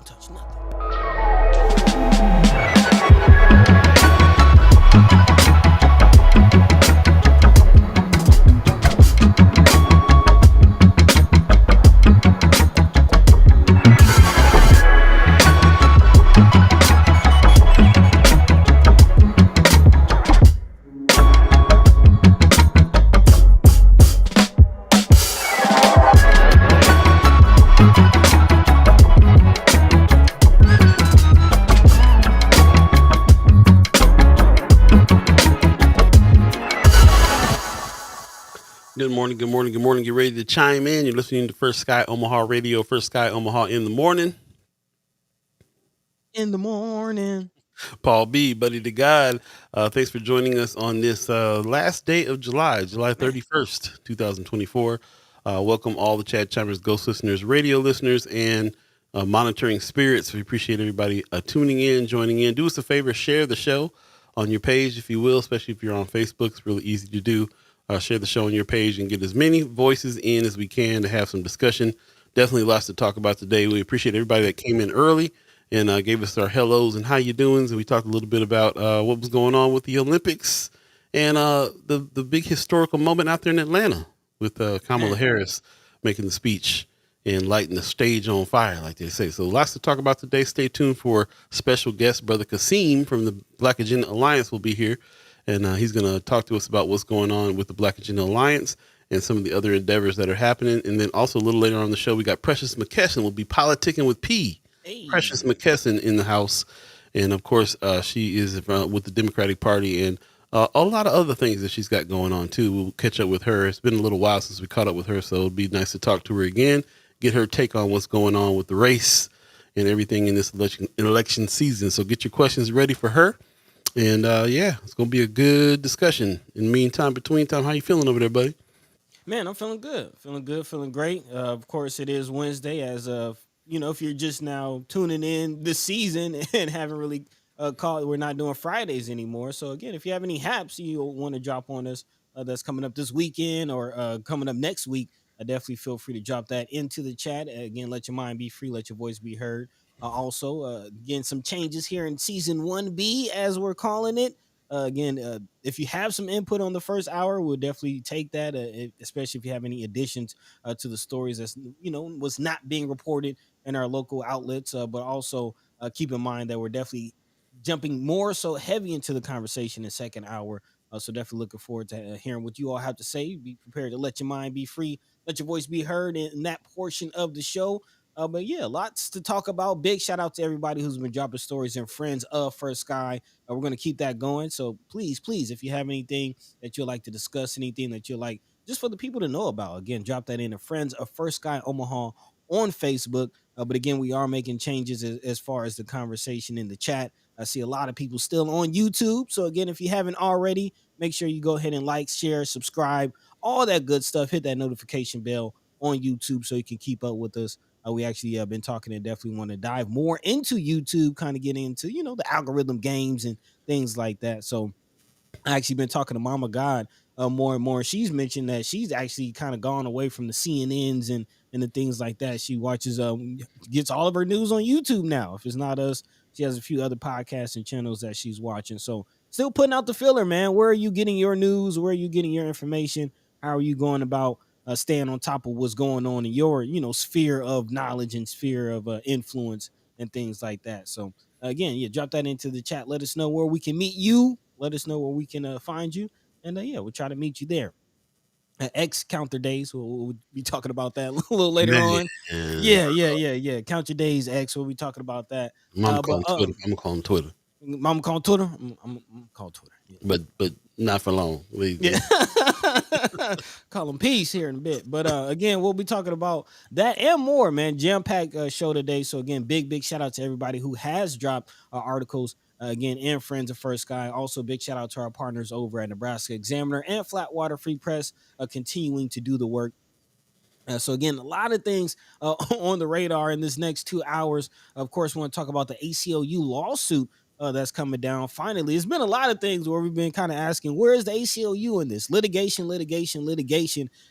Don't touch nothing. Good morning, good morning, good morning. Get ready to chime in. You're listening to First Sky Omaha Radio, First Sky Omaha in the morning. In the morning. Paul B, buddy to God. Thanks for joining us on this last day of July 31st, 2024. Welcome all the Chad Chambers Ghost listeners, radio listeners, and monitoring spirits. We appreciate everybody tuning in, joining in. Do us a favor, share the show on your page, if you will, especially if you're on Facebook. It's really easy to do. Share the show on your page and get as many voices in as we can to have some discussion. Definitely lots to talk about today. We appreciate everybody that came in early and gave us our hellos and how you doing. And we talked a little bit about what was going on with the Olympics and the big historical moment out there in Atlanta with Kamala Harris making the speech and lighting the stage on fire, like they say. So lots to talk about today. Stay tuned for special guest, Brother Qasim from the Black Agenda Alliance will be here. And he's going to talk to us about what's going on with the Black Agenda Alliance and some of the other endeavors that are happening. And then also a little later on the show, we got Precious McKesson will be politicking with P. Hey. Precious McKesson in the house. And of course, she is with the Democratic Party and a lot of other things that she's got going on too. We'll catch up with her. It's been a little while since we caught up with her, so it'll be nice to talk to her again, get her take on what's going on with the race and everything in this election season. So get your questions ready for her. And it's gonna be a good discussion. In the meantime, between time, how you feeling over there, buddy? Man, I'm feeling good, feeling great. Of course, it is Wednesday. As of if you're just now tuning in this season and haven't really called, we're not doing Fridays anymore. So again, if you have any haps you want to drop on us that's coming up this weekend or coming up next week, definitely feel free to drop that into the chat. Again, let your mind be free, let your voice be heard. Also, again, some changes here in season 1B, as we're calling it. If you have some input on the first hour, we'll definitely take that, especially if you have any additions to the stories that's, was not being reported in our local outlets. But also keep in mind that we're definitely jumping more so heavy into the conversation in second hour. So definitely looking forward to hearing what you all have to say. Be prepared to let your mind be free, let your voice be heard in that portion of the show. But yeah, lots to talk about. Big shout out to everybody who's been dropping stories and friends of First Sky. We're going to keep that going. So please, if you have anything that you'd like to discuss, anything that you'd like just for the people to know about, again, drop that in to Friends of First Sky Omaha on Facebook. But again, we are making changes as far as the conversation in the chat. I see a lot of people still on YouTube. So again, if you haven't already, make sure you go ahead and like, share, subscribe, all that good stuff. Hit that notification bell on YouTube so you can keep up with us. We actually been talking and definitely want to dive more into YouTube, kind of getting into, the algorithm games and things like that. So I actually been talking to Mama Gawd more and more. She's mentioned that she's actually kind of gone away from the CNNs and the things like that. She watches, gets all of her news on YouTube now. If it's not us, she has a few other podcasts and channels that she's watching. So still putting out the filler, man. Where are you getting your news? Where are you getting your information? How are you going about staying on top of what's going on in your, sphere of knowledge and sphere of influence and things like that? So again, drop that into the chat. Let us know where we can meet you. Let us know where we can find you. And we'll try to meet you there. X counter days. We'll be talking about that a little later on. Yeah. Count your days, X. We'll be talking about that. I'm gonna call him Twitter. Mama call Twitter. I'm call Twitter. Yeah. But not for long. Yeah. Call him peace here in a bit. But again, we'll be talking about that and more, man. Jam-packed show today. So again, big shout out to everybody who has dropped articles again in Friends of First Sky. Also, big shout out to our partners over at Nebraska Examiner and Flatwater Free Press, continuing to do the work. So again, a lot of things on the radar in this next 2 hours. Of course, we want to talk about the ACLU lawsuit that's coming down. Finally, it's been a lot of things where we've been kind of asking, where is the ACLU in this? Litigation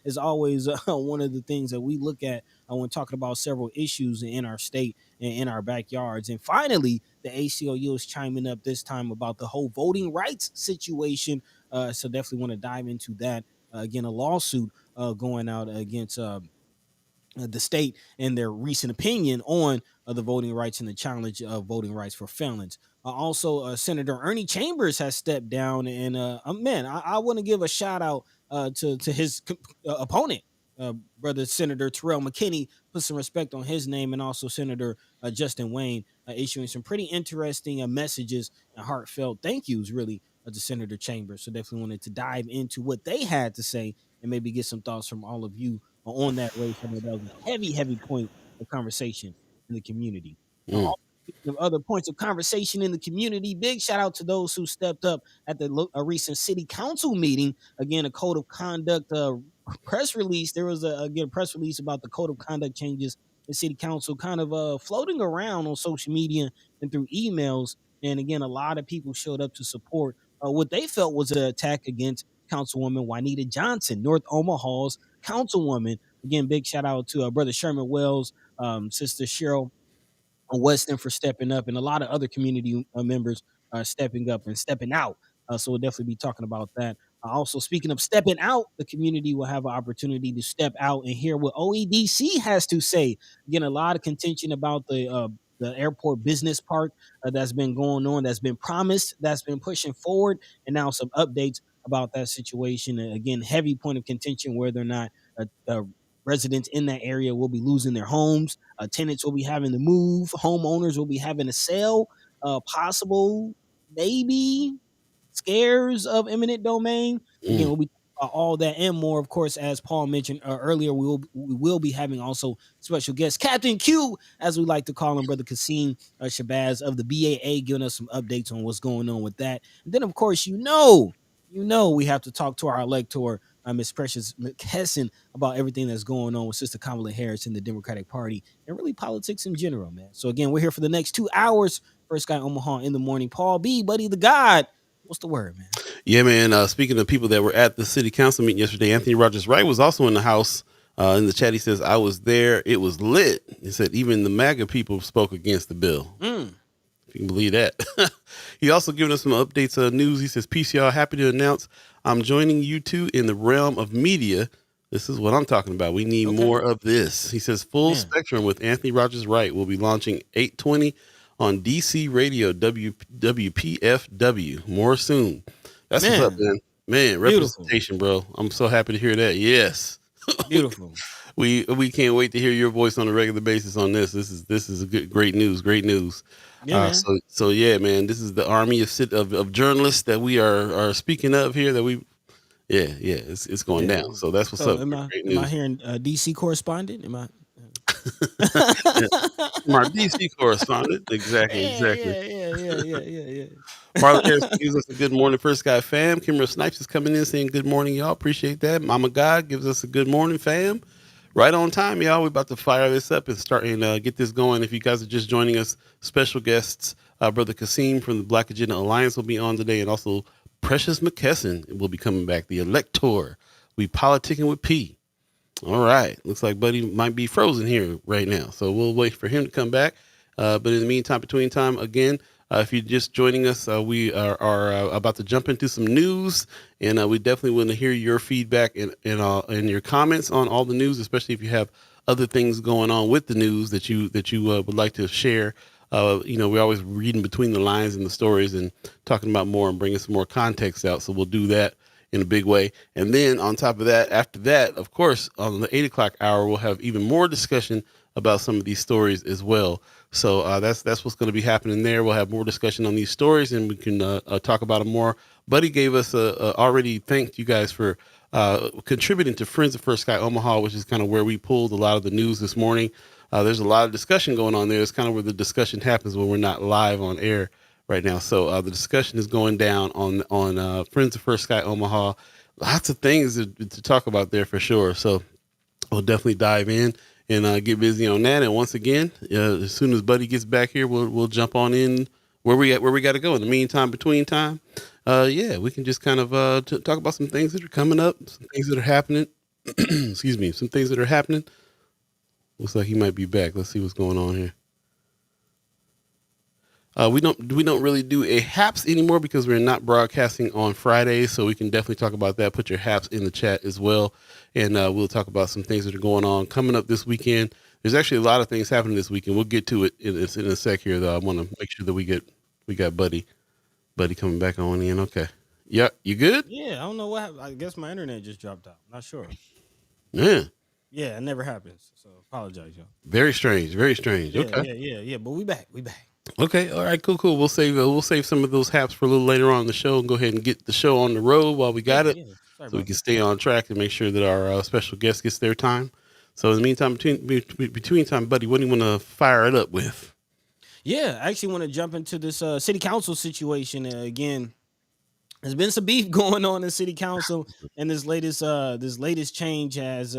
is always one of the things that we look at when talking about several issues in our state in our backyards. And finally, the ACLU is chiming up this time about the whole voting rights situation. So definitely want to dive into that. Again, a lawsuit going out against the state and their recent opinion on the voting rights and the challenge of voting rights for felons. Also, Senator Ernie Chambers has stepped down, and man, I want to give a shout out to his opponent, brother Senator Terrell McKinney. Put some respect on his name, and also Senator Justin Wayne issuing some pretty interesting messages and heartfelt thank yous, really, to Senator Chambers. So definitely wanted to dive into what they had to say and maybe get some thoughts from all of you on that race. I know that was a heavy point of conversation in the community. Mm. Speaking of other points of conversation in the community, big shout out to those who stepped up at the recent city council meeting. Again, a code of conduct press release. There was a press release about the code of conduct changes in city council, kind of floating around on social media and through emails. And again, a lot of people showed up to support what they felt was an attack against Councilwoman Juanita Johnson, North Omaha's councilwoman. Again, big shout out to brother Sherman Wells, sister Cheryl Weston for stepping up, and a lot of other community members stepping up and stepping out. So we'll definitely be talking about that. Also, speaking of stepping out, the community will have an opportunity to step out and hear what OEDC has to say. Again, a lot of contention about the airport business park that's been going on, that's been promised, that's been pushing forward, and now some updates about that situation. And again, heavy point of contention whether or not residents in that area will be losing their homes. Tenants will be having to move. Homeowners will be having to sell. Possible, maybe scares of eminent domain. Again, we'll be all that and more. Of course, as Paul mentioned earlier, we will be having also special guest Captain Q, as we like to call him, brother Qasim Shabazz of the BAA, giving us some updates on what's going on with that. And then, of course, we have to talk to our elector, Miss Precious McKesson, about everything that's going on with Sister Kamala Harris in the Democratic Party and really politics in general, man. So again, we're here for the next 2 hours. First Guy Omaha in the morning. Paul B, buddy the God. What's the word, man? Yeah, man. Speaking of people that were at the city council meeting yesterday, Anthony Rogers Wright was also in the house. In the chat, he says, I was there. It was lit. He said, even the MAGA people spoke against the bill. If you can believe that. He also given us some updates of news. He says, peace, y'all. Happy to announce I'm joining you two in the realm of media. This is what I'm talking about. We need more of this. He says, full spectrum with Anthony Rogers Wright will be launching 8:20 on DC Radio WPFW. More soon. That's what's up, man. Man, representation, bro. I'm so happy to hear that. Yes. Beautiful. We can't wait to hear your voice on a regular basis on this. This is a great news. Yeah, so yeah, man. This is the army of journalists that we are speaking of here. It's going down. So that's what's up. Am I hearing DC correspondent? Am I? Our DC correspondent. Exactly. Yeah. Marlon Harris gives us a good morning, First Guy fam. Kimra Snipes is coming in saying good morning, y'all. Appreciate that. Mama God gives us a good morning, fam. Right on time, y'all. We're about to fire this up and start and get this going. If you guys are just joining us, special guests, Brother Qasim from the Black Agenda Alliance will be on today, and also Precious McKesson will be coming back. The elector. We politicking with P. All right. Looks like Buddy might be frozen here right now, so we'll wait for him to come back. But in the meantime, between time, again, if you're just joining us, we are about to jump into some news, and we definitely want to hear your feedback and your comments on all the news, especially if you have other things going on with the news that you would like to share. We're always reading between the lines in the stories and talking about more and bringing some more context out. So we'll do that in a big way. And then on top of that, after that, of course, on the 8 o'clock hour, we'll have even more discussion about some of these stories as well. So that's what's going to be happening there. We'll have more discussion on these stories, and we can talk about them more. Buddy gave us already thanked you guys for contributing to Friends of First Guy Omaha, which is kind of where we pulled a lot of the news this morning. There's a lot of discussion going on there. It's kind of where the discussion happens when we're not live on air right now. So the discussion is going down on Friends of First Guy Omaha. Lots of things to talk about there for sure. So we'll definitely dive in and get busy on that. And once again, as soon as Buddy gets back here, we'll jump on in where we got to go. In the meantime, between time, we can just kind of talk about some things that are coming up, some things that are happening. Excuse me, some things that are happening. Looks like he might be back. Let's see what's going on here. We don't really do a haps anymore because we're not broadcasting on Fridays, so we can definitely talk about that. Put your haps in the chat as well, and we'll talk about some things that are going on coming up this weekend. There's actually a lot of things happening this weekend. We'll get to it in a sec here, though. I want to make sure that we got Buddy coming back on in. Okay, yeah, you good? Yeah, I don't know what happened. I guess my internet just dropped out. Not sure. Yeah, Yeah, it never happens. So apologize, y'all. very strange, very strange. Yeah, Okay. yeah, yeah, yeah. But we back. We back. Okay, all right, cool. We'll save some of those haps for a little later on in the show and go ahead and get the show on the road while we Yeah, got it, yeah. Sorry so we about can that. stay on track and make sure that our special guest gets their time. So in the meantime, between time, buddy, what do you want to fire it up with? Yeah, I actually want to jump into this city council situation again. There's been some beef going on in city council, and this latest change has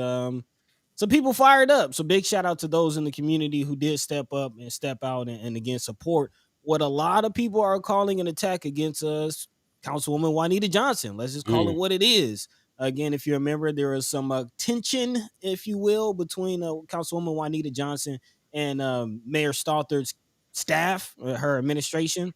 some people fired up. So big shout out to those in the community who did step up and step out and again support what a lot of people are calling an attack against us, Councilwoman Juanita Johnson. Let's just call Mm, it what it is. Again, if you remember, there was some tension, if you will, between Councilwoman Juanita Johnson and Mayor Stothard's staff, her administration.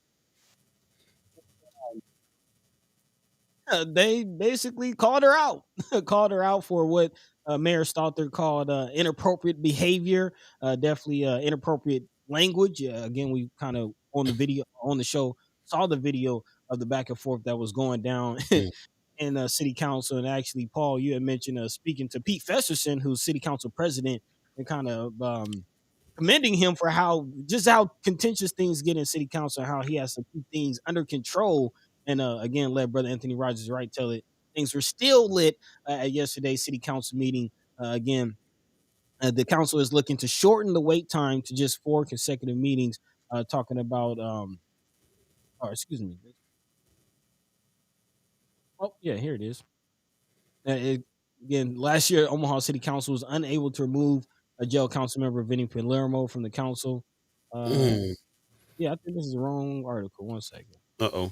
They basically called her out, called her out for what Mayor Stothard called inappropriate behavior, definitely inappropriate language. Again, we kind of on the video on the show saw the video of the back and forth that was going down mm, in city council. And actually, Paul, you had mentioned speaking to Pete Festerson, who's city council president, and kind of commending him for how contentious things get in city council, how he has to keep things under control. And again, let Brother Anthony Rogers Wright tell it. Things were still lit at yesterday's city council meeting. Again, the council is looking to shorten the wait time to just 4 consecutive meetings. Talking about, or excuse me. Oh yeah, here it is. It, Again, last year, Omaha City Council was unable to remove a jail council member, Vinny Palermo, from the council. Uh, mm. yeah, I think this is the wrong article. One second. Uh-oh.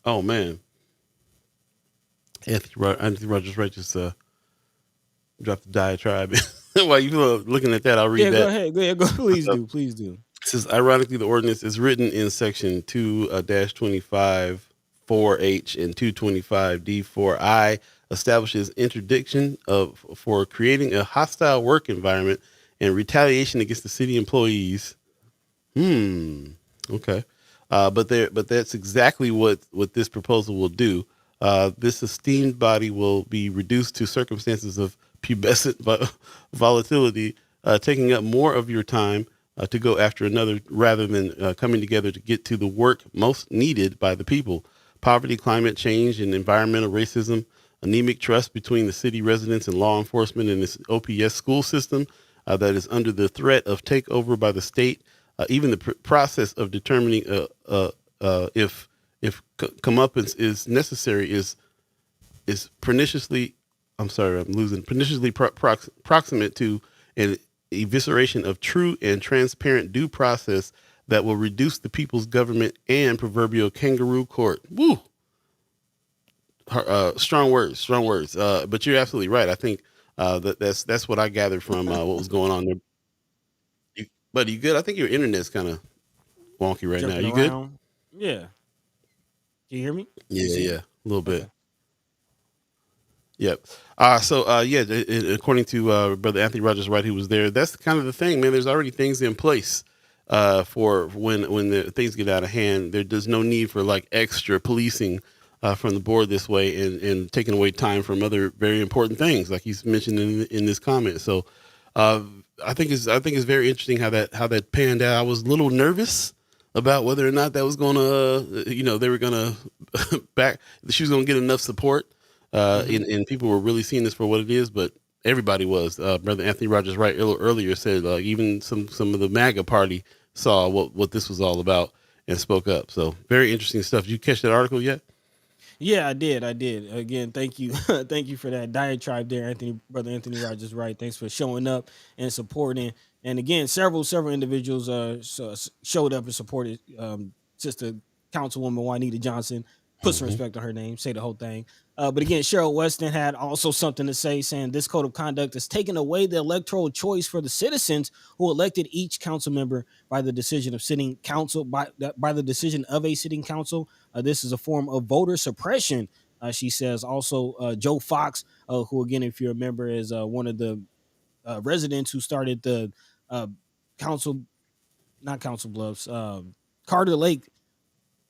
Oh man, Anthony Rogers right just dropped the diatribe. While you looking at that, I'll read Yeah, go that. ahead. Go ahead. Go. Please do. Please do. It says, ironically, the ordinance is written in section 2-25 4H and 225 D4I establishes interdiction of for creating a hostile work environment and retaliation against the city employees. Hmm. Okay. But that's exactly what this proposal will do. This esteemed body will be reduced to circumstances of pubescent volatility, taking up more of your time to go after another rather than coming together to get to the work most needed by the people. Poverty, climate change, and environmental racism, anemic trust between the city residents and law enforcement and this OPS school system that is under the threat of takeover by the state. Even the process of determining if comeuppance is necessary is perniciously, I'm sorry, I'm losing, perniciously proximate to an evisceration of true and transparent due process that will reduce the people's government and proverbial kangaroo court. Woo! Strong words, strong words. But you're absolutely right. I think that's what I gathered from what was going on there. But you good? I think your internet's kind of wonky right now. Jumping You good? around. Yeah. Can you hear me? Can you Yeah, see me? yeah, a little bit. Okay. Yep. Yeah, according to Brother Anthony Rogers Wright, who was there, that's kind of the thing, man. There's already things in place for when the things get out of hand. There's no need for like extra policing from the board this way and taking away time from other very important things, like he's mentioned in this comment. So uh, I think it's very interesting how that panned out. I was a little nervous about whether or not that was going to, they were going to back, she was going to get enough support. Hmm. And people were really seeing this for what it is, but everybody was. Brother Anthony Rogers Wright earlier said even some of the MAGA party saw what this was all about and spoke up. So very interesting stuff. Did you catch that article yet? Yeah, I did. I did. Again, thank you. Thank you for that diatribe there, Brother Anthony Rogers Wright. Thanks for showing up and supporting. And again, several individuals showed up and supported Sister Councilwoman Juanita Johnson. put some respect on her name, say the whole thing. But again, Cheryl Weston had also something to say, saying this code of conduct is taking away the electoral choice for the citizens who elected each council member by the decision of sitting council by the decision of a sitting council. This is a form of voter suppression. She says also Joe Fox, who again, if you remember, is one of the residents who started the uh, council, not Council Bluffs, Carter Lake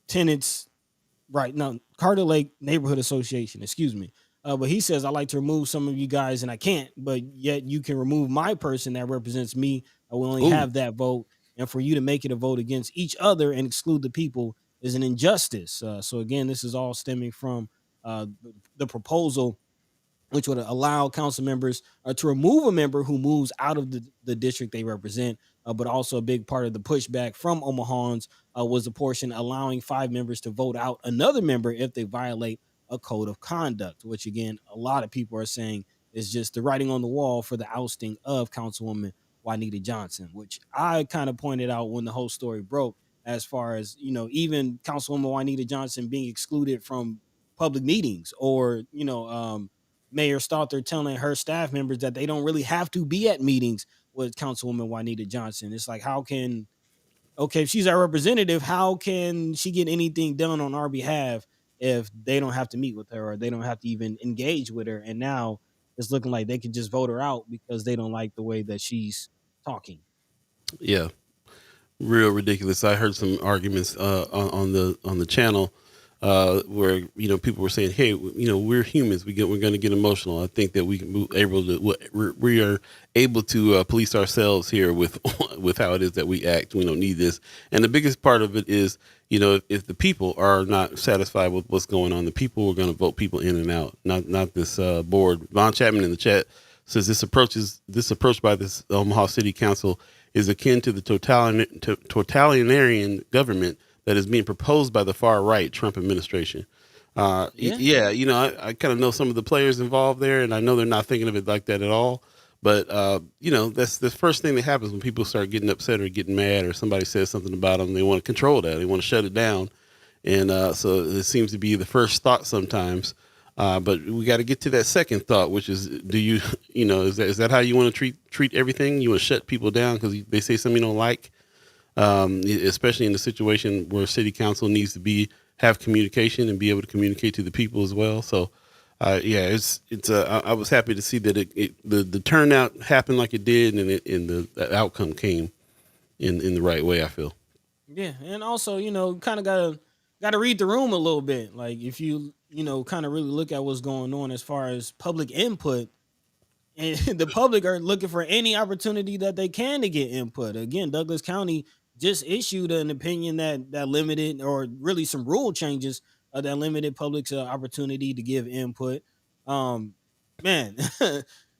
tenants. Right. No, Carter Lake Neighborhood Association, excuse me. But he says, I like to remove some of you guys and I can't, but yet you can remove my person that represents me. I will only Ooh, have that vote. And for you to make it a vote against each other and exclude the people is an injustice. So again, this is all stemming from uh, the proposal which would allow council members to remove a member who moves out of the district they represent. But also a big part of the pushback from Omahans was the portion allowing 5 members to vote out another member if they violate a code of conduct, which again, a lot of people are saying is just the writing on the wall for the ousting of Councilwoman Juanita Johnson, which I kind of pointed out when the whole story broke, as far as, even Councilwoman Juanita Johnson being excluded from public meetings, or, Mayor Stalter telling her staff members that they don't really have to be at meetings with Councilwoman Juanita Johnson. It's like, how can, okay, if she's our representative, how can she get anything done on our behalf if they don't have to meet with her or they don't have to even engage with her? And now it's looking like they could just vote her out because they don't like the way that she's talking. yeah, real ridiculous. I heard some arguments on the channel where people were saying, "Hey, we're humans. We're going to get emotional." I think that we are able to police ourselves here with with how it is that we act. We don't need this. And the biggest part of it is, if the people are not satisfied with what's going on, the people are going to vote people in and out. Not this board. Von Chapman in the chat says this approach by this Omaha City Council is akin to the totalitarian government that is being proposed by the far right Trump administration. Yeah. Yeah, I kind of know some of the players involved there, and I know they're not thinking of it like that at all. But that's the first thing that happens when people start getting upset or getting mad, or somebody says something about them. They want to control that. They want to shut it down, and so it seems to be the first thought sometimes. But we got to get to that second thought, which is, do you, is that how you want to treat everything? You want to shut people down because they say something you don't like, especially in the situation where city council needs to have communication and be able to communicate to the people as well. So, yeah, I was happy to see that the turnout happened like it did, and the outcome came in the right way, I feel. Yeah, and also, kind of gotta read the room a little bit. Like, if you kind of really look at what's going on as far as public input, and the public are looking for any opportunity that they can to get input. Again, Douglas County just issued an opinion that limited, or really some rule changes that limited public's opportunity to give input. Um, man,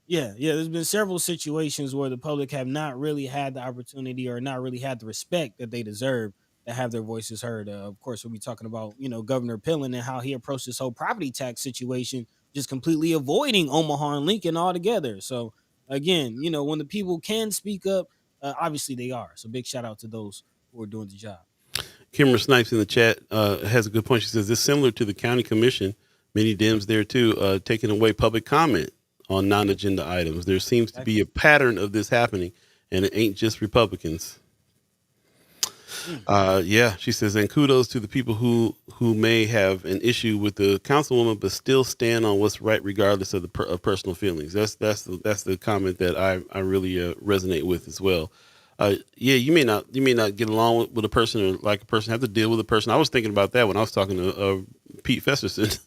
yeah. There's been several situations where the public have not really had the opportunity or not really had the respect that they deserve to have their voices heard. Of course, we'll be talking about Governor Pillen and how he approached this whole property tax situation, just completely avoiding Omaha and Lincoln altogether. So again, when the people can speak up, obviously they are. So big shout out to those who are doing the job. Kimber Snipes in the chat has a good point. She says this is similar to the county commission. Many Dems there too, taking away public comment on non-agenda items. There seems to be a pattern of this happening, and it ain't just Republicans. Yeah, she says, and kudos to the people who may have an issue with the councilwoman, but still stand on what's right, regardless of of personal feelings. That's the comment that I really resonate with as well. Yeah, you may not get along with a person or like a person, have to deal with a person. I was thinking about that when I was talking to Pete Festerson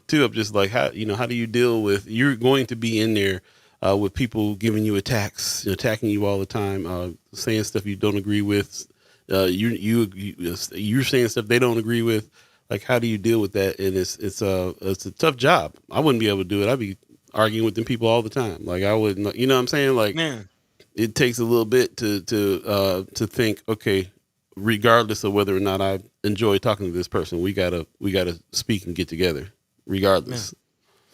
too. I'm just like, how do you deal with, you're going to be in there with people giving you attacks, attacking you all the time, saying stuff you don't agree with. You're saying stuff they don't agree with. Like, how do you deal with that? And it's a tough job. I wouldn't be able to do it. I'd be arguing with them people all the time. Like, I wouldn't, you know what I'm saying? Like, Man, it takes a little bit to think, okay, regardless of whether or not I enjoy talking to this person, we gotta speak and get together regardless.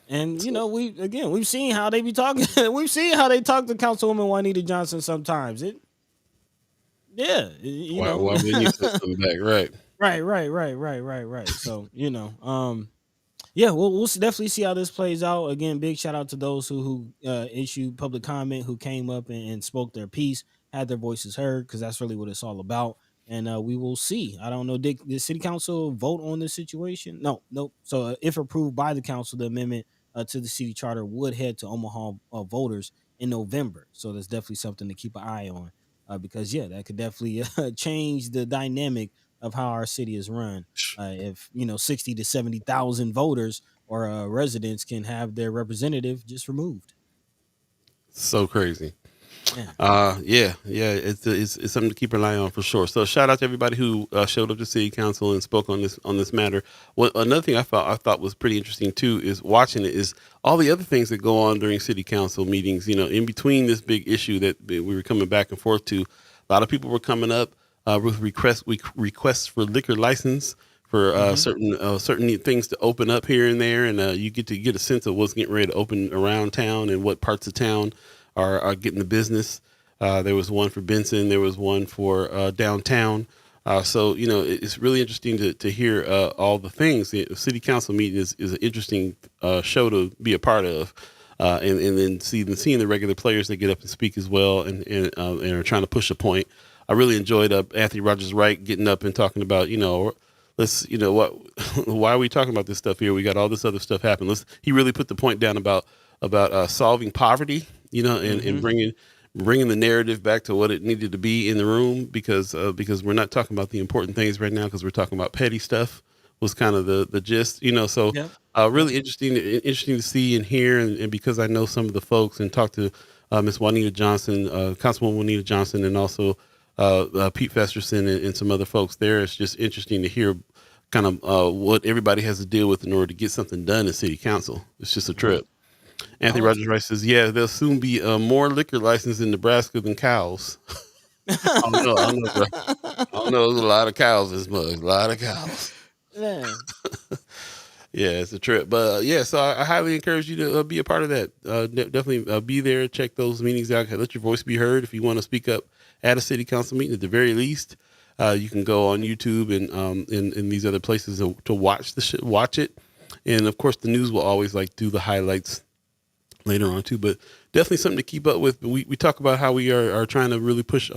and we've seen how they be talking. We've seen how they talk to Councilwoman Juanita Johnson sometimes. Why wouldn't you put something back? Right. Right. So yeah, we'll definitely see how this plays out. Again, big shout out to those who issued public comment, who came up and spoke their piece, had their voices heard, because that's really what it's all about. And we will see. I don't know. Did the city council vote on this situation? No, nope. So if approved by the council, the amendment to the city charter would head to Omaha voters in November. So that's definitely something to keep an eye on, because yeah, that could definitely change the dynamic of how our city is run. If 60 to 70,000 voters or residents can have their representative just removed. So crazy. Yeah. Yeah, it's something to keep an eye on for sure. So shout out to everybody who showed up to city council and spoke on this matter. What another thing I thought was pretty interesting too is watching it is all the other things that go on during city council meetings. In between this big issue that we were coming back and forth to, a lot of people were coming up with requests for liquor license for Mm-hmm. certain things to open up here and there, and you get to get a sense of what's getting ready to open around town and what parts of town are getting the business. There was one for Benson. There was one for downtown. So it's really interesting to hear all the things. The city council meeting is an interesting show to be a part of, and then seeing the regular players that get up and speak as well, and are trying to push a point. I really enjoyed Anthony Rogers Wright getting up and talking about let's what why are we talking about this stuff here? We got all this other stuff happening. He really put the point down about solving poverty, and Mm-hmm. bringing the narrative back to what it needed to be in the room, because we're not talking about the important things right now, because we're talking about petty stuff, was kind of the gist. So Yep. Yep. really interesting to see and hear, and because I know some of the folks and talked to Miss Juanita Johnson, Councilwoman Juanita Johnson, and also Pete Festerson, and some other folks there. It's just interesting to hear kind of what everybody has to deal with in order to get something done in city council. It's just a Mm-hmm. trip. Anthony Oh, Rogers Rice says, "Yeah, there'll soon be more liquor licenses in Nebraska than cows." I don't know, bro. I don't know. There's a lot of cows this mug. A lot of cows. man. Yeah, it's a trip. But yeah, so I highly encourage you to be a part of that. Definitely be there. Check those meetings out. Let your voice be heard. If you want to speak up at a city council meeting, at the very least, you can go on YouTube and in these other places to watch watch it. And of course, the news will always do the highlights later on too, but definitely something to keep up with. We talk about how we are trying to really push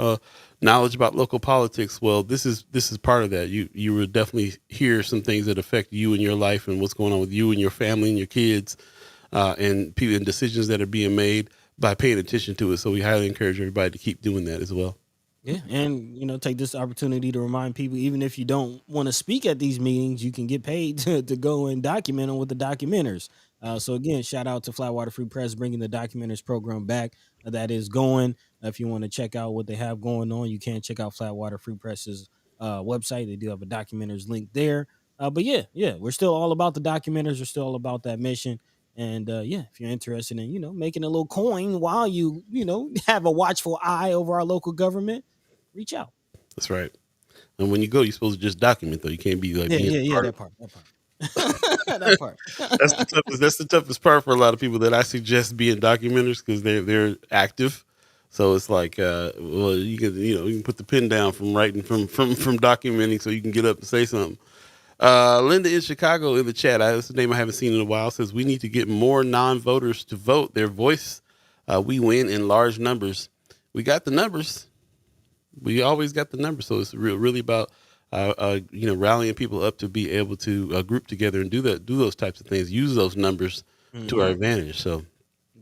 knowledge about local politics. Well, this is part of that. You will definitely hear some things that affect you and your life and what's going on with you and your family and your kids, and people and decisions that are being made by paying attention to it. So we highly encourage everybody to keep doing that as well. Yeah, and take this opportunity to remind people, even if you don't want to speak at these meetings, you can get paid to go and document them with the documenters. So again, shout out to Flatwater Free Press bringing the documenters program back. That is going. If you want to check out what they have going on, you can check out Flatwater Free Press's website. They do have a documenters link there. But yeah, we're still all about the documenters. We're still all about that mission. And yeah, if you're interested in making a little coin while you have a watchful eye over our local government, reach out. That's right. And when you go, you're supposed to just document though. You can't be Yeah, being yeah, a yeah. part That of. part. That part. That part. That's the toughest. That's the toughest part for a lot of people that I suggest being documenters, because they're active. So it's well, you can put the pen down from writing from documenting, so you can get up and say something. Linda in Chicago in the chat. That's a name I haven't seen in a while. Says we need to get more non-voters to vote. Their voice, we win in large numbers. We got the numbers. We always got the numbers. So it's really about rallying people up to be able to group together and do those types of things. Use those numbers to our Hmm. advantage. So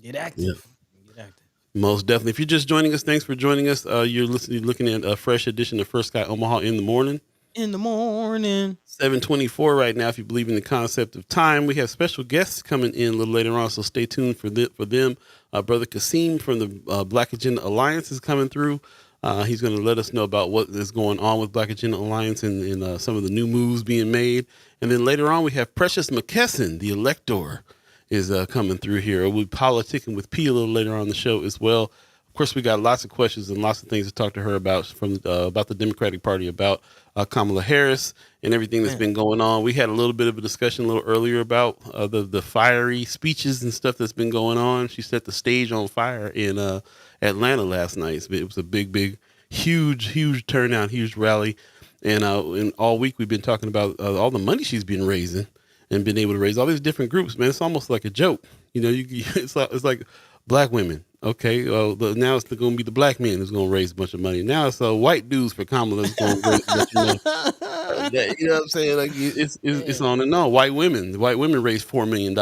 Get yeah. active. Get active. Most definitely. If you're just joining us, thanks for joining us. You're looking at a fresh edition of First Sky Omaha in the morning. In the morning. 7:24 right now. If you believe in the concept of time, we have special guests coming in a little later on, so stay tuned for them. Brother Qasim from the Black Agenda Alliance is coming through. He's going to let us know about what is going on with Black Agenda Alliance and some of the new moves being made. And then later on, we have Precious McKesson, the elector, is coming through here. We'll be politicking with P a little later on the show as well. Of course, we got lots of questions and lots of things to talk to her about about the Democratic Party, about Kamala Harris and everything that's Man. been going on. We had a little bit of a discussion a little earlier about the fiery speeches and stuff that's been going on. She set the stage on fire in Atlanta last night. It was a big, huge turnout, huge rally. And all week we've been talking about all the money she's been raising and been able to raise all these different groups. Man, it's almost like a joke. It's like black women. Okay, now it's going to be the black men who's going to raise a bunch of money. Now it's white dudes for Kamala's going to raise a bunch of money. You know what I'm saying? Like it's on and on. White women raised $4 million.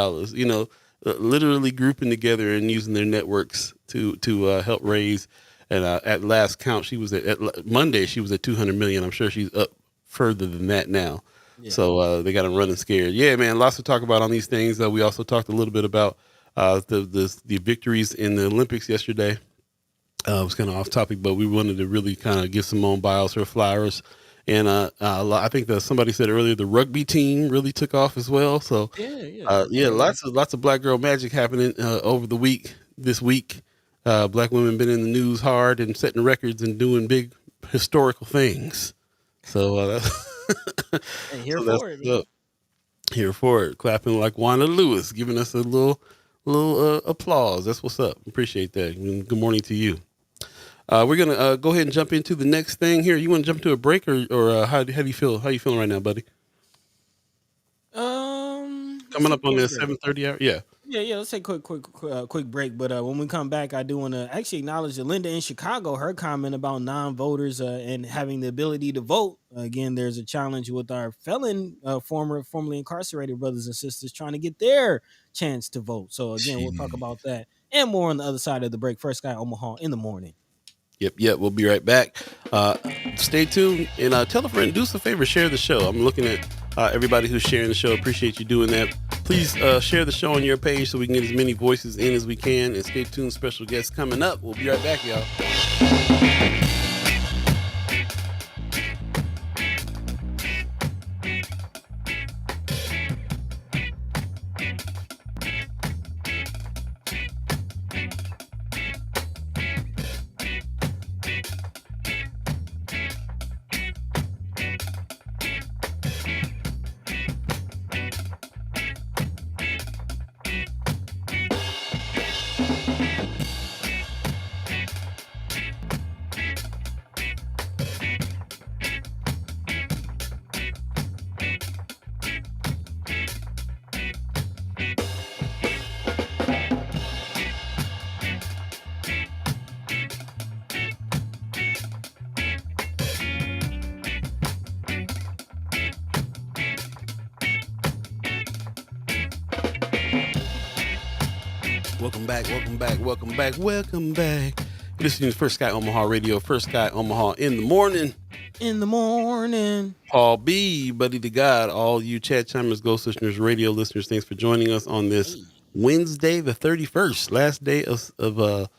Literally grouping together and using their networks to help raise. And at last count, she was at Monday. She was at 200 million. I'm sure she's up further than that now. Yeah. So they got them running scared. Yeah, man. Lots to talk about on these things. We also talked a little bit about the victories in the Olympics yesterday. It was kind of off topic, but we wanted to really kind of give Simone Biles her flowers. And I think that somebody said earlier the rugby team really took off as well. So lots of black girl magic happening over this week. Black women been in the news hard and setting records and doing big historical things. So here for it, clapping like Wanda Lewis, giving us a little applause. That's what's up. Appreciate that. And good morning to you. We're gonna go ahead and jump into the next thing here. You want to jump to a break, or how do you feel? How you feeling right now, buddy? Coming up on the 7:30 hour. Yeah. Let's take a quick break. But when we come back, I do want to actually acknowledge Linda in Chicago. Her comment about non-voters and having the ability to vote. Again, there's a challenge with our formerly incarcerated brothers and sisters trying to get their chance to vote. So again, we'll talk about that and more on the other side of the break. First Guy Omaha in the morning. Yep. We'll be right back. Stay tuned and tell a friend. Do us a favor, share the show. I'm looking at everybody who's sharing the show. Appreciate you doing that. Please share the show on your page so we can get as many voices in as we can. And stay tuned. Special guests coming up. We'll be right back, y'all. Welcome back. You're listening to First Guy Omaha Radio, First Guy Omaha in the morning. Paul B, buddy to God, all you Chad Chimers, Ghost listeners, radio listeners, thanks for joining us on this Wednesday, the 31st, last day of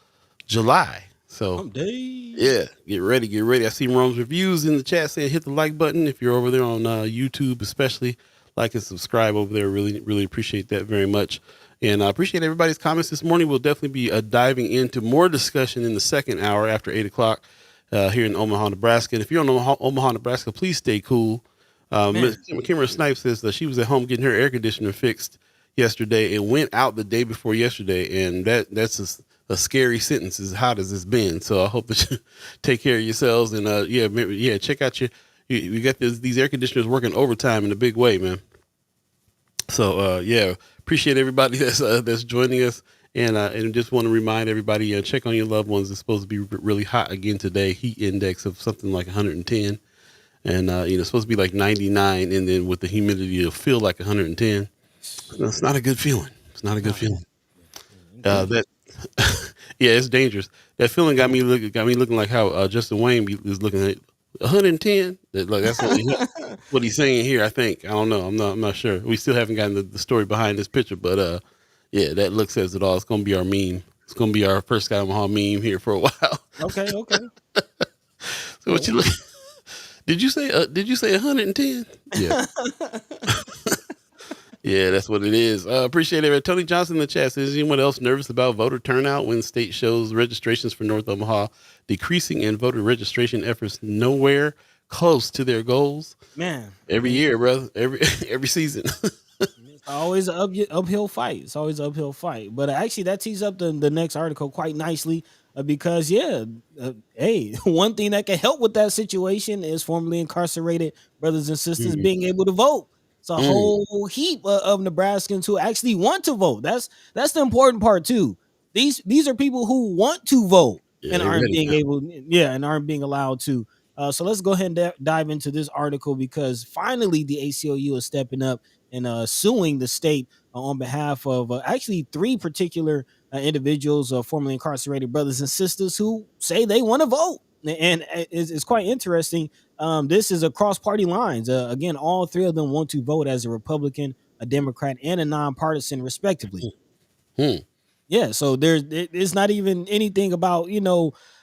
July. So, yeah, get ready. I see Rome's reviews in the chat saying hit the like button if you're over there on YouTube, especially. Like and subscribe over there. Really, really appreciate that very much. And I appreciate everybody's comments this morning. We'll definitely be diving into more discussion in the second hour after 8 o'clock here in Omaha, Nebraska. And if you're in Omaha, Nebraska, please stay cool. Cameron Snipes says that she was at home getting her air conditioner fixed yesterday and went out the day before yesterday. And that's a scary sentence. As hot as it's been. So I hope that you take care of yourselves. And check out you got these air conditioners working overtime in a big way, man. So appreciate everybody that's joining us, and just want to remind everybody, check on your loved ones. It's supposed to be really hot again today. Heat index of something like 110, and it's supposed to be like 99, and then with the humidity, it'll feel like 110. It's not a good feeling. It's dangerous. That feeling got me looking like how Justin Wayne is looking at 110. That's what he's saying here. I think. I don't know. I'm not sure. We still haven't gotten the story behind this picture, but that look says it all. It's gonna be our meme. It's gonna be our First Guy Omaha meme here for a while. Okay. So what you look? Did you say 110? Yeah. Yeah, that's what it is. Appreciate it. Tony Johnson in the chat says, is anyone else nervous about voter turnout when state shows registrations for North Omaha decreasing and voter registration efforts nowhere close to their goals? Man, every year, brother, every season. It's always an uphill fight. But actually, that tees up the next article quite nicely. because hey, one thing that can help with that situation is formerly incarcerated brothers and sisters Mm, being able to vote. It's a mm. whole heap of Nebraskans who actually want to vote. That's the important part too. These are people who want to vote Yeah, and they aren't ready being now. able, yeah, and aren't being allowed to. So let's go ahead and dive into this article because finally the ACLU is stepping up and suing the state on behalf of actually three particular individuals, formerly incarcerated brothers and sisters who say they want to vote. And it's quite interesting. This is across party lines. Again, all three of them want to vote as a Republican, a Democrat, and a nonpartisan, respectively. Hmm. Yeah, so it's not even anything about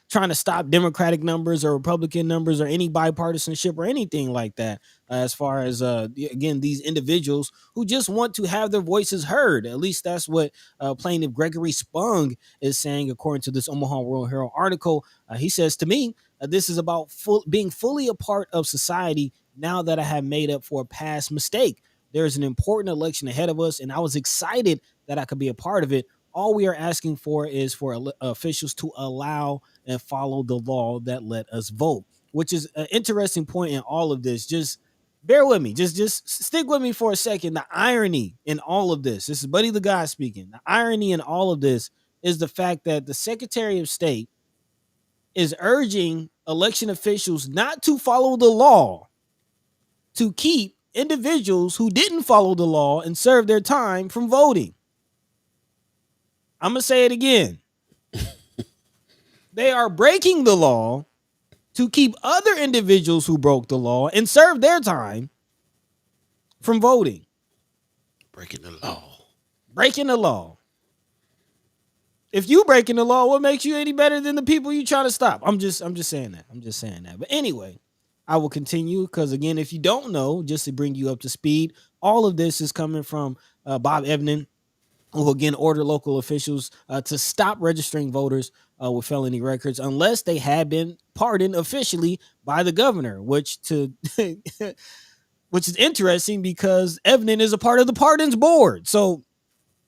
trying to stop Democratic numbers or Republican numbers or any bipartisanship or anything like that. As far as again, these individuals who just want to have their voices heard. At least that's what plaintiff Gregory Spung is saying, according to this Omaha World Herald article. He says to me, this is about being fully a part of society now that I have made up for a past mistake. There's an important election ahead of us, and I was excited that I could be a part of it. All we are asking for is for officials to allow and follow the law that let us vote, which is an interesting point in all of this. Just bear with me. Just stick with me for a second. The irony in all of this is Buddy the Guy speaking. The irony in all of this is the fact that the Secretary of State is urging election officials not to follow the law to keep individuals who didn't follow the law and serve their time from voting. I'm going to say it again. They are breaking the law to keep other individuals who broke the law and served their time from voting. Breaking the law. Breaking the law. If you breaking the law, what makes you any better than the people you try to stop? I'm just saying that. I'm just saying that. But anyway, I will continue because again, if you don't know, just to bring you up to speed, all of this is coming from Bob Evnen, who again ordered local officials to stop registering voters with felony records unless they had been pardoned officially by the governor, which which is interesting because Evnen is a part of the pardons board. So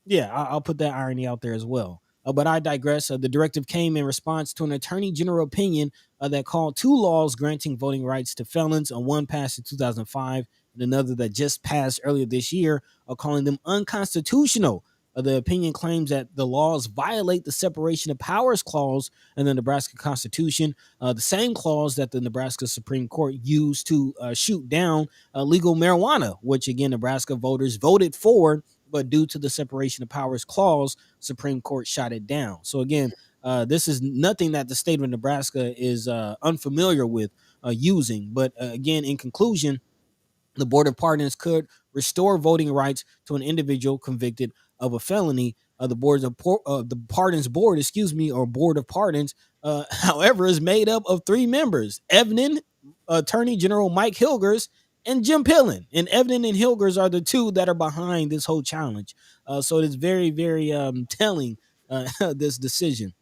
yeah, I'll put that irony out there as well. But I digress. The directive came in response to an attorney general opinion that called two laws granting voting rights to felons, one passed in 2005 and another that just passed earlier this year, calling them unconstitutional. The opinion claims that the laws violate the separation of powers clause in the Nebraska Constitution, the same clause that the Nebraska Supreme Court used to shoot down legal marijuana, which again Nebraska voters voted for, but due to the separation of powers clause, Supreme Court shot it down. So again, this is nothing that the state of Nebraska is unfamiliar with using. But again, in conclusion, the Board of Pardons could restore voting rights to an individual convicted of a felony. The Pardons Board, or Board of Pardons, however, is made up of three members: Evnen, Attorney General Mike Hilgers, and Jim Pillen. And Evnen and Hilgers are the two that are behind this whole challenge. So it is very, very telling, this decision.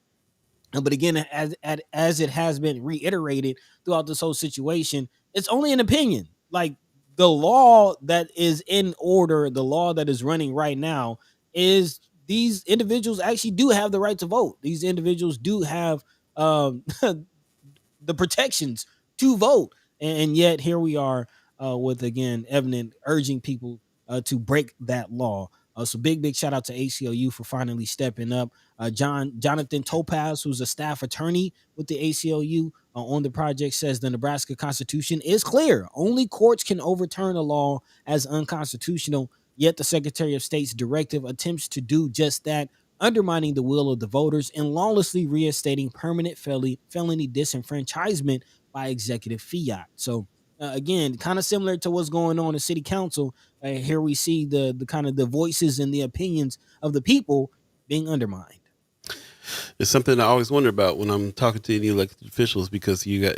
But again, as it has been reiterated throughout this whole situation, it's only an opinion. Like the law that is in order, the law that is running right now is these individuals actually do have the right to vote. These individuals do have um, the protections to vote. And yet here we are with again Evan urging people to break that law. So big shout out to ACLU for finally stepping up. Jonathan Topaz, who's a staff attorney with the ACLU on the project, says the Nebraska Constitution is clear. Only courts can overturn a law as unconstitutional. Yet the Secretary of State's directive attempts to do just that, undermining the will of the voters and lawlessly reinstating permanent felony disenfranchisement by executive fiat. So again, kind of similar to what's going on in city council. Here we see the kind of the voices and the opinions of the people being undermined. It's something I always wonder about when I'm talking to any elected officials, because you got,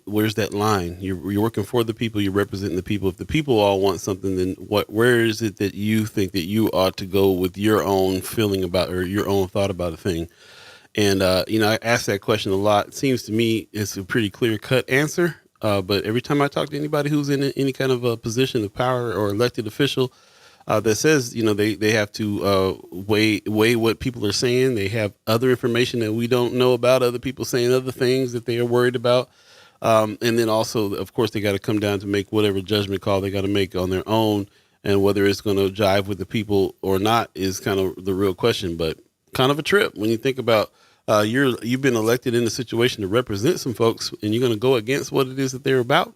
where's that line? You're working for the people, you're representing the people. If the people all want something, then where is it that you think that you ought to go with your own feeling about, or your own thought about a thing? And, I ask that question a lot. It seems to me it's a pretty clear cut answer. But every time I talk to anybody who's in any kind of a position of power or elected official, that says, they have to weigh what people are saying. They have other information that we don't know about, other people saying other things that they are worried about. And then also, of course, they got to come down to make whatever judgment call they got to make on their own. And whether it's going to jive with the people or not is kind of the real question. But kind of a trip when you think about you've been elected in a situation to represent some folks, and you're going to go against what it is that they're about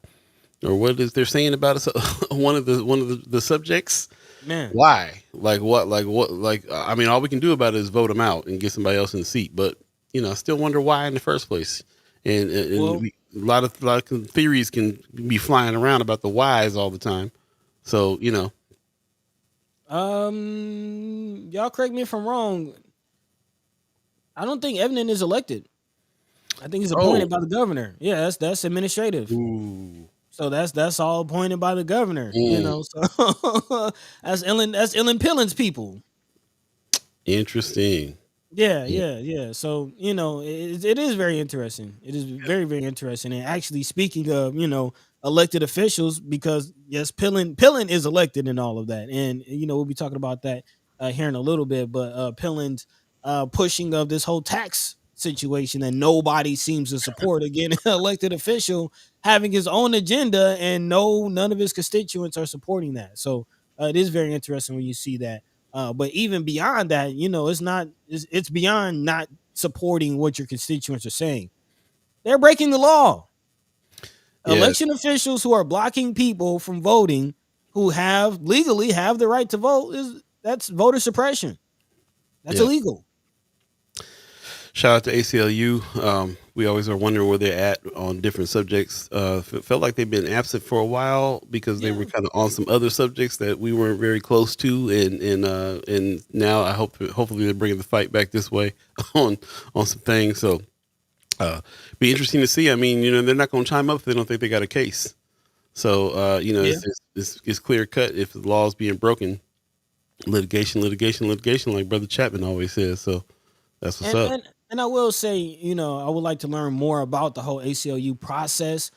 or what it is they're saying about us, one of the subjects. Man. Why? Like what? I mean, all we can do about it is vote them out and get somebody else in the seat. But I still wonder why in the first place. And Well, a lot of theories can be flying around about the whys all the time. So y'all correct me if I'm wrong. I don't think Evan is elected. I think he's appointed by the governor. Yeah, that's administrative. Ooh, So that's all appointed by the governor. mm, So that's Ellen Pillen's people. interesting. Yeah. So it is very interesting. It is very, very interesting. And actually, speaking of elected officials, because yes, Pillen is elected and all of that, and we'll be talking about that here in a little bit. But Pillen's pushing of this whole tax situation that nobody seems to support. Again, an elected official having his own agenda, and none of his constituents are supporting that. So it is very interesting when you see that. But even beyond that, it's beyond not supporting what your constituents are saying. They're breaking the law. Yeah, Election officials who are blocking people from voting who legally have the right to vote that's voter suppression. That's yeah. illegal. Shout out to ACLU. We always are wondering where they're at on different subjects. Felt like they've been absent for a while because they Yeah. were kind of on some other subjects that we weren't very close to, and now hopefully they're bringing the fight back this way on some things. So be interesting to see. I mean, they're not going to chime up if they don't think they got a case. So Yeah. it's clear cut if the law is being broken. Litigation, like Brother Chapman always says. So that's what's And up. and and I will say, I would like to learn more about the whole ACLU process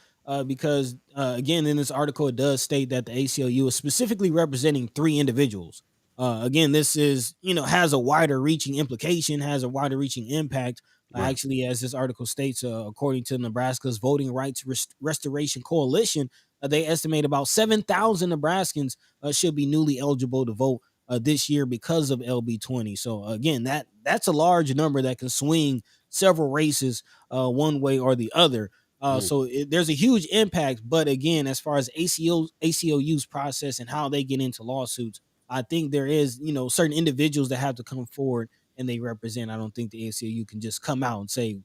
because again, in this article, it does state that the ACLU is specifically representing three individuals. Again, this is has a wider reaching implication, has a wider reaching impact. Right. Actually, as this article states, according to Nebraska's Voting Rights Restoration Coalition, they estimate about 7,000 Nebraskans should be newly eligible to vote this year because of LB20. So again, that's a large number that can swing several races one way or the other. Mm. So there's a huge impact. But again, as far as ACLU's process and how they get into lawsuits, I think there is certain individuals that have to come forward and they represent. I don't think the ACLU can just come out and say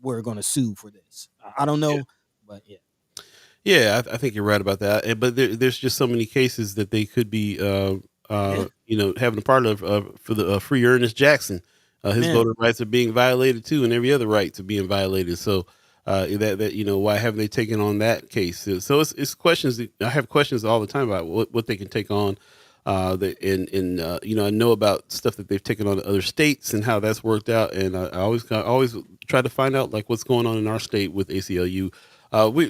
we're going to sue for this. I don't know, but yeah. Yeah, I think you're right about that. But there's just so many cases that they could be, Yeah, having a part of for the free Ernest Jackson. His man. voter rights are being violated too, and every other rights are being violated. So that why haven't they taken on that case? So it's questions. I have questions all the time about what they can take on. I know about stuff that they've taken on to other states and how that's worked out, and I always try to find out like what's going on in our state with ACLU.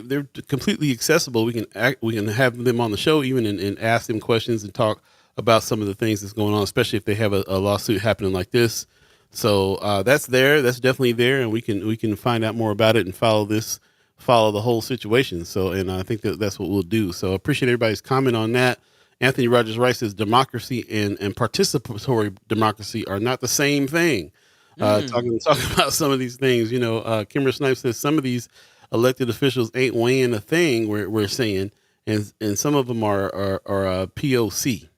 They're completely accessible. We can have them on the show even and ask them questions and talk about some of the things that's going on, especially if they have a lawsuit happening like this. So that's there. That's definitely there, and we can find out more about it and follow the whole situation. So, and I think that's what we'll do. So, I appreciate everybody's comment on that. Anthony Rogers Wright says democracy and participatory democracy are not the same thing. Talking about some of these things, Kimber Snipes says some of these elected officials ain't weighing a thing. We're saying, and some of them are POC.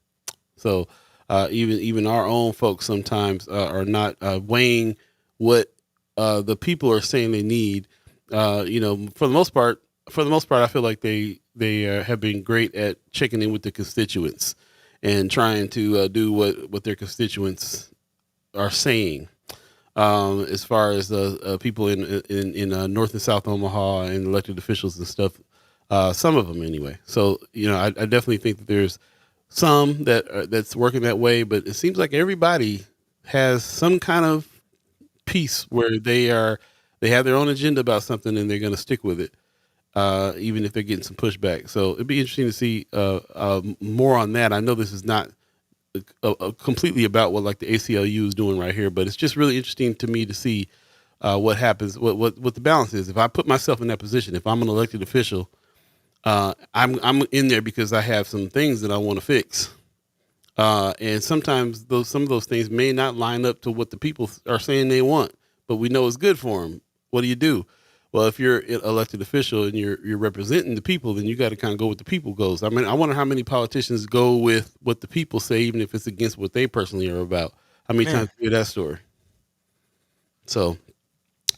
So even our own folks sometimes are not weighing what the people are saying they need. For the most part, I feel like they have been great at checking in with the constituents and trying to do what their constituents are saying. As far as the people in North and South Omaha and elected officials and stuff, some of them anyway. So I definitely think that there's some that's working that way, but it seems like everybody has some kind of piece where they have their own agenda about something and they're going to stick with it, even if they're getting some pushback. So it'd be interesting to see more on that. I know this is not completely about what like the ACLU is doing right here, but it's just really interesting to me to see what happens, what the balance is. If I put myself in that position, if I'm an elected official, I'm in there because I have some things that I want to fix. And sometimes some of those things may not line up to what the people are saying they want, but we know it's good for them. What do you do? Well, if you're an elected official and you're representing the people, then you got to kind of go with the people goes. I mean, I wonder how many politicians go with what the people say, even if it's against what they personally are about. How many Man, times do you hear that story? So,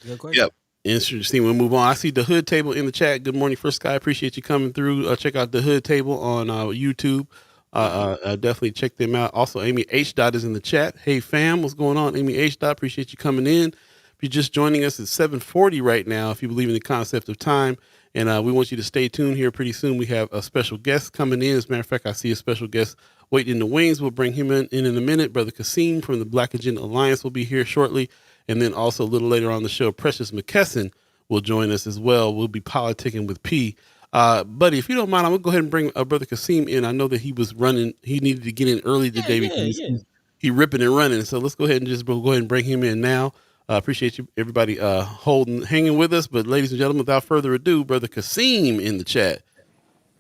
good question. yep. Interesting. We'll move on. I see the hood table in the chat. Good morning, First Sky. Appreciate you coming through. Check out the hood table on YouTube. Definitely check them out. Also, Amy H. Dot is in the chat. Hey fam, what's going on? Amy H. Dot, appreciate you coming in. If you're just joining us, it's 7:40 right now. If you believe in the concept of time, and we want you to stay tuned here. Pretty soon, we have a special guest coming in. As a matter of fact, I see a special guest waiting in the wings. We'll bring him in a minute. Brother Qasim from the Black Agenda Alliance will be here shortly, and then also a little later on the show, Precious McKesson will join us as well. We'll be politicking with P. Buddy, if you don't mind, I'm gonna go ahead and bring Brother Qasim in. I know that he was running; he needed to get in early Yeah, today yeah, because yeah. he ripping and running. So let's go ahead and just go ahead and bring him in now. Appreciate you, everybody, hanging with us. But ladies and gentlemen, without further ado, Brother Qasim in the chat.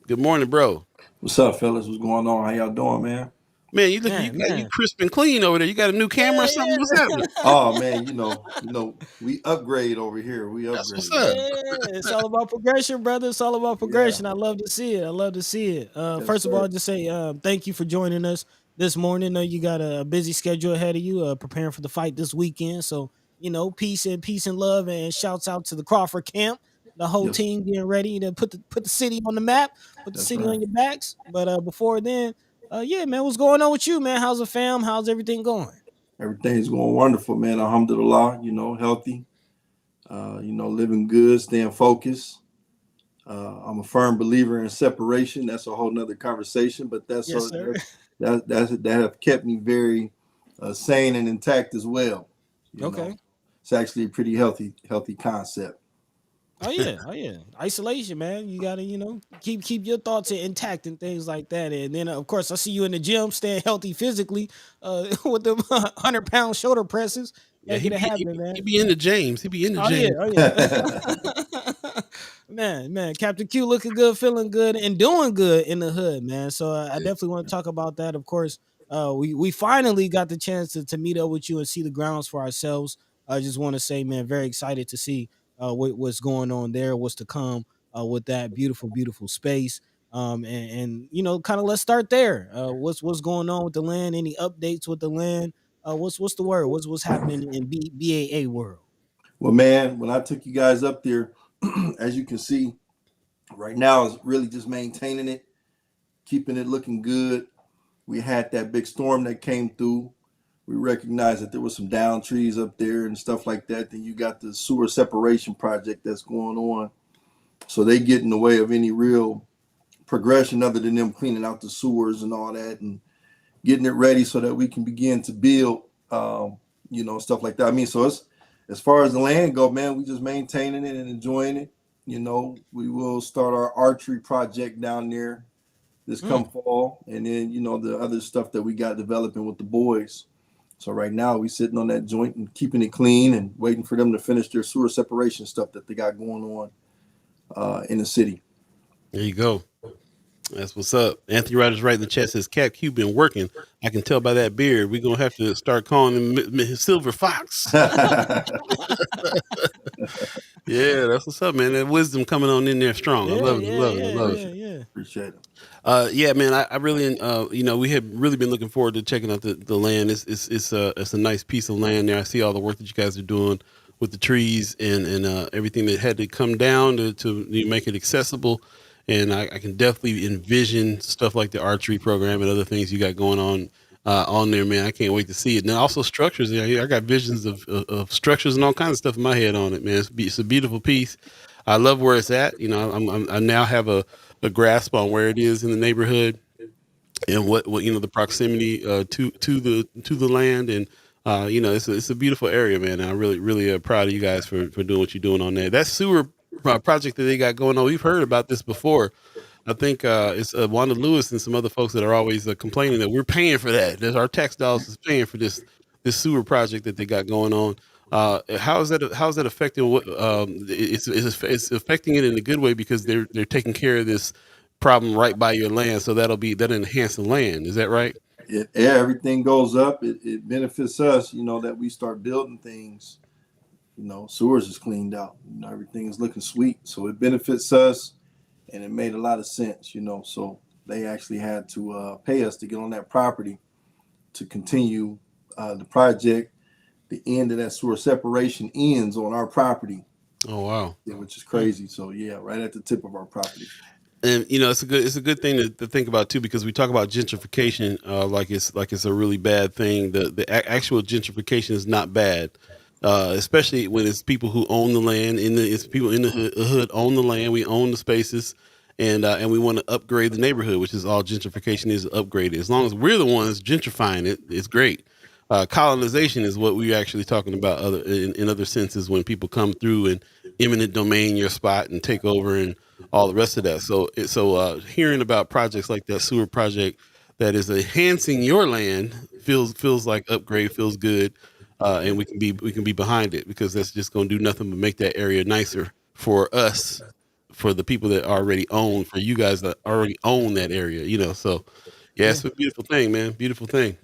Good morning, bro. What's up, fellas? What's going on? How y'all doing, man? Man, you Man. crisp and clean over there. You got a new camera or Yeah, something? What's happening? yeah. Oh man, we upgrade over here. We That's what's upgrade, up. man. Yeah, it's all about progression, brother. It's all about Yeah, progression. I love to see it. I love to see it. yes, First of all, sir. just say thank you for joining us this morning. Know you got a busy schedule ahead of you, preparing for the fight this weekend. So peace and love, and shouts out to the Crawford camp, the whole Yes, team getting ready to put the city on the map, put the that's city right. on your backs. But before then, yeah, man, what's going on with you, man? How's the fam? How's everything going? Everything's going wonderful, man. Alhamdulillah. Healthy. Living good, staying focused. I'm a firm believer in separation. That's a whole nother conversation, but that's Yes, so sir. that have kept me very sane and intact as well. You know, Okay. it's actually a pretty healthy concept. Oh yeah. Isolation, man. You gotta, keep your thoughts intact and things like that. And then, of course, I see you in the gym, staying healthy physically, with the 100-pound shoulder presses, Yeah, making it happen, he man. be into James. He be into Oh yeah, James. oh yeah. Man, Captain Q looking good, feeling good, and doing good in the hood, man. So I definitely want to talk about that. Of course, we finally got the chance to meet up with you and see the grounds for ourselves. I just want to say, man, very excited to see what's going on there, what's to come with that beautiful space. And kind of let's start there. What's going on with the land? Any updates with the land? What's the word? What's happening in BAA world? Well, man, when I took you guys up there, as you can see, right now is really just maintaining it, keeping it looking good. We had that big storm that came through. We recognized that there was some down trees up there and stuff like that. Then you got the sewer separation project that's going on. So they get in the way of any real progression other than them cleaning out the sewers and all that and getting it ready so that we can begin to build, stuff like that. I mean, so it's as far as the land go, man, we just maintaining it and enjoying it. We will start our archery project down there this come Mm. fall, and then the other stuff that we got developing with the boys. So right now we sitting on that joint and keeping it clean and waiting for them to finish their sewer separation stuff that they got going on in the city. There you go. That's what's up. Anthony Ryder's right in the chat says Cap Q been working. I can tell by that beard. We're gonna have to start calling him Silver Fox. Yeah, that's what's up, man. That wisdom coming on in there strong. I Yeah, love it. I yeah, love it. I yeah, love it. yeah, yeah. Appreciate it. Yeah, man. I really, we have really been looking forward to checking out the land. It's a nice piece of land there. I see all the work that you guys are doing with the trees and everything that had to come down to make it accessible. And I can definitely envision stuff like the archery program and other things you got going on there, man. I can't wait to see it. And then also structures. Yeah, I got visions of structures and all kinds of stuff in my head on it, man. It's a beautiful piece. I love where it's at. I now have a grasp on where it is in the neighborhood and what the proximity to the land and it's a beautiful area, man. And I'm really proud of you guys for doing what you're doing on there. That sewer project that they got going on, we've heard about this before. I think it's Wanda Lewis and some other folks that are always complaining that we're paying for that. That our tax dollars is paying for this sewer project that they got going on. How's that affecting what it's affecting it in a good way because they're taking care of this problem right by your land, so that'll enhance the land. Is that right? Everything goes up. It benefits us, that we start building things. Sewers is cleaned out. Everything is looking sweet. So it benefits us, and it made a lot of sense. So they actually had to pay us to get on that property to continue the project. The end of that sewer separation ends on our property. Oh wow! Yeah, which is crazy. So yeah, right at the tip of our property. And it's a good thing to think about too, because we talk about gentrification like it's a really bad thing. Actual gentrification is not bad, especially when it's people who own the land. It's people in the hood own the land. We own the spaces, and we want to upgrade the neighborhood, which is all gentrification is, upgraded. As long as we're the ones gentrifying it, it's great. Colonization is what we're actually talking about in other senses, when people come through and eminent domain your spot and take over and all the rest of that. So hearing about projects like that sewer project that is enhancing your land feels like upgrade, feels good, and we can be behind it, because that's just going to do nothing but make that area nicer for us, for the people that already own, for you guys that already own that area. So yeah, Yeah. it's a beautiful thing, man. Beautiful thing.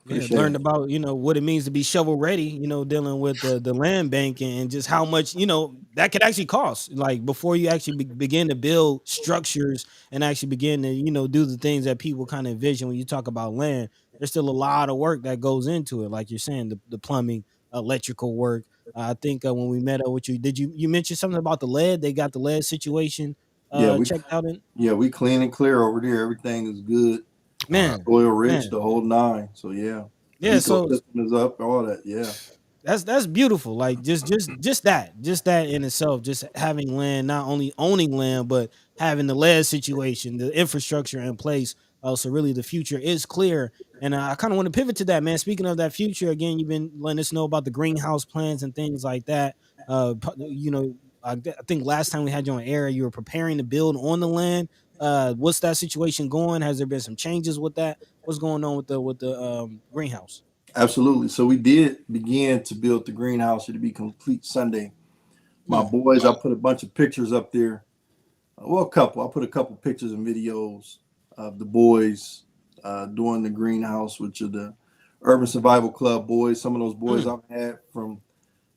Yeah, Appreciate learned it. about what it means to be shovel ready. Dealing with the land bank and just how much that could actually cost. Like before you actually begin to build structures and actually begin to do the things that people kind of envision when you talk about land. There's still a lot of work that goes into it. Like you're saying, the plumbing, electrical work. I think when we met up with you, you mention something about the lead? They got the lead situation Yeah, checked out in. we clean and clear over there. Everything is good. Wow. Man, Soil rich, man, the whole nine. So yeah, the yeah. So ecosystem is up. All that. Yeah. that's beautiful. Like just that in itself, just having land, not only owning land, but having the land situation, the infrastructure in place. So really, the future is clear. And I kind of want to pivot to that, man. Speaking of that future, again, you've been letting us know about the greenhouse plans and things like that. I think last time we had you on air, you were preparing to build on the land. What's that situation going? Has there been some changes with that? What's going on with the greenhouse? Absolutely. So we did begin to build the greenhouse. It'll be complete Sunday. My Mm, boys, I put a bunch of pictures up there. Well, a couple. I put a couple pictures and videos of the boys doing the greenhouse, which are the Urban Survival Club boys. Some of those boys mm. I've had from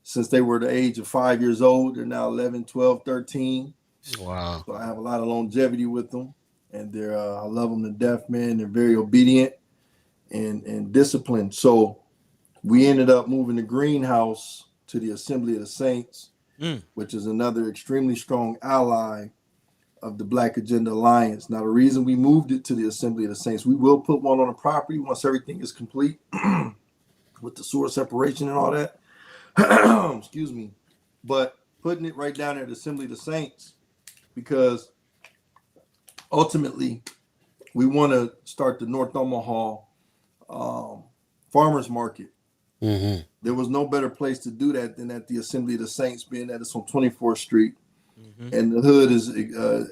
since they were the age of 5 years old. They're now 11, 12, 13. Wow. So I have a lot of longevity with them. And I love them to death, man. They're very obedient and disciplined. So we ended up moving the greenhouse to the Assembly of the Saints, Mm. which is another extremely strong ally of the Black Agenda Alliance. Now, the reason we moved it to the Assembly of the Saints, we will put one on the property once everything is complete with the sewer separation and all that. Excuse me. But putting it right down at the Assembly of the Saints, because ultimately we want to start the North Omaha farmers market. Mm-hmm. There was no better place to do that than at the Assembly of the Saints, being that it's on 24th Street Hmm. and the hood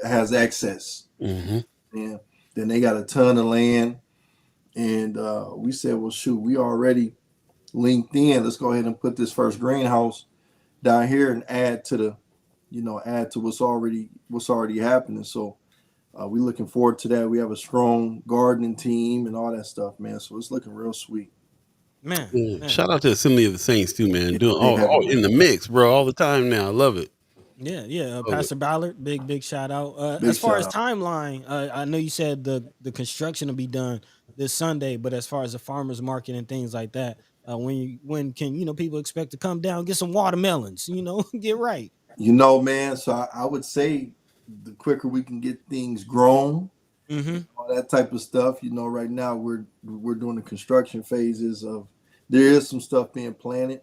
has access. Mm-hmm. And then they got a ton of land. And we said, well, shoot, we already linked in. Let's go ahead and put this first greenhouse down here and add to what's already happening. So we're looking forward to that. We have a strong gardening team and all that stuff, man. So it's looking real sweet. Man, Yeah. man. Shout out to Assembly of the Saints too, man. Yeah, Doing they all have in the mix, bro, all the time now. I love it. Yeah, yeah. Love it. Pastor Ballard, big shout out. big As far shout as out. timeline, I know you said the construction will be done this Sunday, but as far as the farmers market and things like that, when can people expect to come down get some watermelons? Get right. Man, so I would say the quicker we can get things grown, Mm-hmm. all that type of stuff. Right now we're doing the construction phases of. There is some stuff being planted,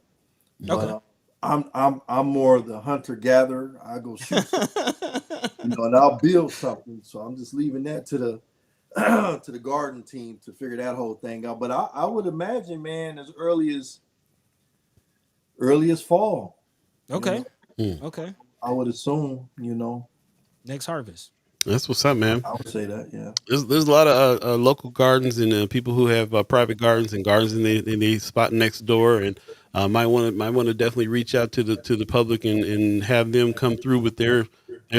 but Okay. I'm more of the hunter gatherer. I go shoot something, and I'll build something. So I'm just leaving that to the to the garden team to figure that whole thing out. But I would imagine, man, as early as fall. You Okay. know, Mm. Okay. I would assume. Next harvest. That's what's up, man. I would say that, yeah. There's a lot of local gardens and people who have private gardens and gardens in the spot next door, and might want to definitely reach out to the public and have them come through with their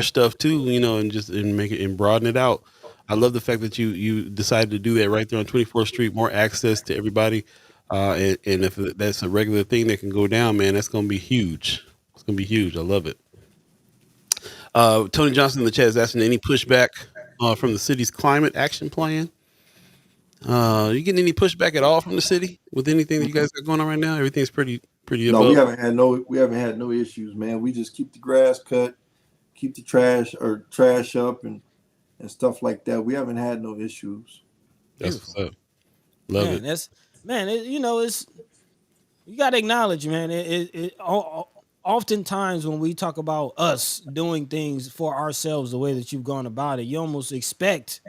stuff too, and just and make it and broaden it out. I love the fact that you decided to do that right there on 24th Street, more access to everybody, and if that's a regular thing that can go down, man, that's gonna be huge. It's gonna be huge. I love it. Tony Johnson in the chat is asking any pushback from the city's climate action plan. You getting any pushback at all from the city with anything that you guys got going on right now? Everything's pretty No, above. we haven't had no issues, man. We just keep the grass cut, keep the trash up and stuff like that. We haven't had no issues. That's Beautiful. what's up. Love Man, it. that's man. It's you got to acknowledge, man. Oftentimes when we talk about us doing things for ourselves, the way that you've gone about it, you almost expect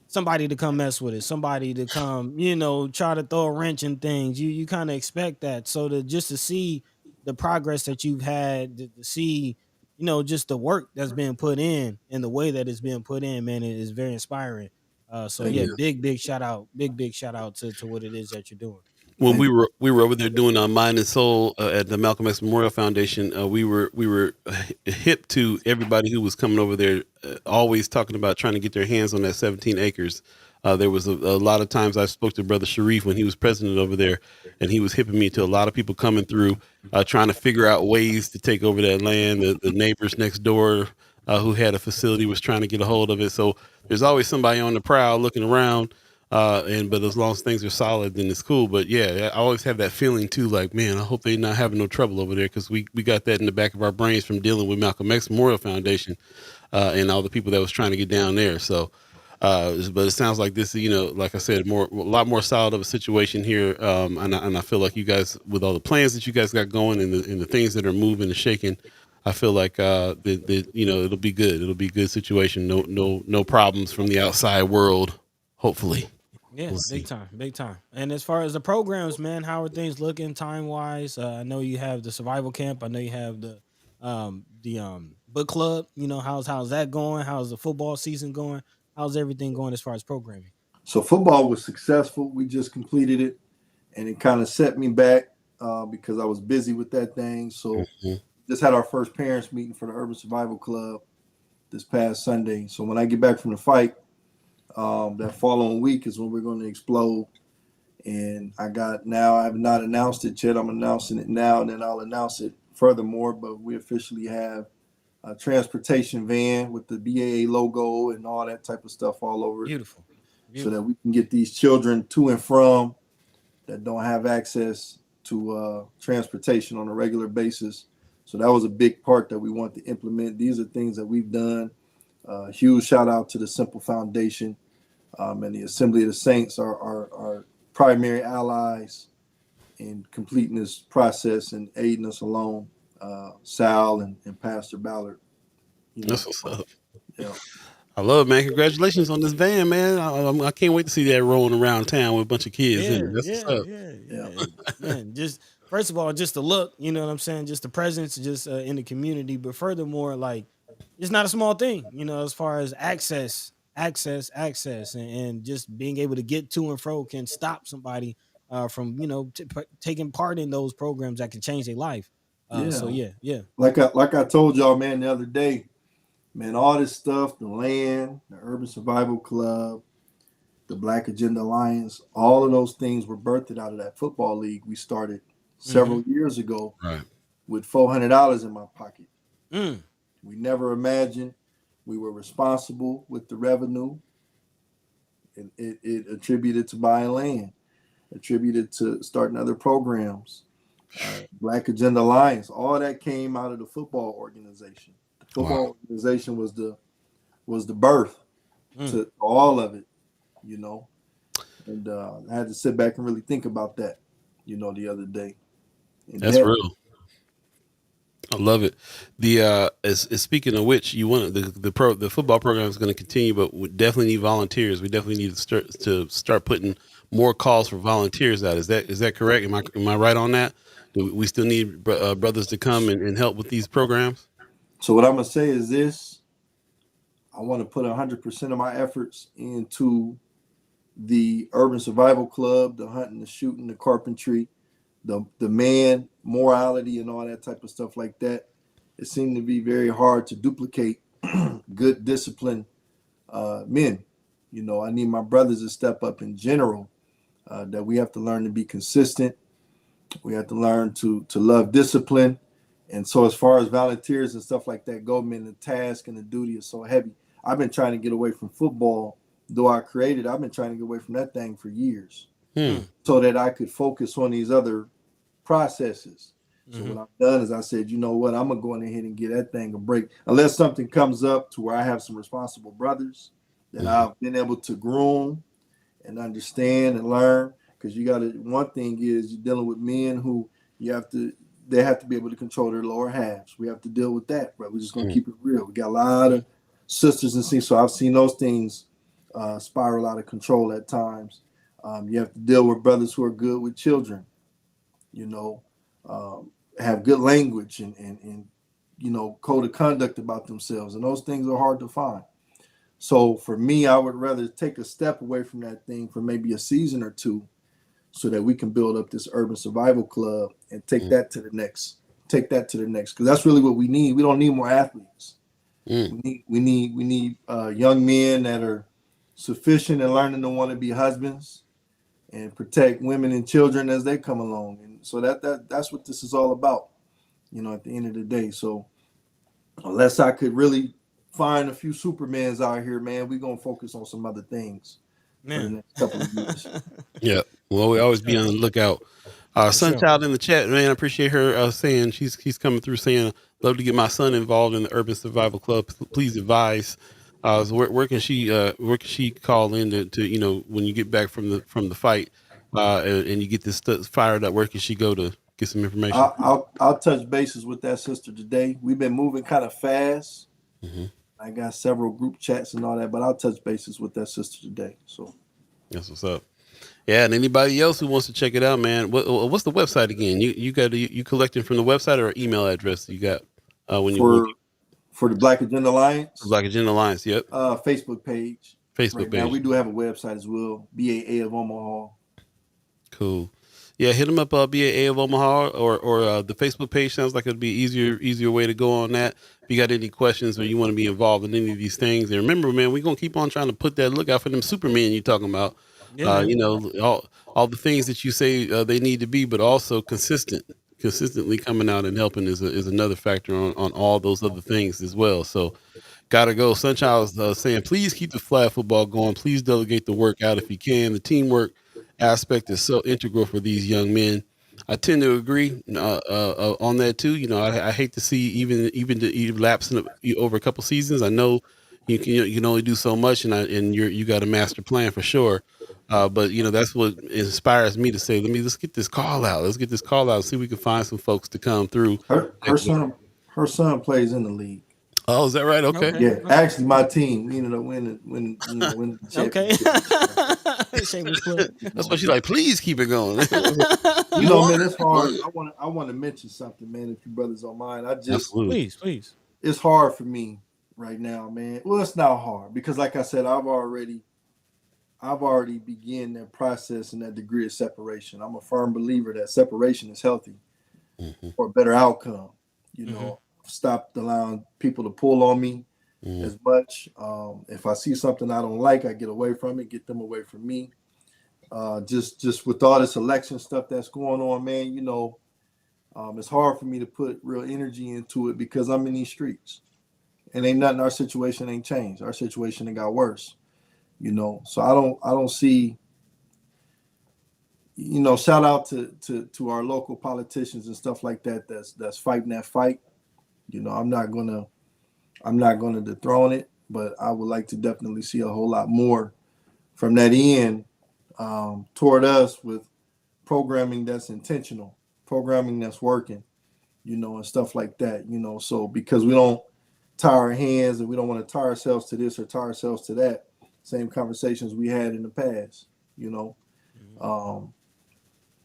somebody to come mess with it, somebody to come, try to throw a wrench in things. You kind of expect that. So to see the progress that you've had, to see, just the work that's being put in and the way that it's being put in, man, it is very inspiring. So Thank yeah, you. big shout out, big shout out to what it is that you're doing. When Thank we were over there doing Mind and Soul at the Malcolm X Memorial Foundation, we were hip to everybody who was coming over there, always talking about trying to get their hands on that 17 acres. There was a lot of times I spoke to Brother Sharif when he was president over there, and he was hipping me to a lot of people coming through, trying to figure out ways to take over that land. The neighbors next door who had a facility was trying to get a hold of it. So there's always somebody on the prowl looking around. But as long as things are solid, then it's cool. But yeah, I always have that feeling too, like, man, I hope they're not having no trouble over there, because we got that in the back of our brains from dealing with Malcolm X Memorial Foundation and all the people that was trying to get down there. So, but it sounds like this, like I said, a lot more solid of a situation here. And I feel like you guys, with all the plans that you guys got going and the things that are moving and shaking, I feel like it'll be good. It'll be a good situation. No problems from the outside world. Hopefully. Yeah, We'll see. big time. And as far as the programs, man, how are things looking time wise? I know you have the survival camp. I know you have the book club. How's that going? How's the football season going? How's everything going as far as programming? So football was successful. We just completed it, and it kind of set me back because I was busy with that thing. So Mhm. just had our first parents meeting for the Urban Survival Club this past Sunday. So when I get back from the fight, that following week is when we're going to explode. And I have not announced it yet. I'm announcing it now, and then I'll announce it furthermore. But we officially have a transportation van with the BAA logo and all that type of stuff all over it, Beautiful. so that Beautiful. we can get these children to and from that don't have access to transportation on a regular basis. So that was a big part that we want to implement. These are things that we've done. Huge shout out to the Simple Foundation and the Assembly of the Saints, our primary allies in completing this process and aiding us along. Sal and Pastor Ballard. That's what's up. Yeah. I love it, man. Congratulations on this van, man. I can't wait to see that rolling around town with a bunch of kids in Yeah, it. That's what's yeah, up. yeah, Yeah. yeah. Man, just first of all, just the look, you know what I'm saying? Just the presence, just in the community. But furthermore, like, it's not a small thing, as far as access, and just being able to get to and fro can stop somebody from, taking part in those programs that can change their life. So Yeah. yeah. Like I told y'all, man, the other day, man, all this stuff, the land, the Urban Survival Club, the Black Agenda Alliance, all of those things were birthed out of that football league we started Mm-hmm. several years ago Right. with $400 in my pocket. Mm. We never imagined we were responsible with the revenue. And it attributed to buying land, attributed to starting other programs. Black Agenda Alliance, all that came out of the football organization. The football Wow. organization was the birth Mm. to all of it, you know. And I had to sit back and really think about that, the other day. And That's that, real. I love it. The as speaking of which, you want the football program is going to continue, but we definitely need volunteers. We definitely need to start putting more calls for volunteers out. Is that correct? Am I right on that? Do we still need brothers to come and help with these programs? so what I'm gonna say is this: I want to put 100% of my efforts into the urban survival club, the hunting, the shooting, the carpentry, the man morality, and all that type of stuff like that. It seemed to be very hard to duplicate good disciplined men. I need my brothers to step up in general. That we have to learn to be consistent. We have to learn to love discipline. And so, as far as volunteers and stuff like that go, man, the task and the duty is so heavy. I've been trying to get away from football, though I've been trying to get away from that thing for years, so that I could focus on these other processes. So what I've done is I said, you know what, I'm gonna go ahead and get that thing a break, unless something comes up to where I have some responsible brothers that I've been able to groom and understand and learn. Because you got to, one thing is you're dealing with men who they have to be able to control their lower halves. We have to deal with that, right? We're just gonna keep it real. We got a lot of sisters and things, so I've seen those things spiral out of control at times. You have to deal with brothers who are good with children, have good language and code of conduct about themselves, and those things are hard to find. So for me, I would rather take a step away from that thing for maybe a season or two, so that we can build up this urban survival club and take that to the next. Because that's really what we need. We don't need more athletes. We need young men that are sufficient and learning to want to be husbands and protect women and children as they come along. And so that's what this is all about, at the end of the day. So unless I could really find a few Supermans out here, man, we're going to focus on some other things for the next couple of years. Yeah. Well, we always be on the lookout. Sunchild in the chat, man. I appreciate her saying she's coming through saying, love to get my son involved in the Urban Survival Club. Please advise. So where can she call in to when you get back from the fight and you get this stuff fired up? Where can she go to get some information? I'll touch bases with that sister today. We've been moving kind of fast. I got several group chats and all that, but I'll touch bases with that sister today. So that's what's up. Yeah, and anybody else who wants to check it out, man, what's the website again? You collecting from the website or email address you got for the Black Agenda Alliance? Black Agenda Alliance, yep. Facebook page. Facebook page. Now we do have a website as well, Beeee of Omaha. Cool. Yeah, hit them up, Beeee of Omaha, or the Facebook page. Sounds like it'd be easier way to go on that. If you got any questions or you want to be involved in any of these things, and remember, man, we're gonna keep on trying to put that lookout for them Supermen you're talking about. Yeah. All the things that you say they need to be, but also consistently coming out and helping is another factor on all those other things as well. So gotta go. Sunchild's saying, please keep the flag football going. Please delegate the work out if you can. The teamwork aspect is so integral for these young men. I tend to agree on that too. I hate to see even to lapse over a couple seasons. I know you can only do so much, and you got a master plan for sure. But that's what inspires me to say, let's get this call out. Let's get this call out and see if we can find some folks to come through. Her son plays in the league. Oh, is that right? Okay. Yeah, actually, my team ended up winning the championship. That's why she's like, please keep it going. Man, it's hard. I want to mention something, man. If you brothers don't mind, please. It's hard for me right now, man. Well, it's not hard because, like I said, I've already began that process and that degree of separation. I'm a firm believer that separation is healthy for a better outcome. Stopped allowing people to pull on me as much. If I see something I don't like, I get away from it, get them away from me. Just with all this election stuff that's going on, man, it's hard for me to put real energy into it because I'm in these streets. And ain't nothing, our situation ain't changed. Our situation ain't got worse. So I don't see, shout out to our local politicians and stuff like that that's fighting that fight. I'm not gonna dethrone it, but I would like to definitely see a whole lot more from that end toward us with programming that's intentional, programming that's working, and stuff like that. So because we don't tie our hands and we don't want to tie ourselves to this or tie ourselves to that. Same conversations we had in the past,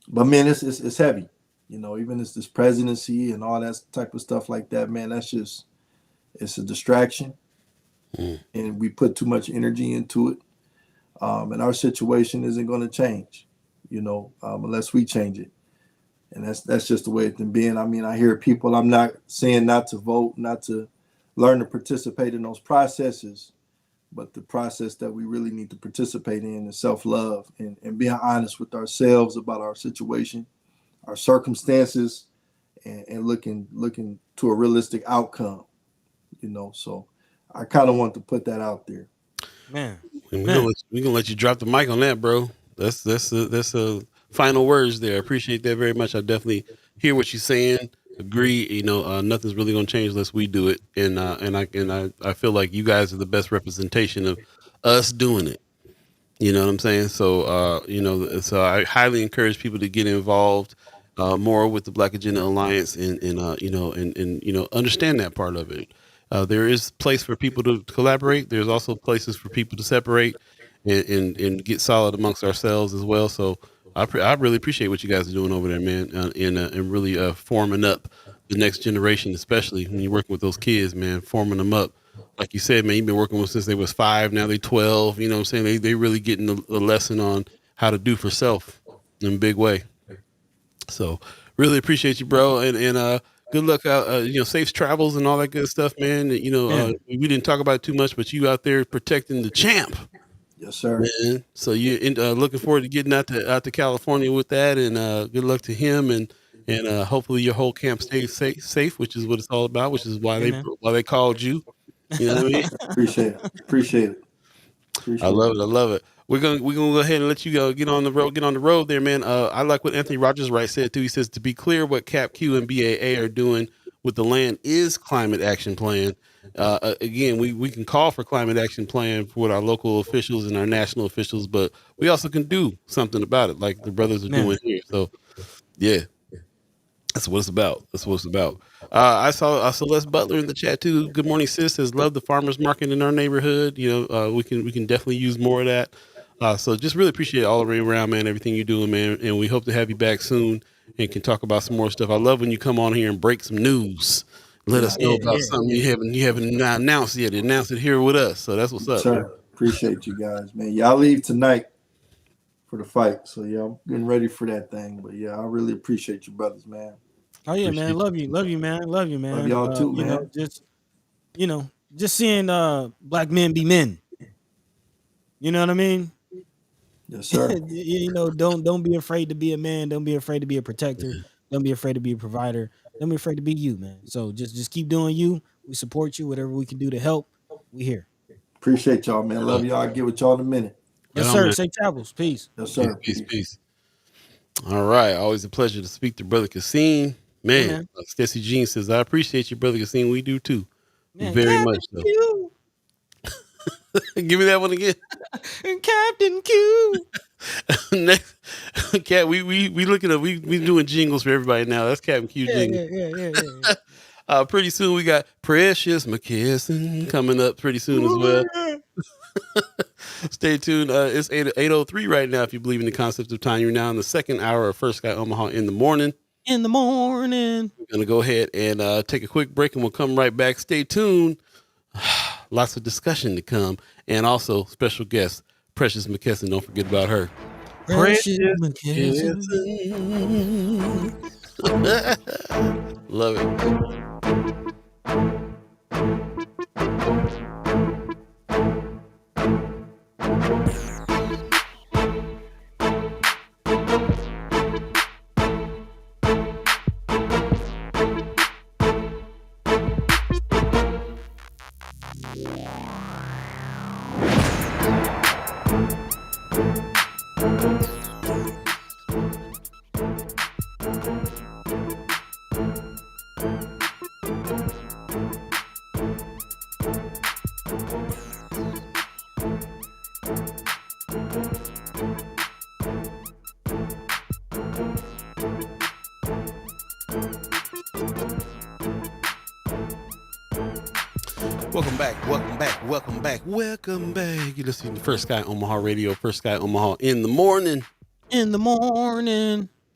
but man, it's heavy, even this presidency and all that type of stuff like that, man, it's a distraction. and we put too much energy into it. And our situation isn't going to change, unless we change it. And that's just the way it's been being. I mean, I hear people. I'm not saying not to vote, not to learn to participate in those processes, but the process that we really need to participate in is self-love and being honest with ourselves about our situation, our circumstances, and looking to a realistic outcome. So I kind of want to put that out there. Man, And we're gonna let you drop the mic on that, bro. That's final words there. I appreciate that very much. I definitely hear what you're saying. Agree. Nothing's really gonna change unless we do it. And I feel like you guys are the best representation of us doing it. You know what I'm saying? So so I highly encourage people to get involved more with the Black Agenda Alliance and understand that part of it. There is place for people to collaborate. There's also places for people to separate and get solid amongst ourselves as well. So I really appreciate what you guys are doing over there, man, and really forming up the next generation, especially when you're working with those kids, man, forming them up. Like you said, man, you've been working with since they was 5. Now they 12. You know what I'm saying? They really getting a lesson on how to do for self in a big way. So really appreciate you, bro. And good luck out, safe travels and all that good stuff, man. We didn't talk about it too much, but you out there protecting the champ. Yes, sir. Man. So you looking forward to getting out to California with that, and good luck to him, and hopefully your whole camp stays safe, which is what it's all about, which is why they called you. You know what I mean? Appreciate it. I love it. We're gonna go ahead and let you go get on the road there, man. I like what Anthony Rogers Wright said too. He says, to be clear, what CAPQ and BAA are doing with the land is climate action plan. Again, we can call for climate action plan with our local officials and our national officials, but we also can do something about it, like the brothers are doing here. So yeah. That's what it's about. I saw Celeste Butler in the chat too. Good morning, sis. Says love the farmers market in our neighborhood. We can definitely use more of that. So just really appreciate it all the way around, man. Everything you're doing, man. And we hope to have you back soon and can talk about some more stuff. I love when you come on here and break some news. Let us know about something you haven't announced yet. Announce it here with us. So that's what's up. Sir, man. appreciate you guys, man. Y'all leave tonight for the fight. So yeah, I'm getting ready for that thing. But yeah, I really appreciate you brothers, man. Oh yeah, man. Love you, man. Love you, man. Love y'all too, man. Just seeing black men be men. You know what I mean? Yes, sir. Don't be afraid to be a man. Don't be afraid to be a protector. Don't be afraid to be a provider. Don't be afraid to be you, man. So just keep doing you. We support you. Whatever we can do to help, we here. Appreciate y'all, man. Love y'all. I'll get with y'all in a minute. Yes, sir. Safe travels. Peace. Yes, sir. Peace. All right. Always a pleasure to speak to Brother Qasim. Man, Stacey Jean says, I appreciate you, Brother Qasim. We do too. Man, very Captain much so. Give me that one again. Captain Q. Next, Cat, we looking up. We doing jingles for everybody now. That's Captain Q jingle. Yeah. Pretty soon we got Precious McKesson coming up pretty soon as well. Stay tuned. It's 8:03 right now. If you believe in the concept of time, you're now in the second hour of First Guy Omaha in the morning. We're gonna go ahead and take a quick break, and we'll come right back. Stay tuned. Lots of discussion to come, and also special guest Precious McKesson. Don't forget about her. Precious McKesson. Love it. Welcome back. You're listening to First Guy Omaha Radio, First Guy Omaha in the morning.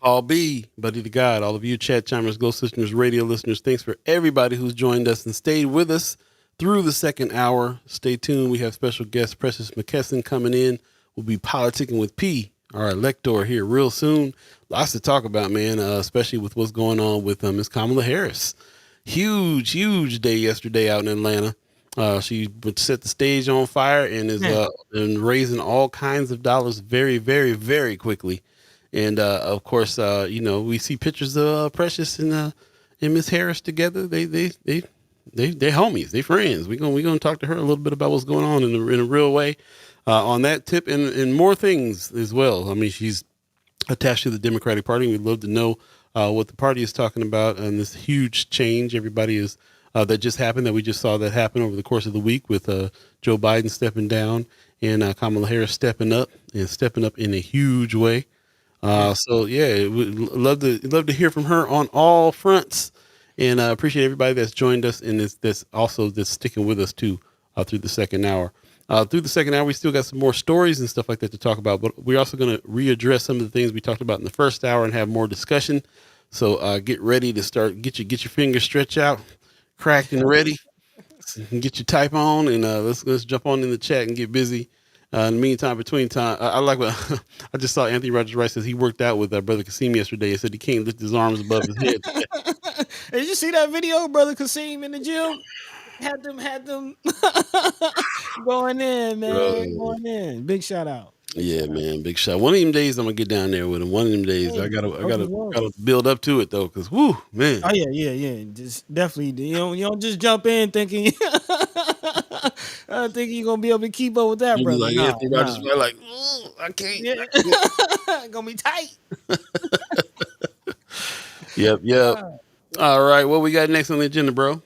Paul B, Buddy to God, all of you chat chimers, Ghost listeners, radio listeners, thanks for everybody who's joined us and stayed with us through the second hour. Stay tuned. We have special guest Precious McKesson coming in. We'll be politicking with P, our elector, here real soon. Lots to talk about, man, especially with what's going on with Miss Kamala Harris. Huge day yesterday out in Atlanta. She would set the stage on fire and is and raising all kinds of dollars very quickly. And of course, we see pictures of Precious and Miss Harris together. They homies, they friends. We're gonna talk to her a little bit about what's going on in a real way on that tip and more things as well. I mean, she's attached to the Democratic Party. We'd love to know what the party is talking about and this huge change everybody is that just happened, that we just saw that happen over the course of the week with Joe Biden stepping down and Kamala Harris stepping up in a huge way. So yeah, we'd love to hear from her on all fronts, and appreciate everybody that's joined us and that's sticking with us too through the second hour. Through the second hour, we still got some more stories and stuff like that to talk about, but we're also going to readdress some of the things we talked about in the first hour and have more discussion. So get ready to start. Get your fingers stretched out, cracked and ready, and get your type on, and let's jump on in the chat and get busy. In the meantime, between time, I like what I just saw. Anthony Rogers Wright says he worked out with brother Qasim yesterday. He said he can't lift his arms above his head. Did you see that video, brother Qasim in the gym? Had them going in, man. Going in. Big shout out. Yeah, man, big shot. One of them days I'm gonna get down there with him. One of them days I gotta build up to it though, cause whoo, man. Oh yeah. Just definitely, you don't just jump in thinking I think you're gonna be able to keep up with that, brother. Like Anthony Rogers, like I can't. Yeah. Gonna be tight. Yep. All right, what we got next on the agenda, bro?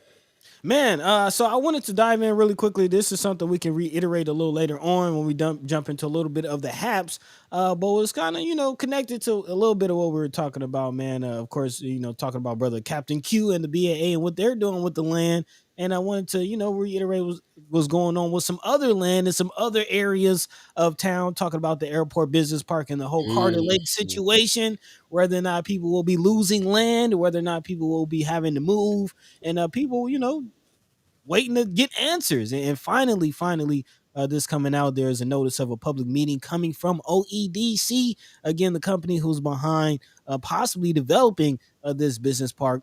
Man, so I wanted to dive in really quickly. This is something we can reiterate a little later on when we jump into a little bit of the haps. But it's kind of, connected to a little bit of what we were talking about, man. Of course, talking about brother Captain Q and the BAA and what they're doing with the land. And I wanted to, reiterate what's going on with some other land and some other areas of town, talking about the airport business park and the whole Carter Lake situation, whether or not people will be losing land, whether or not people will be having to move, and people, waiting to get answers. And finally, this coming out, there's a notice of a public meeting coming from OEDC, again, the company who's behind possibly developing this business park.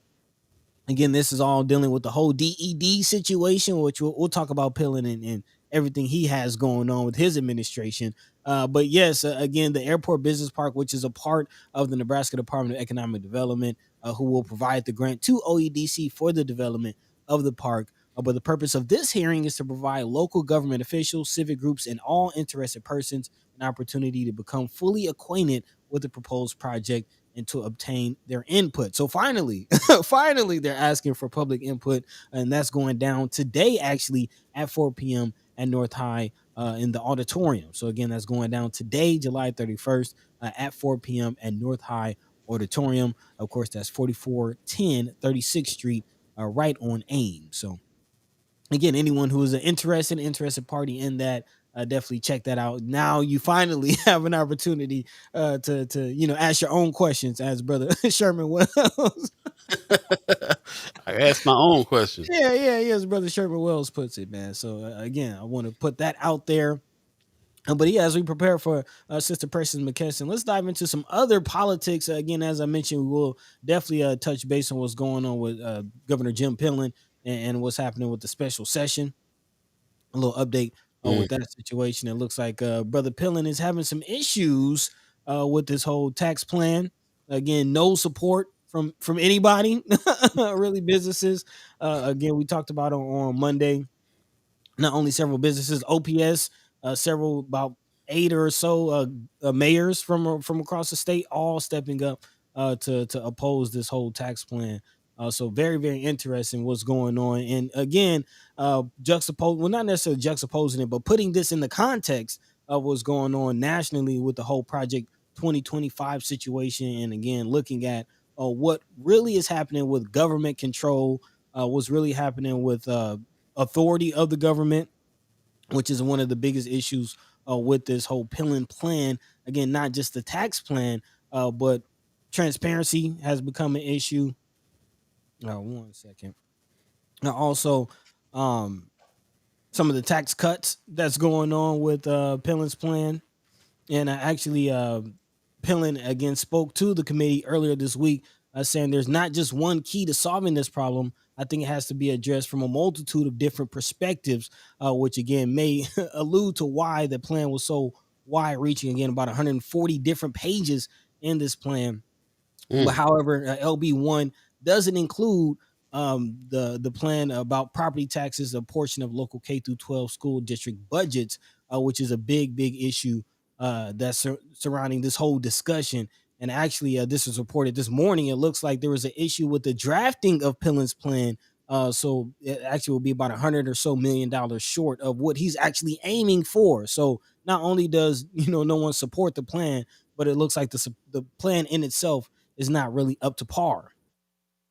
Again, this is all dealing with the whole DED situation, which we'll talk about Pillin and everything he has going on with his administration. But yes, again, the airport business park, which is a part of the Nebraska Department of Economic Development, who will provide the grant to OEDC for the development of the park. But the purpose of this hearing is to provide local government officials, civic groups, and all interested persons an opportunity to become fully acquainted with the proposed project and to obtain their input. So finally, they're asking for public input, and that's going down today, actually, at 4 p.m. at North High in the auditorium. So again, that's going down today, July 31st, at 4 p.m. at North High Auditorium. Of course, that's 4410 36th Street, right on AIM. So again, anyone who is an interested party in that, definitely check that out. Now you finally have an opportunity to ask your own questions, as brother Sherman Wells. I asked my own question. Yeah, as brother Sherman Wells puts it, man. So again, I want to put that out there. But yeah, as we prepare for Sister Precious McKesson, let's dive into some other politics. Again, as I mentioned, we will definitely touch base on what's going on with Governor Jim Pillin and what's happening with the special session. A little update with that situation. It looks like Brother Pillin is having some issues with this whole tax plan. Again, no support from anybody, really businesses. Again, we talked about on Monday, not only several businesses, OPS, several about 8 or so mayors from across the state, all stepping up to oppose this whole tax plan. So very interesting what's going on. And again, not necessarily juxtaposing it, but putting this in the context of what's going on nationally with the whole Project 2025 situation. And again, looking at what really is happening with government control, what's really happening with authority of the government, which is one of the biggest issues with this whole Pillin plan. Again, not just the tax plan, but transparency has become an issue. 1 second. Now, also, some of the tax cuts that's going on with Pillen's plan. And actually, Pillen again spoke to the committee earlier this week, saying there's not just one key to solving this problem. I think it has to be addressed from a multitude of different perspectives, which again may allude to why the plan was so wide reaching. Again, about 140 different pages in this plan. But Mm. however, LB1 doesn't include the plan about property taxes, a portion of local K through 12 school district budgets, which is a big issue that's surrounding this whole discussion. And actually, this was reported this morning. It looks like there was an issue with the drafting of Pillen's plan. So it actually will be about $100 or so million short of what he's actually aiming for. So not only does no one support the plan, but it looks like the plan in itself is not really up to par.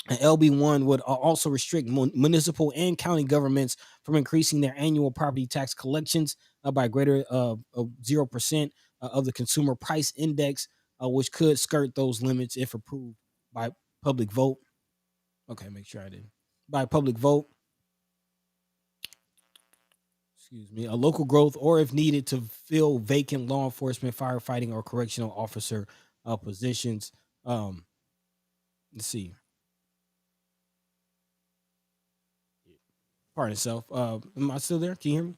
And LB1 would also restrict municipal and county governments from increasing their annual property tax collections by greater of 0% of the consumer price index, which could skirt those limits if approved by public vote. Okay, make sure I did. By public vote, excuse me, a local growth, or if needed to fill vacant law enforcement, firefighting, or correctional officer positions. Let's see. Pardon itself. Am I still there? Can you hear me?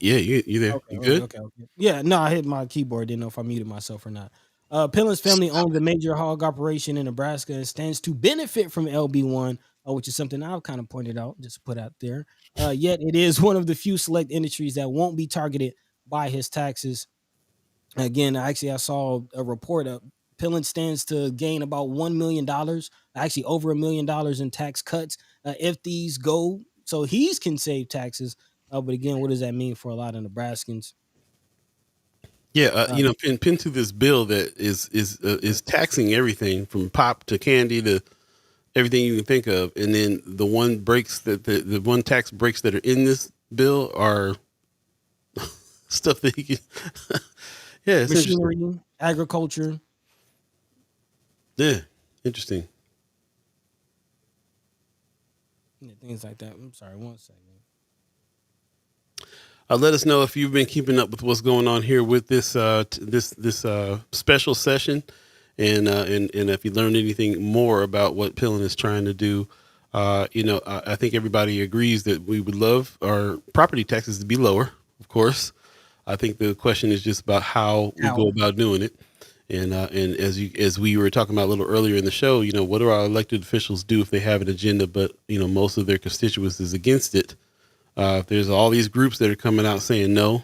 Yeah, you there? Okay, You okay, good? okay. Yeah, no, I hit my keyboard. Didn't know if I muted myself or not. Pillen's family owns a major hog operation in Nebraska and stands to benefit from LB1, which is something I've kind of pointed out, just put out there. Yet it is one of the few select industries that won't be targeted by his taxes. Again, actually, I saw a report of Pillen stands to gain about $1 million, actually over $1 million in tax cuts if these go. So he can save taxes. But again, what does that mean for a lot of Nebraskans? Yeah, Uh, pin to this bill that is taxing everything from pop to candy to everything you can think of, and then the one breaks that the one tax breaks that are in this bill are stuff that he can. Yeah, it's interesting. Machinery, agriculture. Yeah, interesting. Things like that. I'm sorry, one second. Let us know if you've been keeping up with what's going on here with this special session, and if you learned anything more about what Pillen is trying to do. I think everybody agrees that we would love our property taxes to be lower, of course. I think the question is just about how we go about doing it. And as we were talking about a little earlier in the show, what do our elected officials do if they have an agenda, but most of their constituents is against it? There's all these groups that are coming out saying no.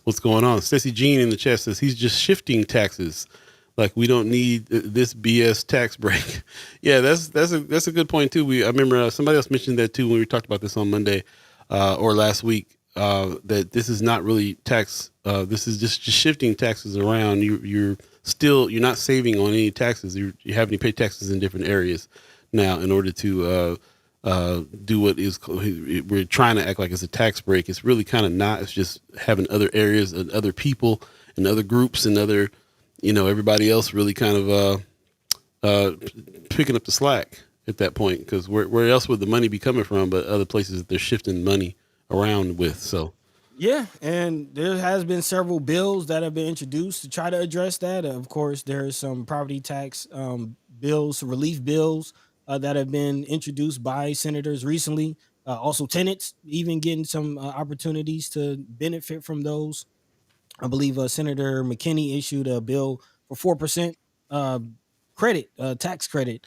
What's going on? Stacey Jean in the chat says he's just shifting taxes. Like we don't need this BS tax break. Yeah, that's a good point too. I remember somebody else mentioned that too when we talked about this on Monday or last week. That this is not really tax. This is just shifting taxes around. You're not saving on any taxes. You're having to pay taxes in different areas now in order to do what is we're trying to act like it's a tax break. It's really kind of not. It's just having other areas and other people and other groups and other everybody else really kind of picking up the slack at that point, because where else would the money be coming from but other places that they're shifting money around with. So Yeah, and there has been several bills that have been introduced to try to address that. Of course, there's some property tax bills, relief bills that have been introduced by senators recently. Also, tenants even getting some opportunities to benefit from those. I believe Senator McKinney issued a bill for 4% uh, credit, tax credit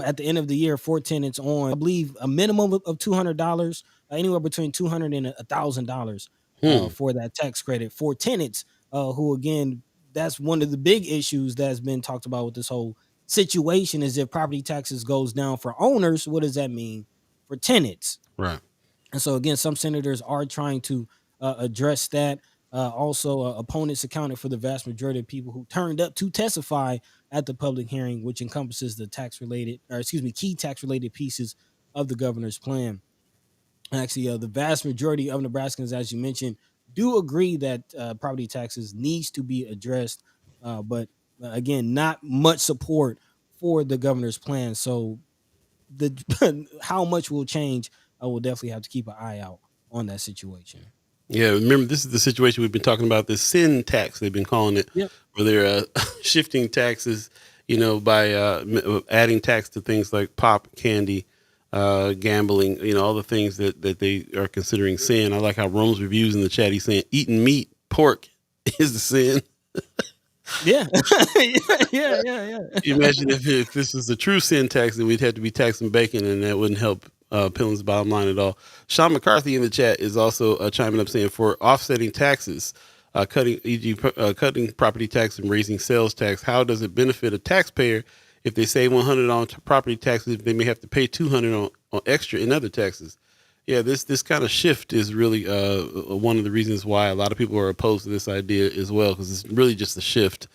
at the end of the year for tenants on, I believe, a minimum of $200, anywhere between $200 and $1,000 for that tax credit for tenants who, again, that's one of the big issues that's been talked about with this whole situation is if property taxes goes down for owners, what does that mean for tenants? right. And so, again, some senators are trying to address that. Also, opponents accounted for the vast majority of people who turned up to testify at the public hearing, which encompasses the key tax related pieces of the governor's plan. Actually, the vast majority of Nebraskans, as you mentioned, do agree that property taxes needs to be addressed. But again, not much support for the governor's plan. So the how much will change, I will definitely have to keep an eye out on that situation. Yeah, remember, this is the situation we've been talking about, the sin tax, they've been calling it, Yep. where they're shifting taxes, by adding tax to things like pop, candy, gambling, all the things that they are considering sin. I like how Rome's reviews in the chat, he's saying eating meat, pork is the sin. Yeah. Yeah. You imagine if this was the true sin tax, then we'd have to be taxing bacon, and that wouldn't help Pillen's bottom line at all. Sean McCarthy in the chat is also chiming up saying, for offsetting taxes, cutting, e.g., cutting property tax and raising sales tax, how does it benefit a taxpayer if they save $100 on property taxes? They may have to pay $200 on extra in other taxes. Yeah, this kind of shift is really one of the reasons why a lot of people are opposed to this idea as well, because it's really just a shift.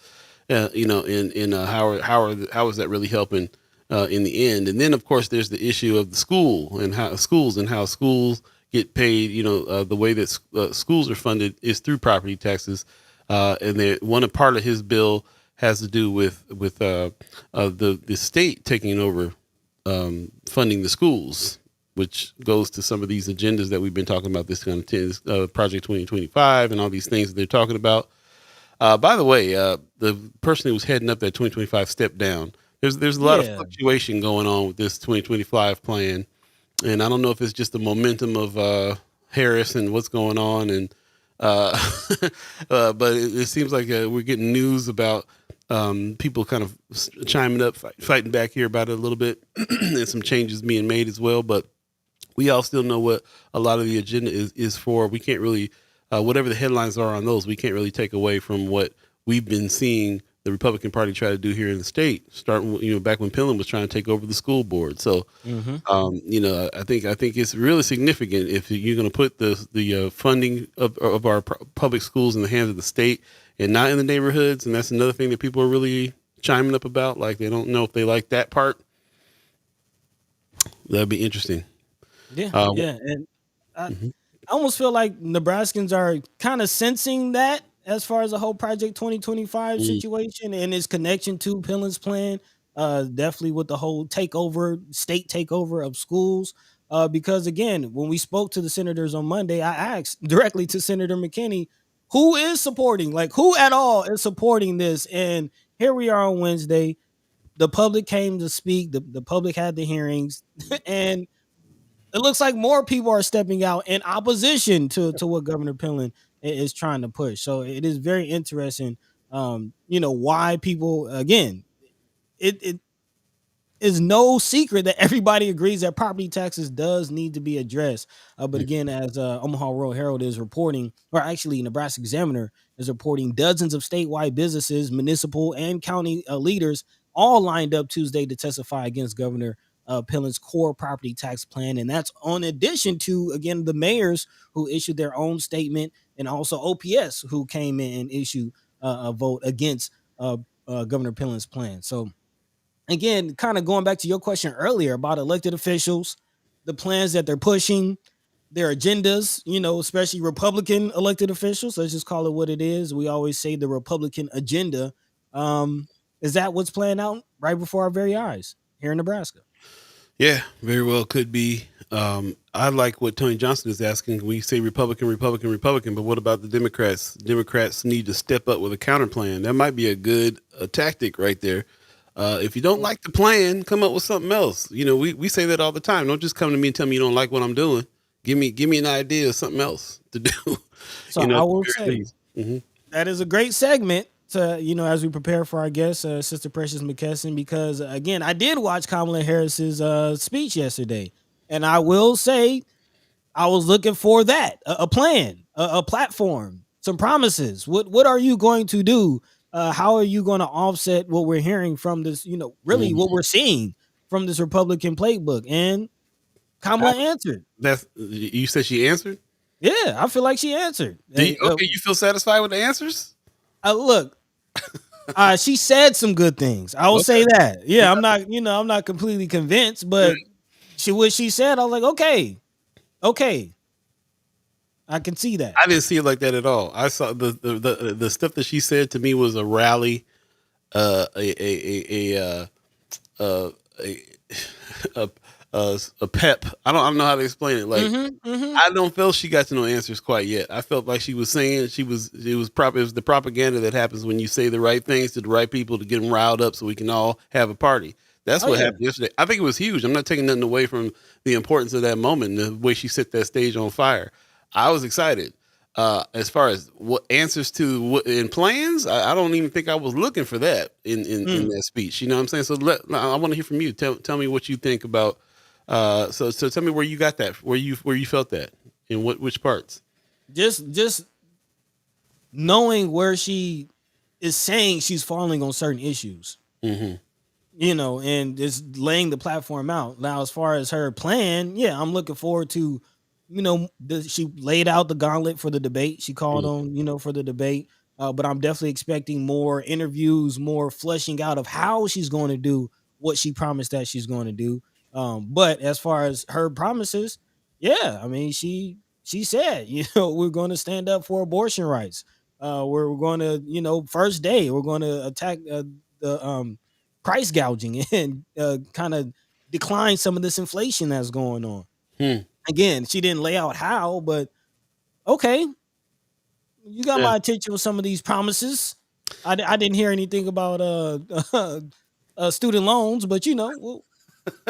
In how is that really helping in the end? And then, of course, there's the issue of the school and how schools get paid. The way that schools are funded is through property taxes, and one part of his bill has to do with the state taking over funding the schools, which goes to some of these agendas that we've been talking about, this kind of Project 2025 and all these things that they're talking about. By the way, the person who was heading up that 2025 stepped down. There's a lot of fluctuation going on with this 2025 plan, and I don't know if it's just the momentum of Harris and what's going on, and but it seems like we're getting news about people kind of chiming up, fighting back here about it a little bit, and some changes being made as well. But we all still know what a lot of the agenda is for. We can't really, whatever the headlines are on those, we can't really take away from what we've been seeing the Republican Party try to do here in the state, starting, back when Pillen was trying to take over the school board. So, I think it's really significant if you're going to put the funding of our public schools in the hands of the state and not in the neighborhoods. And that's another thing that people are really chiming up about. Like, they don't know if they like that part. That'd be interesting. Yeah. And I almost feel like Nebraskans are kind of sensing that as far as the whole Project 2025 situation and its connection to Pillen's plan, definitely with the whole state takeover of schools. Because again, when we spoke to the senators on Monday, I asked directly to Senator McKinney, who at all is supporting this? And here we are on Wednesday. The public came to speak. The public had the hearings, and it looks like more people are stepping out in opposition to what Governor Pillen is trying to push. So it is very interesting, why people, again, it is no secret that everybody agrees that property taxes does need to be addressed. But again, as Omaha World Herald is reporting, or actually Nebraska Examiner is reporting, dozens of statewide businesses, municipal and county leaders all lined up Tuesday to testify against Governor Pillen's core property tax plan. And that's on addition to, again, the mayors who issued their own statement, and also OPS who came in and issued a vote against Governor Pillen's plan. So again, kind of going back to your question earlier about elected officials, the plans that they're pushing, their agendas, especially Republican elected officials. Let's just call it what it is. We always say the Republican agenda. Is that what's playing out right before our very eyes here in Nebraska? Yeah, very well could be. I like what Tony Johnson is asking. We say Republican, but what about the Democrats? Democrats need to step up with a counter plan. That might be a good tactic right there. If you don't like the plan, come up with something else. We say that all the time. Don't just come to me and tell me you don't like what I'm doing. Give me an idea of something else to do. So I will say that is a great segment to, as we prepare for our guest, Sister Precious McKesson, because again, I did watch Kamala Harris's speech yesterday, and I will say I was looking for that, a plan, a platform, some promises. What are you going to do? How are you going to offset what we're hearing from this, really what we're seeing from this Republican playbook? And Kamala answered. You said she answered? Yeah, I feel like she answered. You feel satisfied with the answers? Look, she said some good things. I will say that. Yeah, I'm not completely convinced, but what she said, I was like, okay. I can see that. I didn't see it like that at all. I saw the stuff that she said to me was a rally, a a pep. I don't know how to explain it. Like I don't feel she got to no answers quite yet. I felt like she was saying it was the propaganda that happens when you say the right things to the right people to get them riled up so we can all have a party. That's Oh what yeah. happened yesterday. I think it was huge. I'm not taking nothing away from the importance of that moment and the way she set that stage on fire. I was excited. As far as what answers to what in plans, I don't even think I was looking for that in that speech. You know what I'm saying? So I want to hear from you. Tell me what you think about. So tell me where you got that, where you felt that, in which parts. Just knowing where she is saying she's falling on certain issues. Mm-hmm. You know, and just laying the platform out. Now, as far as her plan, yeah, I'm looking forward to, she laid out the gauntlet for the debate. She called on, for the debate. But I'm definitely expecting more interviews, more fleshing out of how she's going to do what she promised that she's going to do. But as far as her promises, yeah, I mean, she said, we're going to stand up for abortion rights. We're going to, first day, we're going to attack the price gouging and kind of decline some of this inflation that's going on. Hmm. Again, she didn't lay out how, but okay, you got Yeah. my attention with some of these promises. I didn't hear anything about student loans, but well,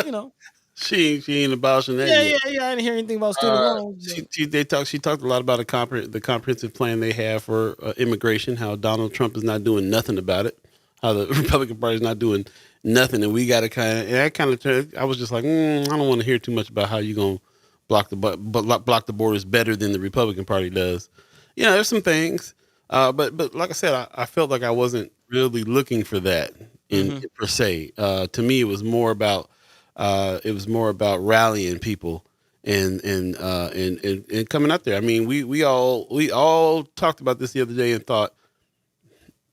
you know, She ain't abolishing that yeah, yet. yeah, yeah. I didn't hear anything about student loans. But She talked a lot about the comprehensive plan they have for immigration. How Donald Trump is not doing nothing about it. How the Republican Party is not doing nothing, and we got to I was just like, I don't want to hear too much about how you gonna block the borders better than the Republican Party does. There's some things, but like I said, I felt like I wasn't really looking for that in per se. To me, it was more about rallying people and coming out there. I mean, we all talked about this the other day and thought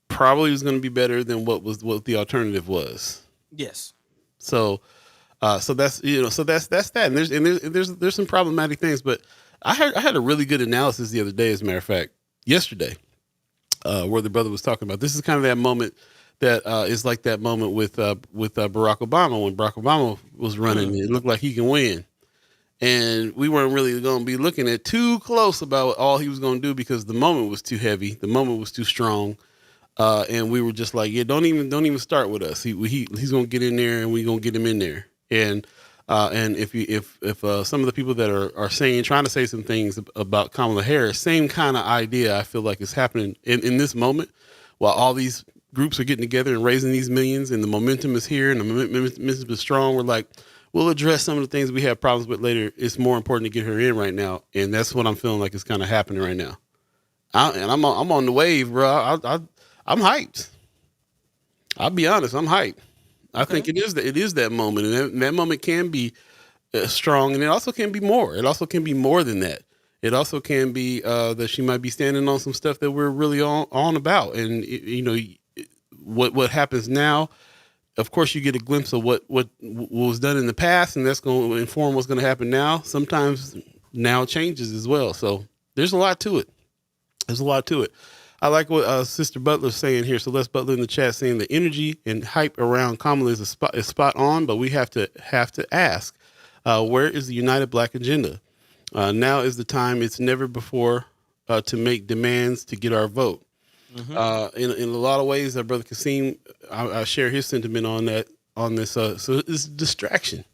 probably was going to be better than what the alternative was. yes, So that's that's that. And there's some problematic things, but I had a really good analysis the other day, as a matter of fact, yesterday, where the brother was talking about this is kind of that moment that is like that moment with Barack Obama when Barack Obama was running. It looked like he can win. And we weren't really going to be looking at too close about all he was going to do because the moment was too heavy. The moment was too strong. And we were just like, yeah, don't even start with us. He's going to get in there and we're going to get him in there. And if some of the people that are trying to say some things about Kamala Harris, same kind of idea, I feel like is happening in this moment while all these groups are getting together and raising these millions and the momentum is here and the momentum is strong. We're like, we'll address some of the things we have problems with later. It's more important to get her in right now. And that's what I'm feeling like is kind of happening right now. I'm on the wave, bro. I'm hyped. I'll be honest. I'm hyped. I think it is that moment. And that moment can be strong. And it also can be more. It also can be more than that. It also can be that she might be standing on some stuff that we're really on about. And, what happens now, of course, you get a glimpse of what was done in the past, and that's going to inform what's going to happen now. Sometimes now changes as well. So there's a lot to it. I like what Sister Butler's saying here. So Les Butler in the chat saying the energy and hype around Kamala is spot on, but we have to ask, where is the United Black agenda? Now is the time. It's never before to make demands to get our vote. In a lot of ways, Brother Qasim, I share his sentiment on that. On this, so it's a distraction.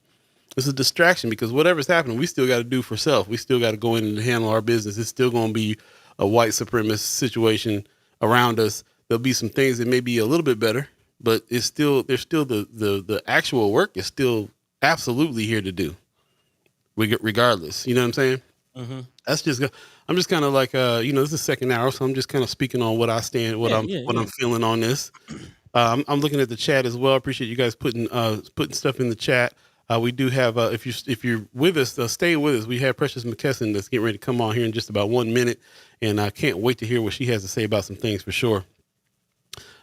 It's a distraction because whatever's happening, we still got to do for self. We still got to go in and handle our business. It's still going to be a white supremacist situation around us. There'll be some things that may be a little bit better, but there's still the actual work is still absolutely here to do, regardless. You know what I'm saying? That's just. I'm just kind of like this is the second hour, so I'm just kind of speaking on what I stand, what I'm feeling on this. I'm looking at the chat as well. I appreciate you guys putting stuff in the chat. We do have if you're with us, stay with us. We have Precious McKesson that's getting ready to come on here in just about 1 minute, and I can't wait to hear what she has to say about some things for sure.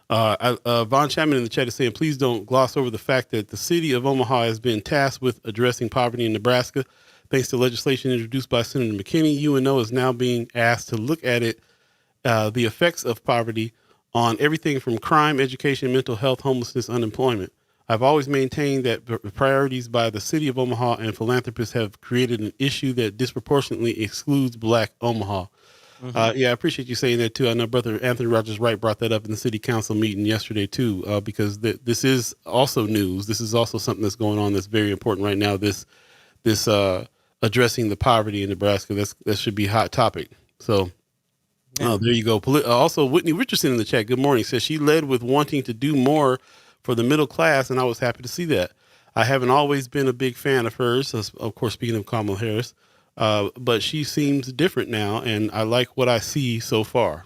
Von Chapman in the chat is saying, please don't gloss over the fact that the city of Omaha has been tasked with addressing poverty in Nebraska. Thanks to legislation introduced by Senator McKinney, UNO is now being asked to look at the effects of poverty on everything from crime, education, mental health, homelessness, unemployment. I've always maintained that priorities by the city of Omaha and philanthropists have created an issue that disproportionately excludes Black Omaha. Hmm. Yeah, I appreciate you saying that too. I know Brother Anthony Rogers Wright brought that up in the city council meeting yesterday too, because this is also news. This is also something that's going on that's very important right now. This addressing the poverty in Nebraska. That should be a hot topic. So Yeah. there you go. Also, Whitney Richardson in the chat. Good morning. Says she led with wanting to do more for the middle class, and I was happy to see that. I haven't always been a big fan of hers, of course, speaking of Kamala Harris, but she seems different now, and I like what I see so far.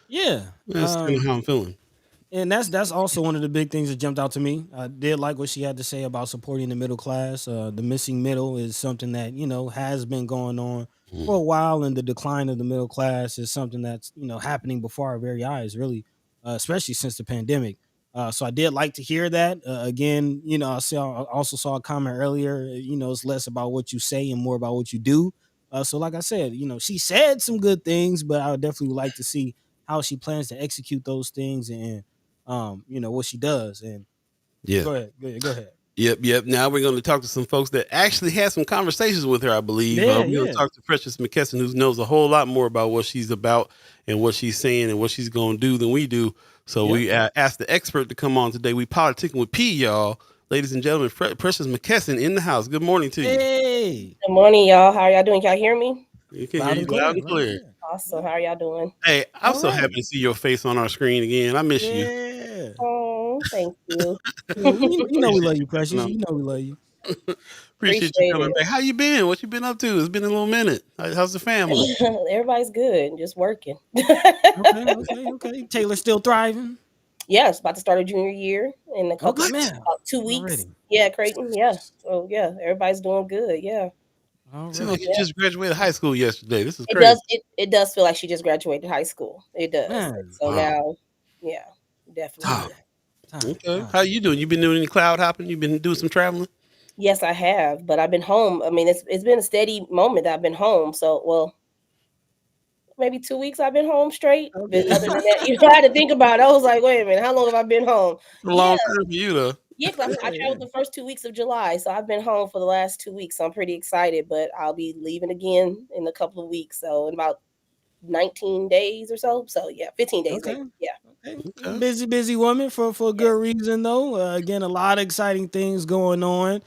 Yeah. That's kind of how I'm feeling. And that's also one of the big things that jumped out to me. I did like what she had to say about supporting the middle class. The missing middle is something that has been going on for a while, and the decline of the middle class is something that's happening before our very eyes, really, especially since the pandemic. So I did like to hear that. Again, I also saw a comment earlier. It's less about what you say and more about what you do. So like I said, she said some good things, but I would definitely like to see how she plans to execute those things and what she does. And Yeah. go ahead. Yep. Now we're going to talk to some folks that actually had some conversations with her, I believe. Yeah, We're going to yeah. talk to Precious McKesson, who knows a whole lot more about what she's about and what she's saying and what she's going to do than we do. So Yep. we asked the expert to come on today. We politicking with P, y'all. Ladies and gentlemen, Precious McKesson in the house. Good morning to you. Hey, Good morning, y'all. How are y'all doing? Can y'all hear me? You can hear loud you and loud clear, and loud and clear. clear. Awesome. How are y'all doing? Hey, I'm All so right. happy to see your face on our screen again. I miss you. Yeah. Oh, thank you. Yeah, we love you, Precious. No, We love you. appreciate you Appreciate coming it. back. How you been? What you been up to? It's been a little minute. How's the family? Everybody's good. Just working. Okay. Taylor still thriving. Yeah, it's about to start a junior year in a couple Okay, What? man. about 2 weeks. Already. Yeah, Creighton. Yeah. So yeah, everybody's doing good. Yeah. Seems like Already. you Yeah. just graduated high school yesterday. This is It crazy. does it does feel like she just graduated high school. It does. Man. So Wow. now, yeah, definitely. Wow. Time. Time. Okay. Time. How you doing? You been doing any cloud hopping? You been doing some traveling? Yes, I have, but I've been home. I mean, it's been a steady moment that I've been home. So, well, maybe 2 weeks I've been home straight. But Okay. other than that, I had to think about it. I was like, wait a minute, how long have I been home? A Yeah, long time for you though. yeah, because I Yeah. traveled the first 2 weeks of July, so I've been home for the last 2 weeks. So I'm pretty excited, but I'll be leaving again in a couple of weeks. So in about 19 days or so. So yeah, 15 days maybe. Okay. Yeah, Okay. Okay. Busy woman for a yeah. good reason though. Again, a lot of exciting things going on.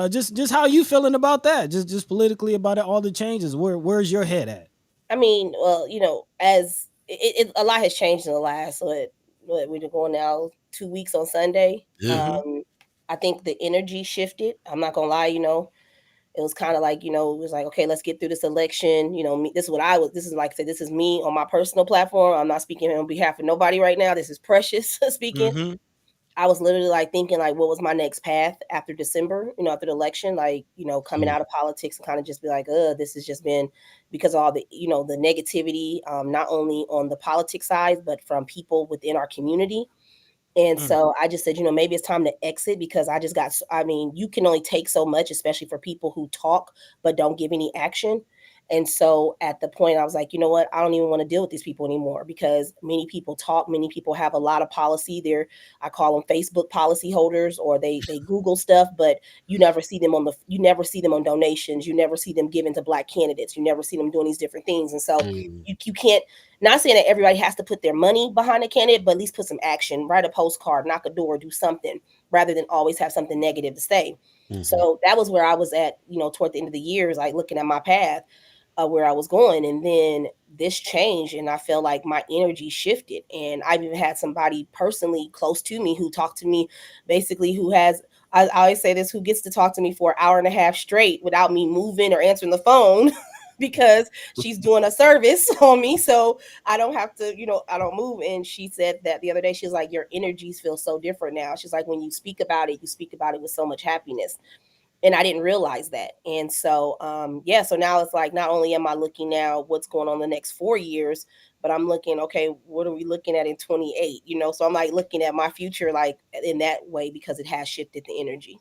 Just how you feeling about that? Just politically about it, all the changes. Where's your head at? I mean, well, as a lot has changed in the last what we're going now 2 weeks on Sunday. Yeah. Mm-hmm. I think the energy shifted. I'm not gonna lie, it was kind of like, it was like, okay, let's get through this election. This is what this is like I said, this is me on my personal platform. I'm not speaking on behalf of nobody right now. This is Precious speaking. Mm-hmm. I was literally like thinking like what was my next path after December, after the election, like, coming out of politics and kind of just be like, this has just been because of all the, the negativity, not only on the politics side, but from people within our community. And Mm. so I just said, maybe it's time to exit because I mean, you can only take so much, especially for people who talk but don't give any action. And so at the point, I was like, you know what? I don't even want to deal with these people anymore because many people talk. Many people have a lot of policy. I call them Facebook policy holders, or they Google stuff, but you never see them on donations. You never see them giving to Black candidates. You never see them doing these different things. And so Mm. you can't. Not saying that everybody has to put their money behind a candidate, but at least put some action. Write a postcard, knock a door, do something, rather than always have something negative to say. Mhm. So that was where I was at, toward the end of the year, is like looking at my path, where I was going. And then this changed, and I felt like my energy shifted. And I've even had somebody personally close to me who talked to me, basically, I always say this, who gets to talk to me for an hour and a half straight without me moving or answering the phone. Because she's doing a service on me, so I don't have to, I don't move. And she said that the other day, she's like, your energies feel so different now. She's like, when you speak about it, you speak about it with so much happiness. And I didn't realize that. And so, yeah, so now it's like, not only am I looking now what's going on the next 4 years, but I'm looking, okay, what are we looking at in 28? So I'm like looking at my future, like in that way, because it has shifted the energy.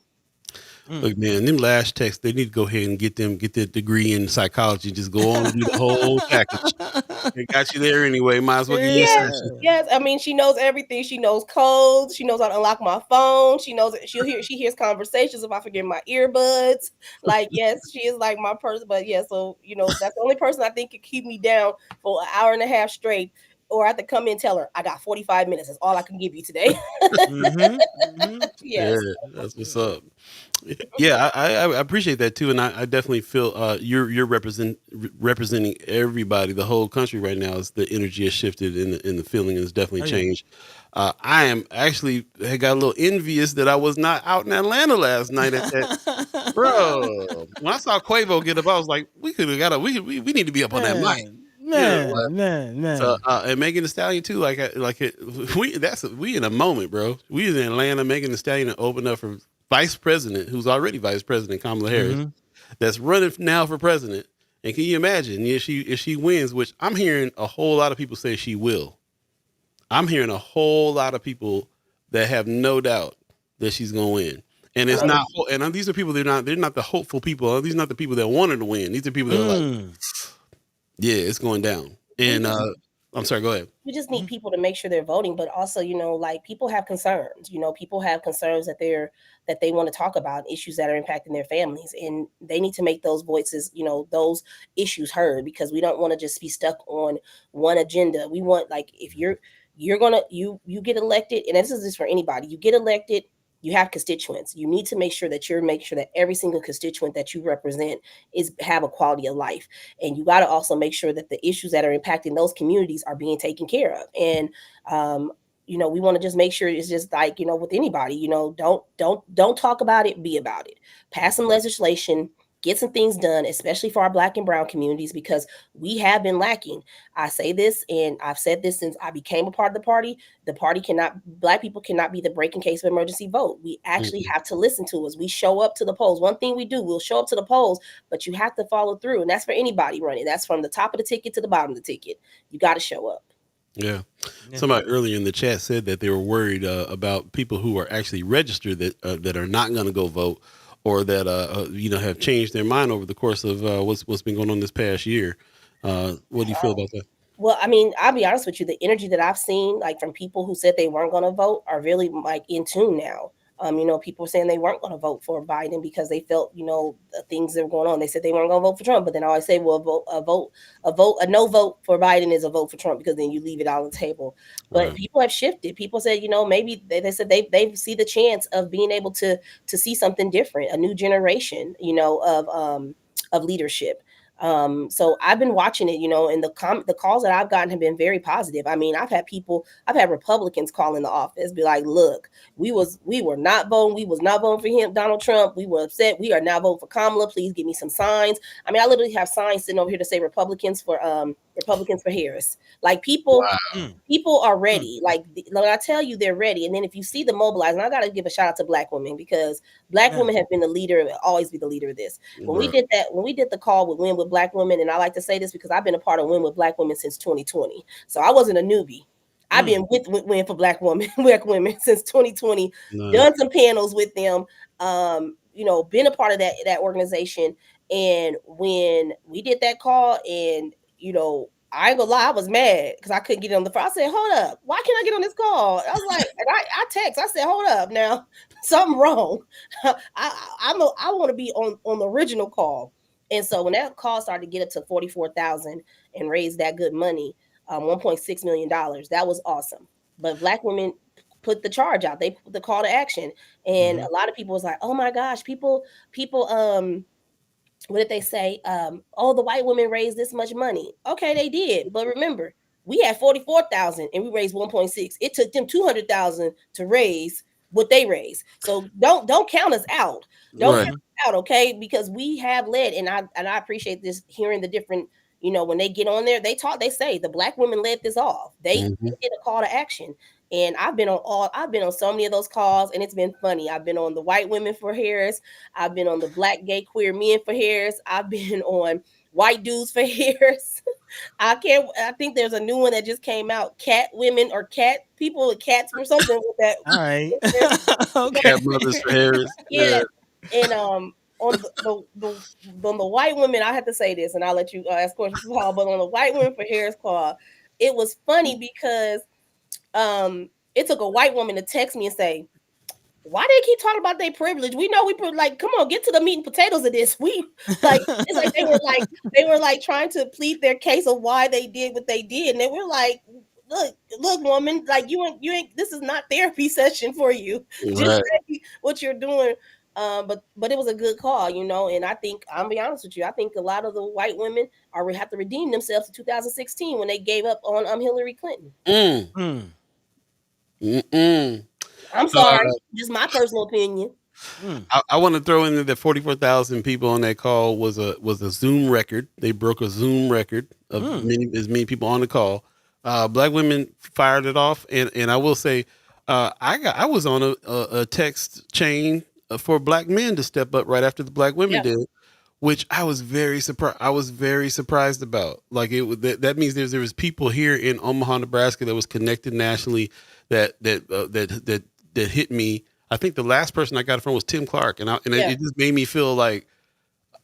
Mm. Look, man, them last texts, they need to go ahead and get their degree in psychology. Just go on and do the whole package. They got you there anyway. Might as well give you a Yes, session. Yeah. yes. I mean, she knows everything. She knows codes. She knows how to unlock my phone. She knows she hears conversations if I forget my earbuds. Like, yes, she is like my person. But yeah, so that's the only person I think could keep me down for an hour and a half straight. Or I have to come in and tell her I got 45 minutes. That's all I can give you today. Mm-hmm. Mm-hmm. Yeah, Yes. that's what's up. Yeah, I appreciate that too, and I definitely feel you're representing everybody, the whole country right now. Is the energy has shifted and the feeling has definitely Oh yeah. changed. I am actually I got a little envious that I was not out in Atlanta last night at that. Bro, when I saw Quavo get up, I was like, we could have got a we need to be up on that mic. Man, You know what? So man. and Megan Thee Stallion too, we in a moment, bro. We in Atlanta. Megan Thee Stallion opened up for Vice President, who's already Vice President Kamala Harris, Mm-hmm. that's running now for president. And can you imagine if she wins, which I'm hearing a whole lot of people say she will. I'm hearing a whole lot of people that have no doubt that she's gonna win. And it's Right. not. And these are people. They're not the hopeful people. These are not the people that wanted to win. These are people that are like, Mm. yeah, it's going down. We And just I'm sorry. Go ahead. we just need people to make sure they're voting, but also, like people have concerns. People have concerns that they want to talk about, issues that are impacting their families, and they need to make those voices, those issues heard, because we don't want to just be stuck on one agenda. We want, like, if you're gonna you get elected, and this is just for anybody, you get elected, you have constituents. You need to make sure that every single constituent that you represent is have a quality of life, and you got to also make sure that the issues that are impacting those communities are being taken care of. And we want to just make sure it's just like, with anybody, don't talk about it, be about it. Pass some legislation, get some things done, especially for our Black and brown communities, because we have been lacking. I say this, and I've said this since I became a part of the party. The party Black people cannot be the break in case of emergency vote. We actually Mhm. have to listen to us. We show up to the polls. One thing we do, we'll show up to the polls, but you have to follow through. And that's for anybody running. That's from the top of the ticket to the bottom of the ticket. You got to show up. Yeah. Yeah. Somebody earlier in the chat said that they were worried about people who are actually registered that are not going to go vote, or that have changed their mind over the course of what's been going on this past year. What do you feel about that? Well, I mean, I'll be honest with you. The energy that I've seen, like from people who said they weren't going to vote, are really like in tune now. People saying they weren't going to vote for Biden because they felt, the things that were going on. They said they weren't going to vote for Trump, but then I always say, well, a no vote for Biden is a vote for Trump, because then you leave it all on the table. But Right. people have shifted. People said, maybe they said they see the chance of being able to see something different, a new generation, of leadership. So I've been watching it, and the calls that I've gotten have been very positive. I mean, I've had Republicans call in the office, be like, look, we were not voting. We was not voting for him, Donald Trump. We were upset. We are now voting for Kamala. Please give me some signs. I mean, I literally have signs sitting over here to say Republicans for Harris. Like people, Wow. Mm. people are ready. Like when I tell you they're ready, and then if you see the mobilizing, I got to give a shout out to Black women, because Black Yeah. women have been the leader, and will always be the leader of this. When we Right. did the call with Win with Black Women, and I like to say this because I've been a part of Win with Black Women since 2020, so I wasn't a newbie. I've been with Win for Black Women, Black women since 2020. Nice. Done some panels with them. Been a part of that organization. And when we did that call, and I ain't gonna lie, I was mad because I couldn't get on the phone. I said, hold up, why can't I get on this call? I was like, and I text, I said, hold up now, something wrong. I want to be on the original call. And so when that call started to get up to 44,000 and raise that good money, $1.6 million, that was awesome. But Black women put the charge out. They put the call to action. And a lot of people was like, oh my gosh, people, what did they say? The white women raised this much money. Okay, they did. But remember, we had 44,000 and we raised 1.6. It took them 200,000 to raise what they raised. So don't count us out. Don't Right. count us out, okay? Because we have led, and I appreciate this, hearing the different, when they get on there, they say the Black women led this off. They Mhm. did a call to action. And I've been on so many of those calls, and it's been funny. I've been on the white women for Harris. I've been on the Black gay queer men for Harris. I've been on white dudes for Harris. I think there's a new one that just came out, cat women or cat people with cats or something with that. All right. Cat Okay. Brothers for Harris. Yeah. Yeah. And on the white women, I have to say this, and I'll let you ask questions, Paul. But on the white women for Harris Claw, it was funny because it took a white woman to text me and say, why they keep talking about their privilege? We know we put like, come on, get to the meat and potatoes of this. We like it's like they were like trying to plead their case of why they did what they did, and they were like, look, woman, like you ain't. This is not therapy session for you. Just Right. say what you're doing. But it was a good call, you know. And I think I'm be honest with you, I think a lot of the white women are have to redeem themselves in 2016 when they gave up on Hillary Clinton. Mm. Mm-mm. I'm sorry, just my personal opinion. I want to throw in there that 44,000 people on that call was a Zoom record. They broke a Zoom record of many people on the call. Black women fired it off, and I will say, I was on a text chain for black men to step up right after the black women did, which I was very surprised. I was very surprised about. Like that means there was people here in Omaha, Nebraska that was connected nationally that hit me. I think the last person I got it from was Tim Clark, and it just made me feel like,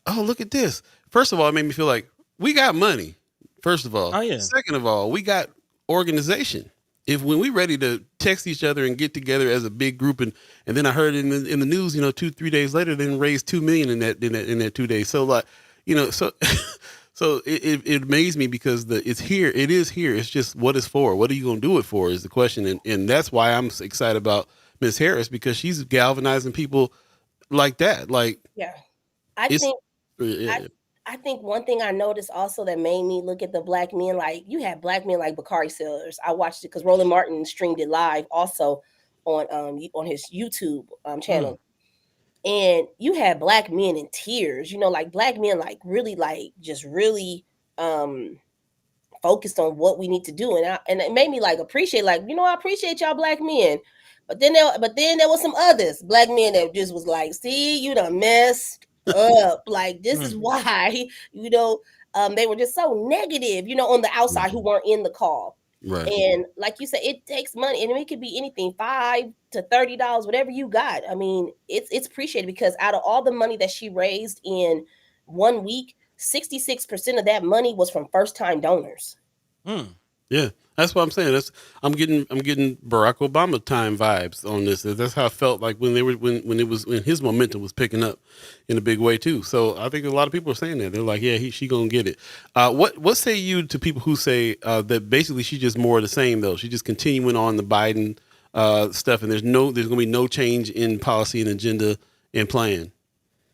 oh, look at this. First of all, it made me feel like we got money. First of all, second of all, we got organization. When we ready to text each other and get together as a big group, and then I heard in the news, 2-3 days later, then raised $2 million in that 2 days. So like, so it amazed me because it's here. It is here. It's just what it's for. What are you going to do it for is the question, and that's why I'm excited about Miss Harris, because she's galvanizing people like that. Like, I think one thing I noticed also that made me look at the black men, like you had black men like Bakari Sellers. I watched it because Roland Martin streamed it live also on his YouTube channel. And you had black men in tears, like black men like really like just really focused on what we need to do. And it made me like appreciate, like, I appreciate y'all black men. But then there was some others, black men that just was like, see, you done messed up. Like, this is why, they were just so negative, on the outside who weren't in the call. Right. And like you said, it takes money, and it could be anything, $5 to $30, whatever you got. I mean, it's appreciated because out of all the money that she raised in 1 week, 66% of that money was from first-time donors. Yeah, that's what I'm saying. I'm getting Barack Obama time vibes on this. That's how I felt like when his momentum was picking up in a big way too. So I think a lot of people are saying that. They're like, yeah, she gonna get it. What say you to people who say that basically she's just more of the same though? She's just continuing on the Biden stuff, and there's gonna be no change in policy and agenda and plan.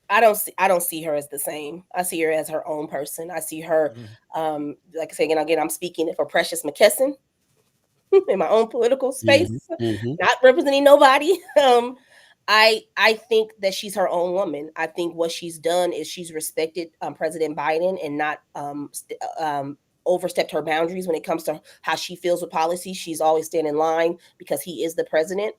I don't see her as the same. I see her as her own person. I see her, like I say again, I'm speaking for Precious McKesson in my own political space, not representing nobody. I think that she's her own woman. I think what she's done is she's respected President Biden and not overstepped her boundaries when it comes to how she feels with policy. She's always staying in line because he is the president.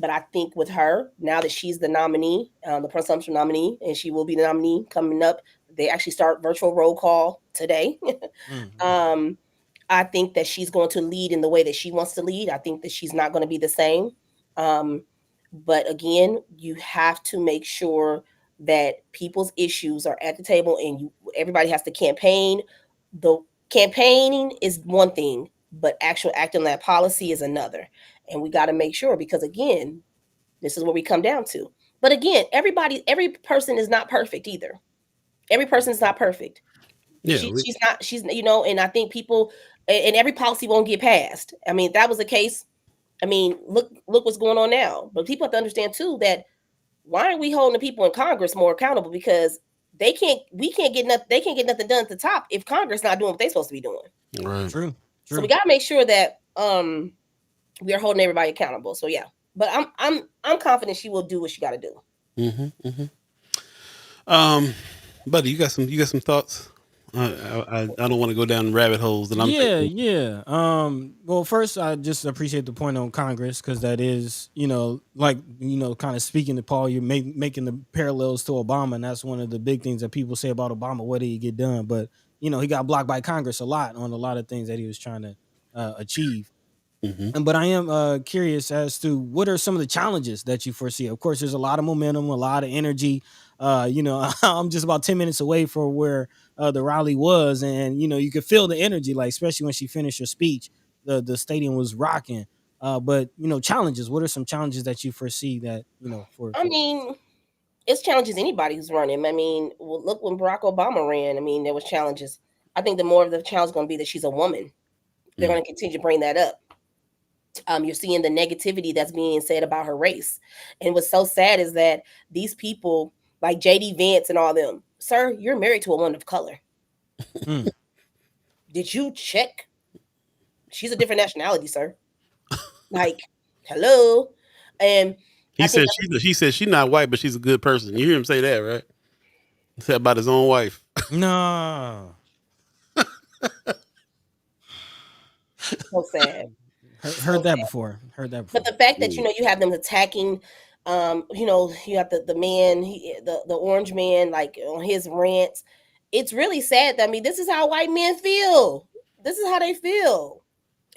But I think with her, now that she's the nominee, the presumption nominee, and she will be the nominee coming up, they actually start virtual roll call today. I think that she's going to lead in the way that she wants to lead. I think that she's not going to be the same. But again, you have to make sure that people's issues are at the table, and everybody has to campaign. The campaigning is one thing, but actual acting on that policy is another. And we got to make sure, because again, this is what we come down to. But again, every person is not perfect either. Every person is not perfect. Yeah, she's and I think people, and every policy won't get passed. I mean, if that was the case, I mean, look what's going on now. But people have to understand too that why aren't we holding the people in Congress more accountable? Because they can't get nothing done at the top if Congress not doing what they're supposed to be doing. Right. True. So we got to make sure that we are holding everybody accountable. So yeah, but I'm confident she will do what she got to do. Buddy, you got some thoughts? I don't want to go down rabbit holes. And Well, first, I just appreciate the point on Congress, because that is, kind of speaking to Paul, you're making the parallels to Obama, and that's one of the big things that people say about Obama. What did he get done? But he got blocked by Congress a lot on a lot of things that he was trying to achieve. Hmm. But I am curious as to what are some of the challenges that you foresee. Of course, there's a lot of momentum, a lot of energy. I'm just about 10 minutes away from where the rally was, and you could feel the energy, like especially when she finished her speech. The stadium was rocking. But challenges. What are some challenges that you foresee that I for mean, it's challenges anybody who's running. I mean, well, look when Barack Obama ran. I mean, there was challenges. I think the more of the challenge is going to be that she's a woman. They're going to continue to bring that up. You're seeing the negativity that's being said about her race, and what's so sad is that these people like JD Vance and all them, sir, you're married to a woman of color. Mm. Did you check? She's a different nationality, sir. Like, hello, and He I think said she's not white, but she's a good person. You hear him say that, right? He said about his own wife. No. so sad. Heard So that sad. before. Heard that But before. the fact that Mm. you have them attacking, you have the man, the orange man, like on his rants. It's really sad. I mean, this is how white men feel. This is how they feel.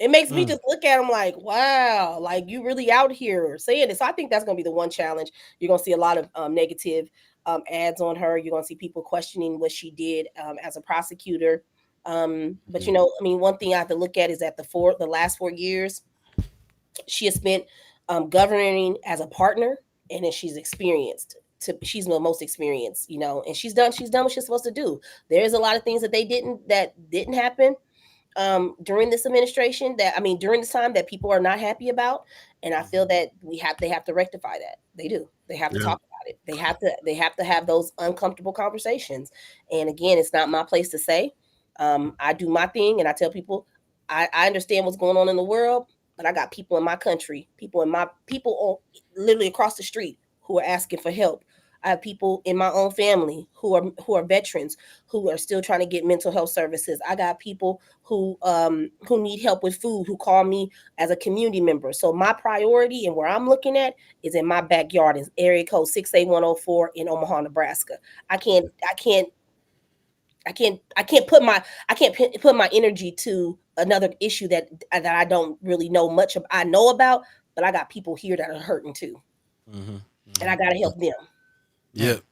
It makes me Mm. just look at them like, wow, like you really out here saying this. So I think that's going to be the one challenge. You're going to see a lot of negative ads on her. You're going to see people questioning what she did as a prosecutor. But Mhm. I mean, one thing I have to look at is that the last 4 years she has spent governing as a partner, and then she's experienced. She's the most experienced, and she's done what she's supposed to do. There's a lot of things that didn't happen during this administration during this time that people are not happy about, and I feel that they have to rectify that. They do. They have to Yeah. talk about it. They have to have those uncomfortable conversations. And again, it's not my place to say. I do my thing, and I tell people I understand what's going on in the world, but I got people in my country, people literally across the street who are asking for help. I have people in my own family who are veterans who are still trying to get mental health services. I got people who need help with food who call me as a community member. So my priority and where I'm looking at is in my backyard, is area code 68104 in Omaha, Nebraska. I can't I can't I can't put my energy to another issue that I don't really know much of. I know about, but I got people here that are hurting too, Mm-hmm. and Mm-hmm. I got to help them. Yeah. Right.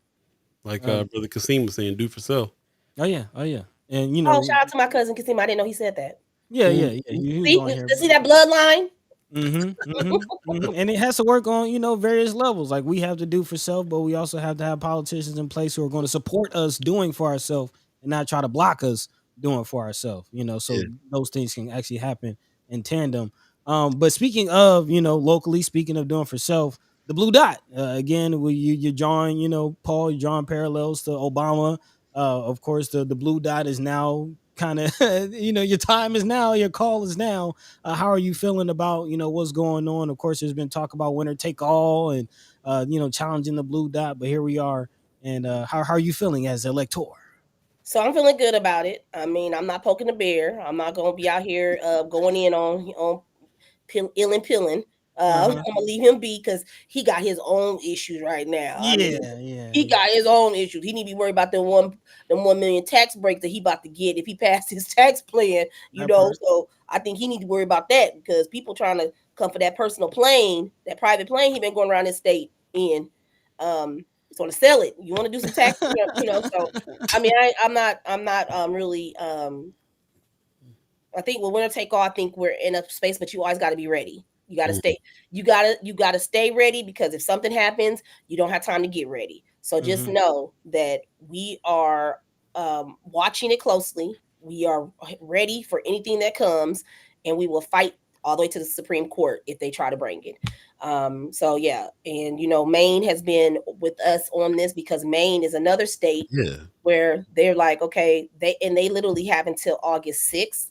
Like Um, brother Qasim was saying, do for self. oh yeah. Oh yeah. And Oh, shout out to my cousin Kasim. I didn't know he said that. yeah, yeah, Mm. yeah. He was See, on here. see that bloodline? And it has to work on various levels. Like we have to do for self, but we also have to have politicians in place who are going to support us doing for ourselves and not try to block us doing for ourselves. Yeah. So those things can actually happen in tandem. But speaking of locally, speaking of doing for self, the blue dot again. You're drawing Paul, you're drawing parallels to Obama. Of course, the blue dot is now kind of your time is now, your call is now. How are you feeling about what's going on? Of course, there's been talk about winner take all and challenging the blue dot, but here we are. And how are you feeling as elector? So I'm feeling good about it. I mean, I'm not poking the bear. I'm not gonna be out here going in on ill and pilling. Uh-huh. I'm gonna leave him be because he got his own issues right now. I mean, Yeah, yeah, he got his own issues. He need to be worried about them 1 million tax breaks that he about to get if he passed his tax plan. that part. So I think he need to worry about that because people trying to come for that personal plane, that private plane he been going around the state in. He's going to sell it. You want to do some tax, So I mean, I'm not really I think with winner take all, I think we're in a space, but you always got to be ready. You got to Mhm. stay. You got to stay ready because if something happens, you don't have time to get ready. So just Hmm. know that we are watching it closely. We are ready for anything that comes, and we will fight all the way to the Supreme Court if they try to bring it. So yeah, and Maine has been with us on this because Maine is another state Yeah. where they're like, okay, they literally have until August 6th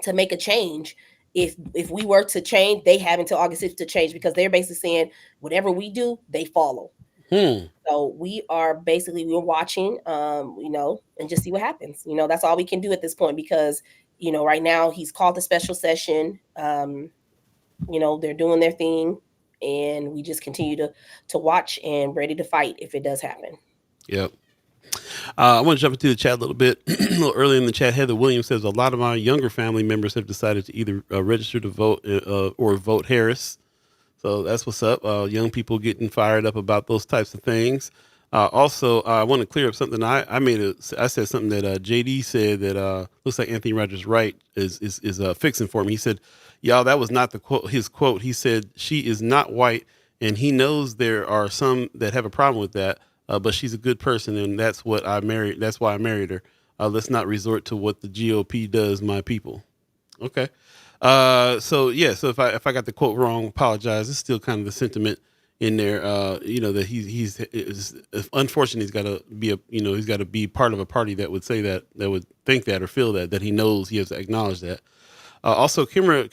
to make a change. If we were to change, they have until August 6th to change because they're basically saying whatever we do, they follow. Hmm. So we're watching, and just see what happens. That's all we can do at this point because right now he's called a special session. They're doing their thing, and we just continue to watch and ready to fight if it does happen. Yep. I want to jump into the chat a little bit. A little early in the chat, Heather Williams says a lot of my younger family members have decided to either register to vote or vote Harris. So that's what's up. Young people getting fired up about those types of things. Also, I want to clear up something. I said something that JD said that looks like Anthony Rogers Wright is fixing for me. He said, "Y'all, that was not the quote. His quote. He said she is not white, and he knows there are some that have a problem with that. But she's a good person, and that's what I married. That's why I married her. Let's not resort to what the GOP does, my people." Okay. So yeah, so if I got the quote wrong, apologize. It's still kind of the sentiment in there. That it's unfortunate he's got to be he's got to be part of a party that would say that would think that or feel that he knows he has to acknowledge that. Also, Kimra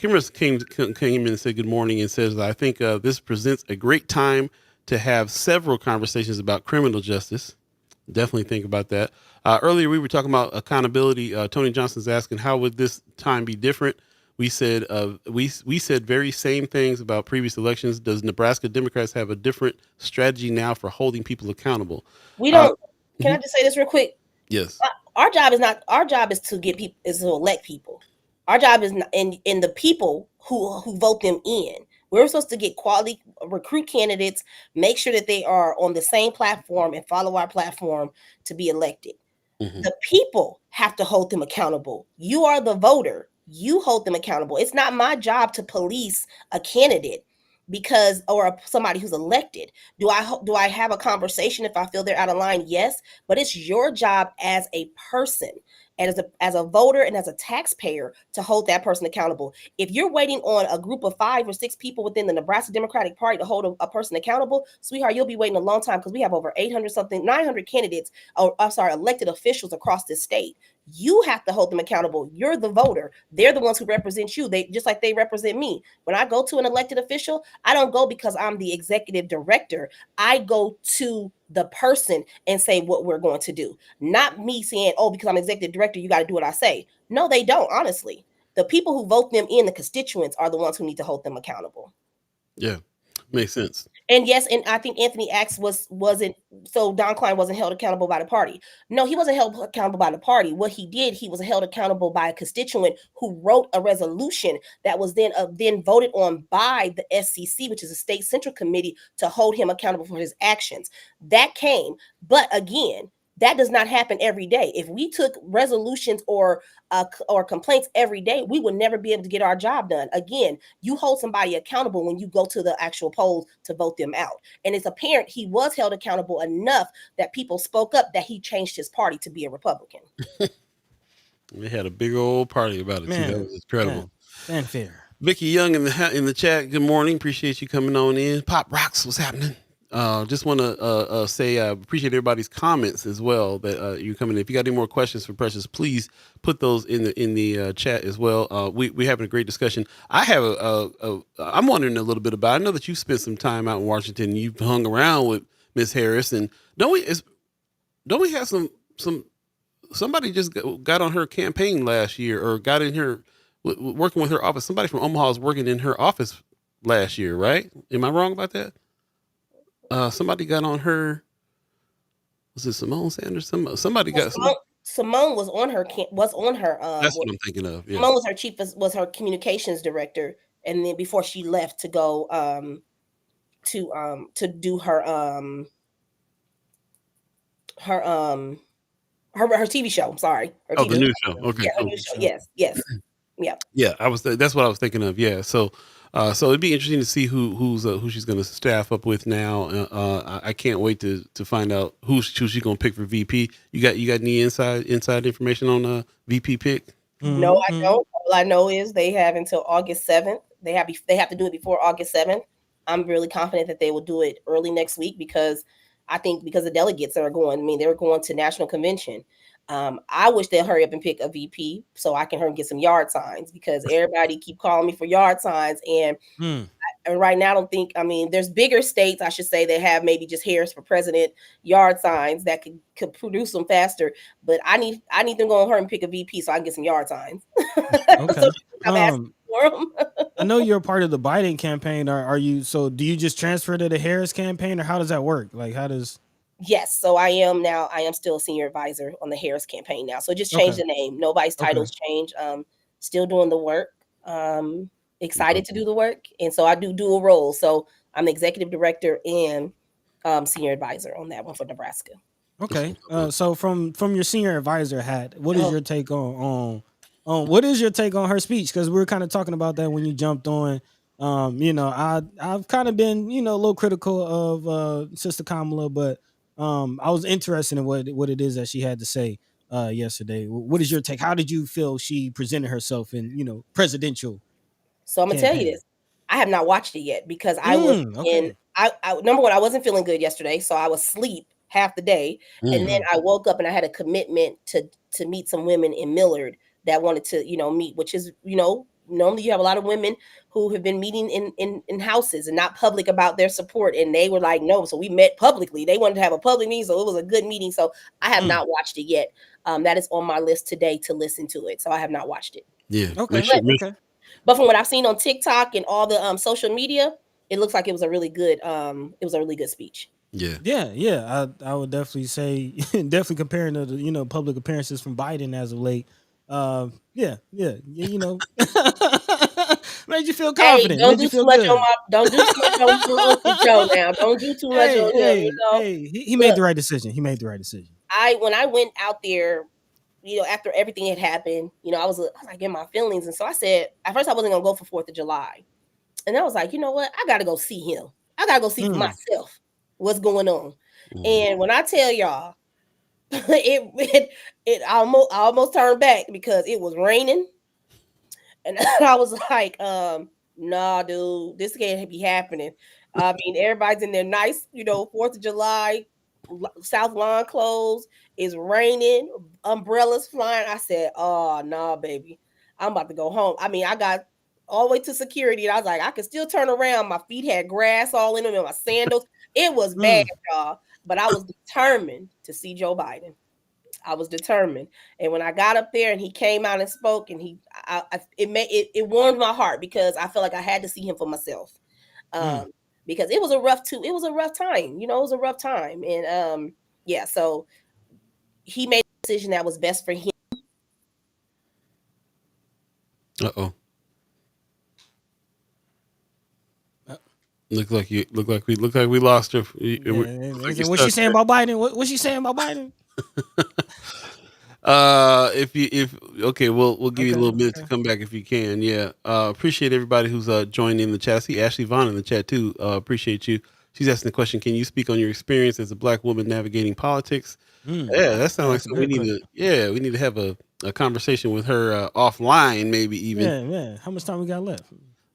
came in and said good morning and says, I think this presents a great time to have several conversations about criminal justice. Definitely think about that. Earlier, we were talking about accountability. Tony Johnson's asking, how would this time be different? We said we said very same things about previous elections. Does Nebraska Democrats have a different strategy now for holding people accountable? We don't. Can I just say this real quick? Yes. Our job is not. Our job is to get people. Is to elect people. Our job is not, in the people who vote them in. We're supposed to get quality, recruit candidates, make sure that they are on the same platform and follow our platform to be elected. Mm-hmm. The people have to hold them accountable. You are the voter. You hold them accountable. It's not my job to police a candidate or somebody who's elected. Do I have a conversation if I feel they're out of line? Yes, but it's your job as a person, and as a voter and as a taxpayer to hold that person accountable. If you're waiting on a group of 5 or 6 people within the Nebraska Democratic Party to hold a person accountable, sweetheart, you'll be waiting a long time, because we have over 900 candidates, elected officials across this state. You have to hold them accountable. You're the voter. They're the ones who represent you. They just like they represent me. When I go to an elected official, I don't go because I'm the executive director. I go to the person and say what we're going to do. Not me saying, oh, because I'm executive director, you got to do what I say. No, they don't, honestly. The people who vote them in, the constituents, are the ones who need to hold them accountable. Yeah, makes sense. And yes, and I think Anthony Axe wasn't, so Don Klein wasn't held accountable by the party. No, he wasn't held accountable by the party. What he did, he was held accountable by a constituent who wrote a resolution that was then voted on by the SCC, which is a state central committee, to hold him accountable for his actions. That came, but again, that does not happen every day. If we took resolutions or complaints every day, we would never be able to get our job done. Again, you hold somebody accountable when you go to the actual polls to vote them out. And it's apparent he was held accountable enough that people spoke up that he changed his party to be a Republican. They had a big old party about it, too. That was incredible. Fanfare. Vicky Young in the chat, good morning. Appreciate you coming on in. Pop Rocks, what's happening? Just want to say I appreciate everybody's comments as well that you coming in. If you got any more questions for Precious, please put those in the chat as well. We're having a great discussion. I have I'm wondering a little bit about. I know that you spent some time out in Washington and you've hung around with Miss Harris, and don't we have somebody just got on her campaign last year or got in her working with her office. Somebody from Omaha is working in her office last year, right? Am I wrong about that? Somebody got on her. Was it Simone Sanders? Somebody got Simone was on her. That's what I'm thinking of. Yeah. Simone was her communications director, and then before she left to go to do her TV show. I'm sorry. The new show. Okay. Yeah, her new show. Yes. Yeah. Yeah, that's what I was thinking of. Yeah. So it'd be interesting to see who she's going to staff up with now. I can't wait to find out who she's going to pick for VP. You got any inside information on VP pick? No, I don't. All I know is they have until August 7th. They have to do it before August 7th. I'm really confident that they will do it early next week because the delegates are going. They're going to national convention. I wish they'll hurry up and pick a VP so I can hurry and get some yard signs, because everybody keep calling me for yard signs. And right now, I don't think, there's bigger states, I should say, that have maybe just Harris for president yard signs that could produce them faster. But I need them to go and hurry and pick a VP so I can get some yard signs. Okay. So I'm asking for them. I know you're a part of the Biden campaign. Are you? So do you just transfer to the Harris campaign, or how does that work? Like, how does? Yes, so I am now. I am still a senior advisor on the Harris campaign now. So just changed Okay. the name. Nobody's Okay. titles changed. Still doing the work. Excited to do the work, and so I do dual roles. So I'm the executive director and senior advisor on that one for Nebraska. Okay. So from your senior advisor hat, what is Oh, your take on what is your take on her speech? Because we were kind of talking about that when you jumped on. I've kind of been a little critical of Sister Kamala, but I was interested in what it is that she had to say yesterday. What is your take? How did you feel she presented herself in presidential so I'm gonna tell you campaign? this. I have not watched it yet because I was in. Okay. I number one, I wasn't feeling good yesterday, so I was asleep half the day, and then Mm. I woke up and I had a commitment to meet some women in Millard that wanted to meet, which is normally you have a lot of women who have been meeting in houses and not public about their support, and they were like no, so we met publicly. They wanted to have a public meeting, so it was a good meeting. So I have Mm. not watched it yet. That is on my list today to listen to it. So I have not watched it. Yeah. Make Okay. sure. But but from what I've seen on TikTok and all the social media, it looks like it was a really good speech. Yeah. Yeah. I would definitely say definitely comparing to the public appearances from Biden as of late. Yeah. Made you feel Hey, confident. don't Made you do too feel much on good. my don't do too much on Uncle Joe now. Don't do too much Hey, on him, hey, hey. He made Look, the right decision. He made the right decision. when I went out there, after everything had happened, I was like in my feelings. And so I said, at first I wasn't gonna go for 4th of July. And I was like, you know what? I gotta go see him. I gotta go see for Mm, myself what's going on. Mm. And when I tell y'all, it almost turned back because it was raining. And I was like, nah, dude, this can't be happening. I mean, everybody's in their nice, 4th of July, South Lawn clothes. It's raining, umbrellas flying. I said, oh, nah, baby. I'm about to go home. I mean, I got all the way to security, and I was like, I can still turn around. My feet had grass all in them and my sandals. It was bad, mm, y'all. But I was determined to see Joe Biden. I was determined. And when I got up there and he came out and spoke, and it warmed my heart because I felt like I had to see him for myself. mm. Um, because it was a rough time. It was a rough time. And yeah, so he made a decision that was best for him. Uh-oh. Uh, Look like we lost her. yeah. Like you're What's she stuck saying there. about Biden? What's she saying about Biden? If okay, we'll give you a Okay. little minute to Okay. come back if you can. Yeah. Appreciate everybody who's joined in the chat. I see Ashley Vaughn in the chat too. Appreciate you. She's asking the question: can you speak on your experience as a black woman navigating politics? Yeah, that sounds like That's a something we great need to. question. Yeah, we need to have a conversation with her offline, maybe even. Yeah. How much time we got left?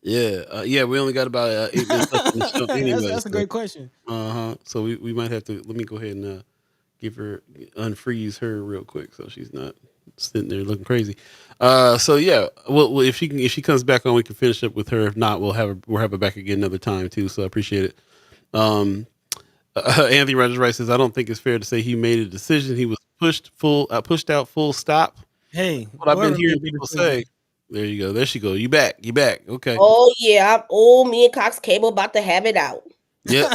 Yeah, yeah. We only got about 8 minutes left in the show anyway. That's a So, great question. So we might have to. Let me go ahead and give her unfreeze her real quick so she's not sitting there looking crazy. So yeah, well if she comes back on, we can finish up with her. If not, we'll have her back again another time too. So I appreciate it. Um, Anthony Rogers Wright says, I don't think it's fair to say he made a decision. He was pushed out full stop. Hey, What I've been whoever hearing made the people decision. say. There you go. There she go. You back. You back. Okay. Oh yeah, me and Cox Cable about to have it out. Yep.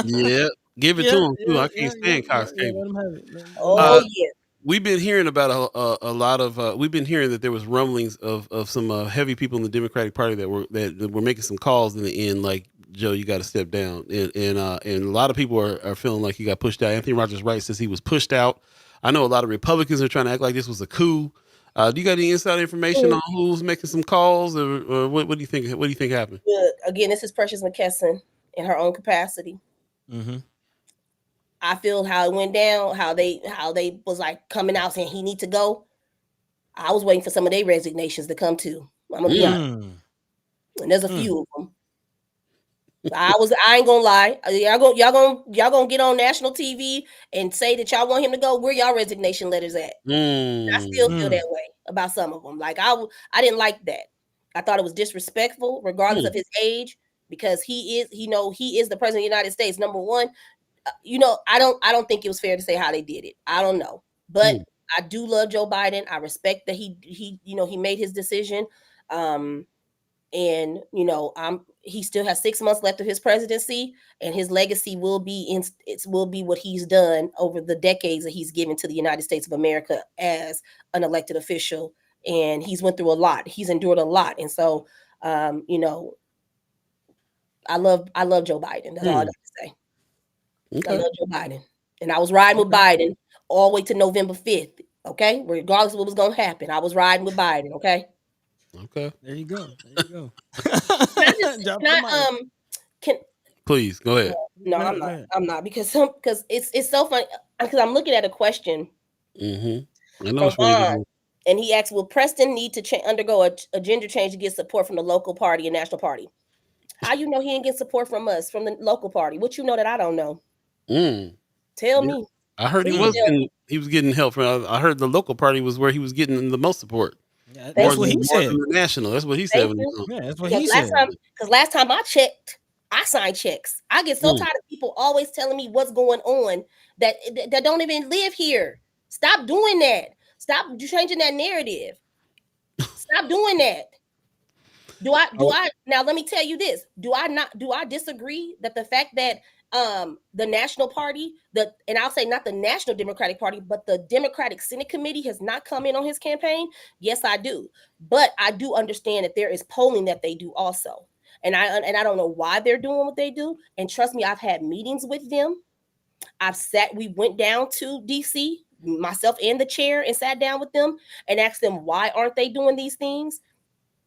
Yeah. Give it to him too. I can't stand Cox Yeah. Cable. Let him have it. Let him have Uh, Oh it. yeah. we've been hearing about a lot of we've been hearing that there was rumblings of some heavy people in the Democratic Party that were making some calls in the end, like Joe, you got to step down, and a lot of people are feeling like he got pushed out. Anthony Rogers Wright says he was pushed out. I know a lot of Republicans are trying to act like this was a coup. Do you got any inside information on who's making some calls, or what do you think? What do you think happened? Again, this is Precious McKesson in her own capacity. Mm-hmm. I feel how it went down, how they was like coming out saying he need to go. I was waiting for some of their resignations to come too. I'm gonna be Mm, honest, Mm. and there's a Mm. few of them. I ain't gonna lie. Y'all gonna get on national TV and say that y'all want him to go. Where y'all resignation letters at? I still mm, feel Mm. that way about some of them. Like I didn't like that. I thought it was disrespectful, regardless mm, of his age, because he is the president of the United States. Number one, I don't think it was fair to say how they did it. I don't know, but mm, I do love Joe Biden. I respect that he made his decision. Um, And he still has 6 months left of his presidency, and his legacy will be what he's done over the decades that he's given to the United States of America as an elected official. And he's went through a lot. He's endured a lot. And so, I love Joe Biden. That's all I got to say. Okay. I love Joe Biden. And I was riding with Biden all the way to November 5th. Okay. Regardless of what was going to happen, I was riding with Biden. Okay. Okay. There you go. There you go. Please go ahead. No, I'm not. I'm not because it's so funny because I'm looking at a question. I know from Ron, and he asked, "Will Preston need to undergo a gender change to get support from the local party and national party?" How you know he didn't get support from us, from the local party? What you know that I don't know? Tell me. I heard he was getting help from. I heard the local party was where he was getting the most support. Yeah, that's what he said. Than the national. That's what he said. Yeah, that's what he said. Because last time I checked, I signed checks. I get so tired of people always telling me what's going on that don't even live here. Stop doing that. Stop changing that narrative. Stop doing that. Do I now let me tell you this. Do I disagree that the fact that the National Party, and I'll say not the National Democratic Party, but the Democratic Senate Committee has not come in on his campaign? Yes, I do. But I do understand that there is polling that they do also. And I don't know why they're doing what they do. And trust me, I've had meetings with them. We went down to DC, myself and the chair, and sat down with them and asked them, why aren't they doing these things?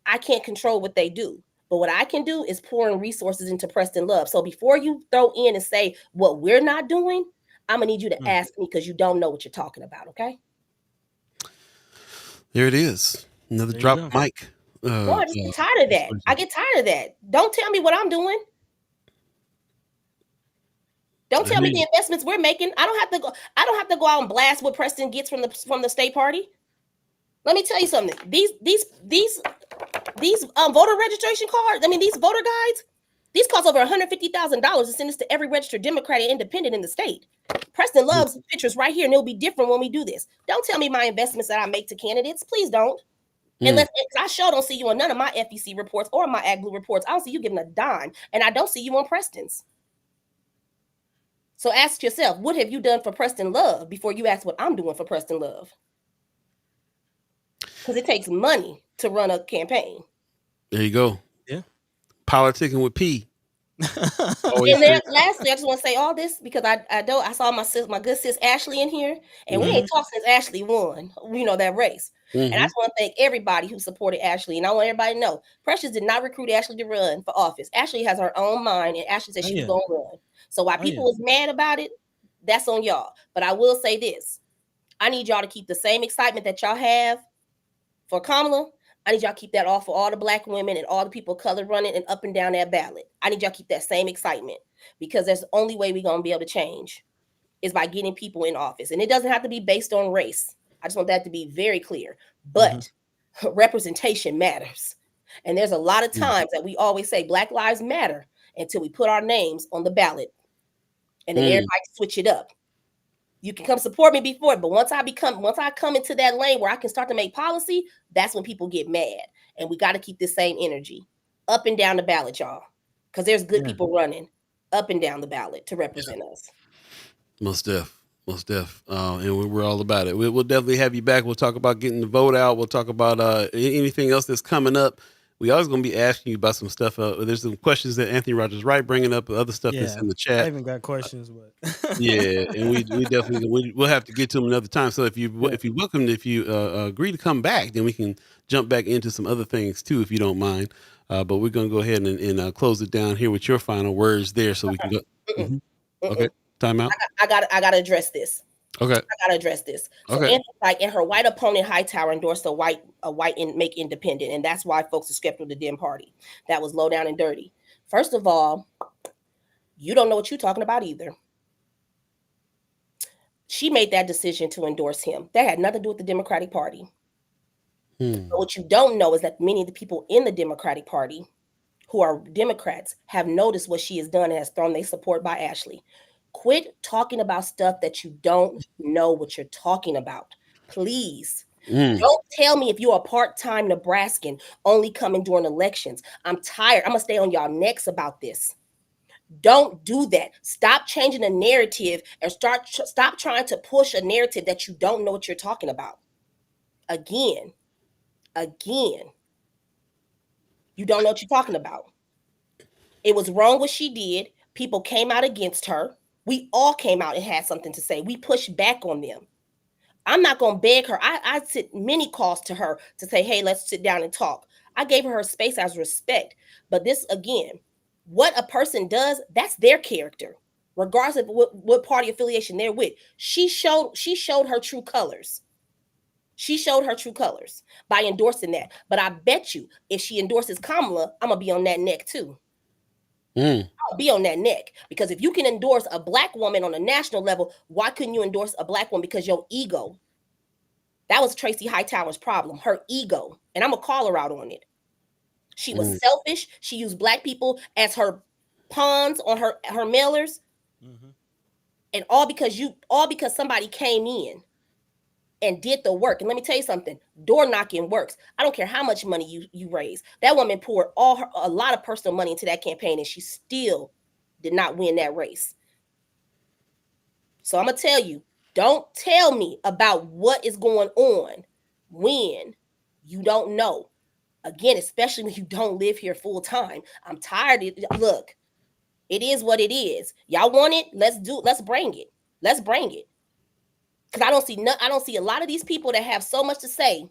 I can't control what they do. But what I can do is pour in resources into Preston Love. So before you throw in and say what we're not doing, I'm going to need you to ask me because you don't know what you're talking about, okay? There it is. Another drop mic. No, I just get tired of that. I get tired of that. Don't tell me what I'm doing. Don't tell me the investments we're making. I don't have to go out and blast what Preston gets from the state party. Let me tell you something. These voter registration cards, these voter guides, these cost over $150,000 to send this to every registered Democrat and independent in the state. Preston Love's pictures right here, and it'll be different when we do this. Don't tell me my investments that I make to candidates. Please don't. Unless I sure don't see you on none of my FEC reports or my ACLU reports. I don't see you giving a dime, and I don't see you on Preston's. So ask yourself, what have you done for Preston Love before you ask what I'm doing for Preston Love? Because it takes money to run a campaign. There you go. Yeah. Politicking with P. And then lastly, I just want to say all this because I saw my good sis Ashley in here, and we ain't talked since Ashley won, that race. And I just want to thank everybody who supported Ashley. And I want everybody to know, Precious did not recruit Ashley to run for office. Ashley has her own mind, and Ashley said she was going to run. So while people was mad about it, that's on y'all. But I will say this. I need y'all to keep the same excitement that y'all have for Kamala. I need y'all to keep that off for all the Black women and all the people of color running and up and down that ballot. I need y'all to keep that same excitement because that's the only way we're going to be able to change is by getting people in office. And it doesn't have to be based on race. I just want that to be very clear. But representation matters. And there's a lot of times that we always say Black Lives Matter until we put our names on the ballot. And then everybody switch it up. You can come support me before, but once I come into that lane where I can start to make policy, that's when people get mad. And we got to keep this same energy up and down the ballot, y'all. Because there's good people running up and down the ballot to represent us. Most def. And we're all about it. We'll definitely have you back. We'll talk about getting the vote out. We'll talk about anything else that's coming up. We always going to be asking you about some stuff. There's some questions that Anthony Rogers Wright bringing up, other stuff that's in the chat. I even got questions, but and we definitely we'll have to get to them another time. So if you agree to come back, then we can jump back into some other things too, if you don't mind. But we're going to go ahead and close it down here with your final words there, so we can go. Okay, time out. I got to address this. Okay. I gotta address this. So and her white opponent Hightower endorsed a white make independent, and that's why folks are skeptical of the Dem party. That was low down and dirty. First of all, you don't know what you're talking about either. She made that decision to endorse him. That had nothing to do with the Democratic Party. But what you don't know is that many of the people in the Democratic Party who are Democrats have noticed what she has done and has thrown their support by Ashley. Quit talking about stuff that you don't know what you're talking about, please. Mm. Don't tell me if you're a part-time Nebraskan only coming during elections. I'm tired. I'm gonna stay on y'all necks about this. Don't do that. Stop changing the narrative and stop trying to push a narrative that you don't know what you're talking about. Again, you don't know what you're talking about. It was wrong what she did. People came out against her. We all came out and had something to say. We pushed back on them. I'm not going to beg her. I sent many calls to her to say, hey, let's sit down and talk. I gave her space as respect. But this, again, what a person does, that's their character, regardless of what party affiliation they're with. She showed her true colors. She showed her true colors by endorsing that. But I bet you if she endorses Kamala, I'm going to be on that neck too. I'll be on that neck, because if you can endorse a black woman on a national level, why couldn't you endorse a black woman? Because your ego. That was Tracy Hightower's problem, her ego. And I'm going to call her out on it. She was selfish. She used black people as her pawns on her mailers. Mm-hmm. And all because somebody came in and did the work. And let me tell you something, door knocking works. I don't care how much money you raise. That woman poured a lot of personal money into that campaign, and she still did not win that race. So I'm going to tell you, don't tell me about what is going on when you don't know. Again, especially when you don't live here full time. I'm tired of, look, it is what it is. Y'all want it? Let's bring it. Let's bring it. Because I don't see a lot of these people that have so much to say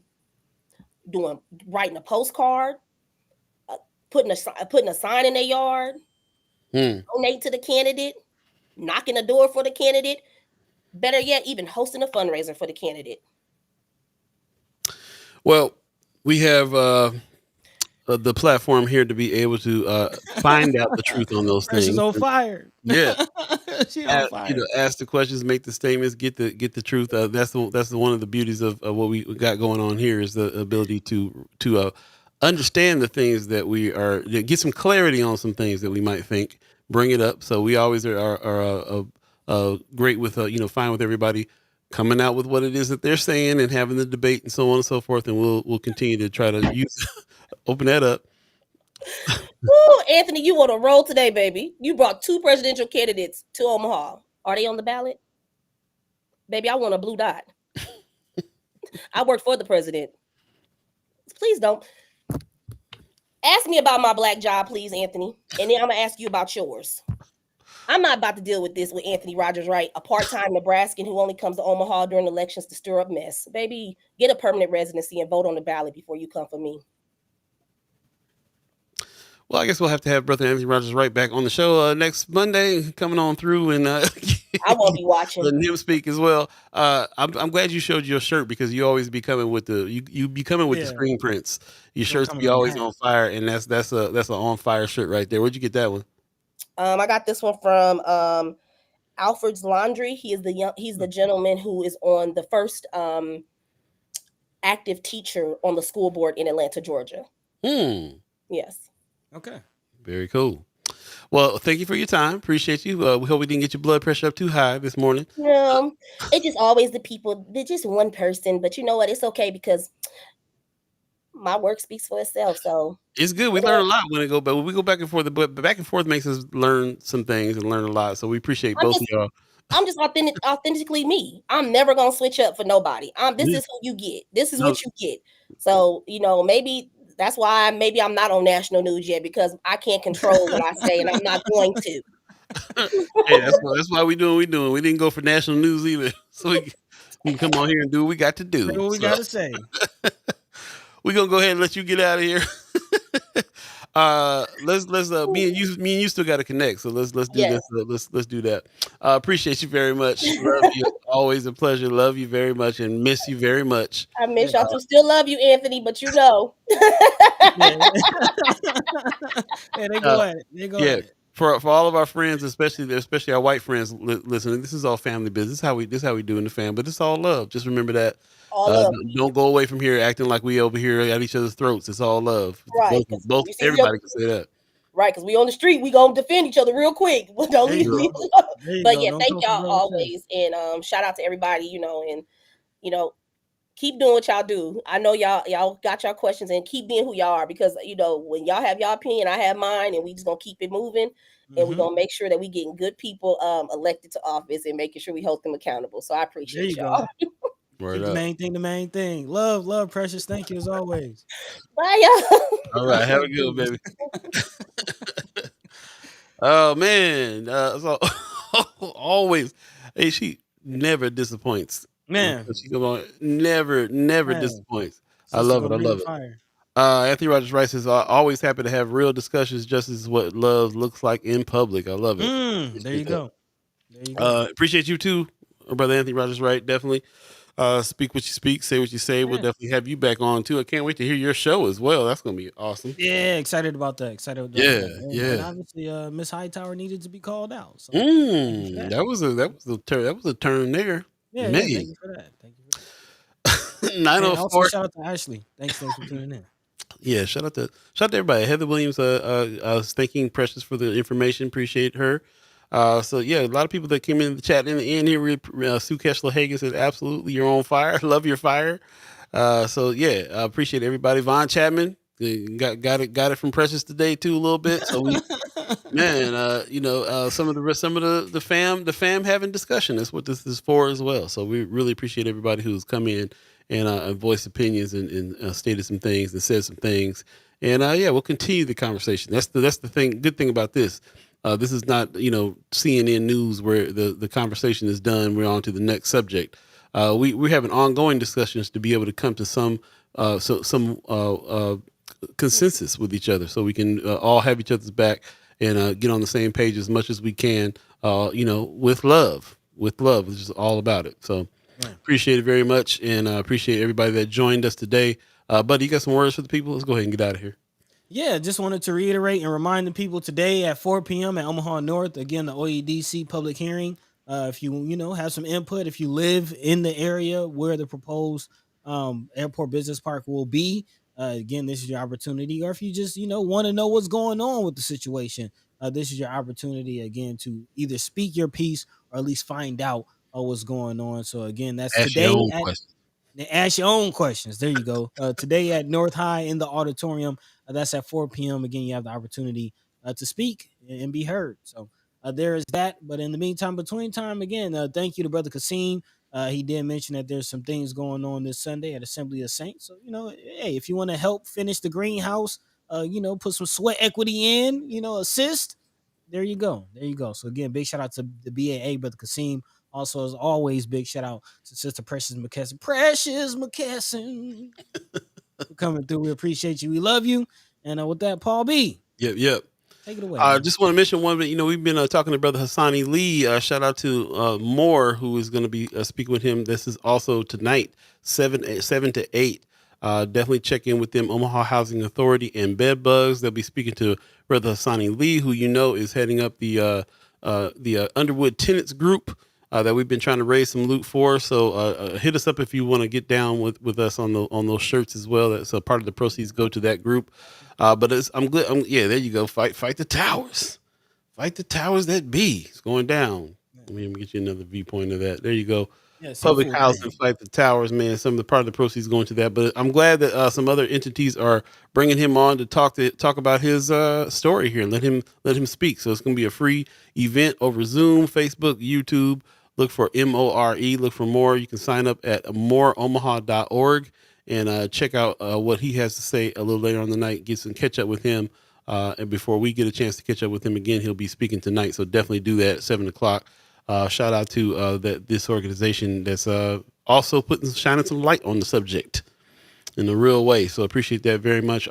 writing a postcard, putting a sign in their yard, donate to the candidate, knocking a door for the candidate. Better yet, even hosting a fundraiser for the candidate. Well, we have the platform here to be able to find out the truth on those things. She's on fire. Yeah, she's on fire. Ask the questions, make the statements, get the truth. That's one of the beauties of what we got going on here, is the ability to understand the things that we are, get some clarity on some things that we might think, bring it up. So we always are great with fine with everybody coming out with what it is that they're saying and having the debate and so on and so forth. And we'll continue to try to open that up. Woo, Anthony, you on a roll today, baby. You brought 2 presidential candidates to Omaha. Are they on the ballot? Baby, I want a blue dot. I work for the president. Please don't. Ask me about my black job, please, Anthony. And then I'm going to ask you about yours. I'm not about to deal with this with Anthony Rogers Wright, a part-time Nebraskan who only comes to Omaha during elections to stir up mess. Baby, get a permanent residency and vote on the ballot before you come for me. Well, I guess we'll have to have Brother Anthony Rogers Wright back on the show next Monday, coming on through, and I won't be watching. Letting him speak as well. I'm glad you showed your shirt, because you always be coming with the screen prints. Your shirts be always on fire, and that's an on fire shirt right there. Where'd you get that one? I got this one from Alfred's Laundry. He's the gentleman who is on the first active teacher on the school board in Atlanta, Georgia. Yes. Okay. Very cool. Well, thank you for your time. Appreciate you. We hope we didn't get your blood pressure up too high this morning. No, it's just always the people. They're just one person, but you know what? It's okay, because my work speaks for itself. So it's good. We learn a lot when we go back and forth. But back and forth makes us learn some things and learn a lot. So we appreciate both of y'all. I'm just authentically me. I'm never gonna switch up for nobody. This is who you get. This is what you get. So maybe that's why I'm not on national news yet, because I can't control what I say, and I'm not going to. Hey, that's why we doing what we doing. We didn't go for national news either, so we can come on here and do what we got to do. Say what we got to say. We're gonna go ahead and let you get out of here. Let's me and you still got to connect. So let's do this. Let's do that. Appreciate you very much. Love you. Always a pleasure. Love you very much and miss you very much. I miss y'all too. Still love you, Anthony, but you know. Yeah, they go at it. They go at it. For all of our friends, especially our white friends listening, this is all family business. This is how we do in the fam. But it's all love. Just remember that. Don't go away from here acting like we over here at each other's throats. It's all love. Right. Both everybody can say that. Right, because we on the street, we gonna defend each other real quick. Don't leave me alone. But yeah, thank y'all always, and shout out to everybody. And keep doing what y'all do. I know y'all got y'all questions, and keep being who y'all are, because when y'all have y'all opinion, I have mine, and we just gonna keep it moving, and we're gonna make sure that we getting good people elected to office and making sure we hold them accountable. So I There appreciate you go. y'all. Word Keep the up. main thing the main thing. Love, Precious. Thank you as always. Bye, y'all. All right, have a good one, baby. Oh man, so always, hey, she never disappoints. Man, She come on, never man. disappoints. I Sister love go it. I bring the love it. fire. Anthony Rogers Rice is always happy to have real discussions, just as what love looks like in public. I love it. There you Appreciate that. go. There you go. Appreciate you too, brother Anthony Rogers. Right, definitely. Speak what you speak, say what you say. We'll Yeah. definitely have you back on too. I can't wait to hear your show as well. That's gonna be awesome. Yeah, excited about that. Excited about Yeah, that. And yeah. obviously, Miss Hightower needed to be called out. So thank you for that. That was a turn there. Yeah. Thank Man, you for that. Thank you for that. And also 904. shout out to Ashley. Thanks for tuning in. Yeah, shout out to everybody. Heather Williams, I was thanking Precious for the information. Appreciate her. So yeah, a lot of people that came in the chat in the end here. Sue Kessler Hagen said, "Absolutely, you're on fire. Love your fire." So yeah, I appreciate everybody. Von Chapman got it from Precious today too a little bit. So we man, some of the fam having discussion. That's what this is for as well. So we really appreciate everybody who's come in and voiced opinions and stated some things and said some things. And yeah, we'll continue the conversation. That's the thing. Good thing about this. This is not CNN news where the conversation is done. We're on to the next subject. We're having ongoing discussions to be able to come to some consensus with each other, so we can all have each other's back and get on the same page as much as we can. With love, which is all about it. So Right. appreciate it very much, and appreciate everybody that joined us today. Buddy, you got some words for the people? Let's go ahead and get out of here. Yeah, just wanted to reiterate and remind the people today at 4 p.m. at Omaha North, again, the OEDC public hearing. If you have some input, if you live in the area where the proposed airport business park will be, again, this is your opportunity. Or if you just, want to know what's going on with the situation, this is your opportunity, again, to either speak your piece or at least find out what's going on. So, again, that's Ask your today own at question. ask your own questions. There you go. Today at North High in the auditorium. That's at 4 p.m. Again, you have the opportunity to speak and be heard. So there is that. But in the meantime, between time, again, thank you to Brother Qasim. He did mention that there's some things going on this Sunday at Assembly of Saints. So, hey, if you want to help finish the greenhouse, put some sweat equity in, assist. There you go. There you go. So again, big shout out to the BAA, Brother Qasim. Also, as always, big shout out to Sister Precious McKesson. Precious McKesson for coming through. We appreciate you. We love you. And with that, Paul B, Yep. take it away. I Man. just want to mention one, but we've been talking to Brother Hassani Lee. Shout out to Moore, who is going to be speaking with him. This is also tonight, 7 to 8. Definitely check in with them, Omaha Housing Authority and Bed Bugs. They'll be speaking to Brother Hassani Lee, who is heading up the Underwood Tenants Group that we've been trying to raise some loot for. So hit us up if you want to get down with us on those shirts as well. That's part of the proceeds go to that group. But I'm glad. There you go. Fight the towers. Fight the towers that be. It's going down. Let me get you another viewpoint of that. There you go. Yeah, see Public full housing, thing. fight the towers, man. Some of the part of the proceeds going to that. But I'm glad that some other entities are bringing him on to talk about his story here. Let him speak. So it's going to be a free event over Zoom, Facebook, YouTube. Look for MORE. Look for more. You can sign up at moreomaha.org and check out what he has to say a little later on the night. Get some catch up with him. And before we get a chance to catch up with him again, he'll be speaking tonight. So definitely do that at 7:00. Shout out to this organization that's also shining some light on the subject in a real way. So appreciate that very much.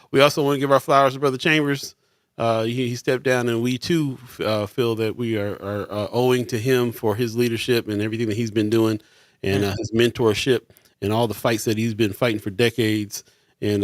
We also want to give our flowers to Brother Chambers. He stepped down, and we too feel that we are owing to him for his leadership and everything that he's been doing, and his mentorship and all the fights that he's been fighting for decades, and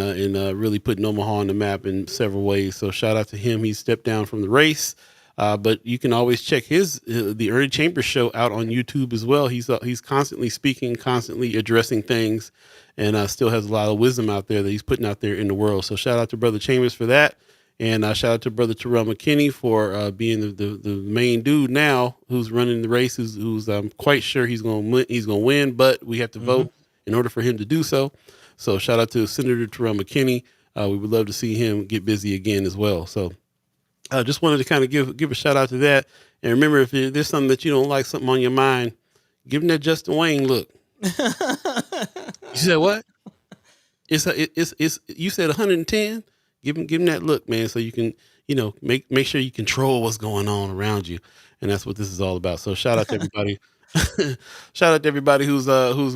really putting Omaha on the map in several ways. So shout out to him. He stepped down from the race. But you can always check the Ernie Chambers show out on YouTube as well. He's constantly speaking, constantly addressing things, and still has a lot of wisdom out there that he's putting out there in the world. So shout out to Brother Chambers for that, and shout out to Brother Terrell McKinney for being the main dude now who's running the race. Who's I'm quite sure he's going to win, but we have to vote, in order for him to do so. So shout out to Senator Terrell McKinney. We would love to see him get busy again as well. So I just wanted to kind of give a shout out to that. And remember, if there's something that you don't like, something on your mind, give him that Justin Wayne look. You said what? It's you said 110. Give him that look, man, so you can, make sure you control what's going on around you. And that's what this is all about. So shout out to everybody. Shout out to everybody who's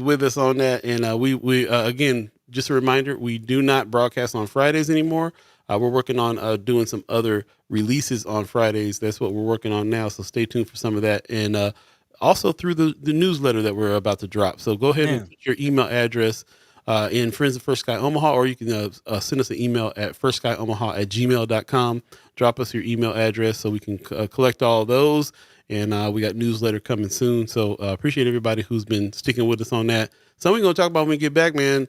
with us on that. And we again, just a reminder, we do not broadcast on Fridays anymore. We're working on doing some other releases on Fridays. That's what we're working on now. So stay tuned for some of that. And also through the newsletter that we're about to drop. So go ahead and put your email address in Friends of First Sky Omaha, or you can send us an email at firstsky.omaha@gmail.com. Drop us your email address so we can collect all of those. And we got newsletter coming soon. So appreciate everybody who's been sticking with us on that. So we're going to talk about when we get back, man.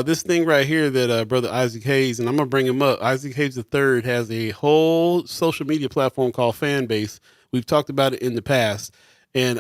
This thing right here that Brother Isaac Hayes, and I'm going to bring him up. Isaac Hayes III has a whole social media platform called Fanbase. We've talked about it in the past. And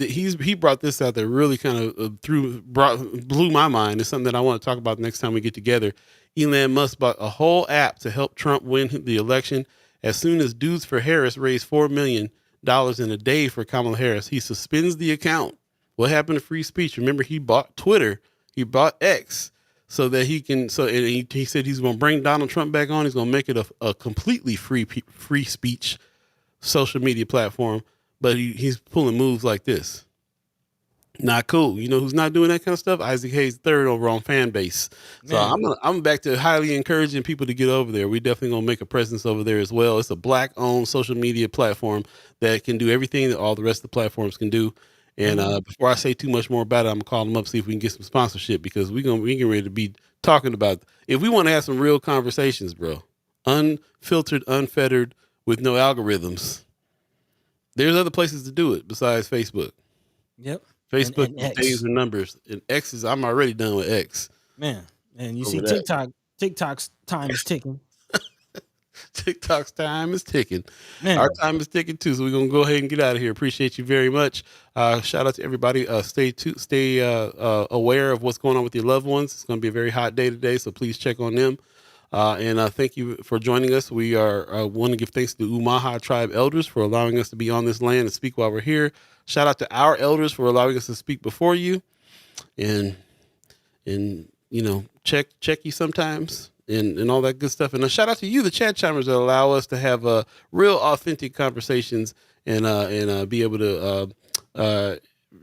he brought this out that really kind of blew my mind. It's something that I want to talk about next time we get together. Elon Musk bought a whole app to help Trump win the election. As soon as Dudes for Harris raised $4 million in a day for Kamala Harris, he suspends the account. What happened to free speech? Remember, he bought Twitter. He bought X so that he can. So and he said he's going to bring Donald Trump back on. He's going to make it a completely free speech social media platform. But he's pulling moves like this. Not cool. You know who's not doing that kind of stuff? Isaac Hayes III over on Fanbase. So I'm back to highly encouraging people to get over there. We definitely gonna make a presence over there as well. It's a Black-owned social media platform that can do everything that all the rest of the platforms can do. And before I say too much more about it, I'm gonna call them up, see if we can get some sponsorship, because we get ready to be talking about, if we want to have some real conversations, bro, unfiltered, unfettered, with no algorithms. There's other places to do it besides Facebook. Yep. Facebook and days are numbers. And X is, I'm already done with X. Man, and you see TikTok's time is ticking. TikTok's time is ticking. Man. Our time is ticking too. So we're gonna go ahead and get out of here. Appreciate you very much. Shout out to everybody. Stay aware of what's going on with your loved ones. It's gonna be a very hot day today, so please check on them. And thank you for joining us. We want to give thanks to the Omaha tribe elders for allowing us to be on this land and speak while we're here. Shout out to our elders for allowing us to speak before you, and check you sometimes and all that good stuff. And a shout out to you, the chat chimers, that allow us to have real authentic conversations and be able to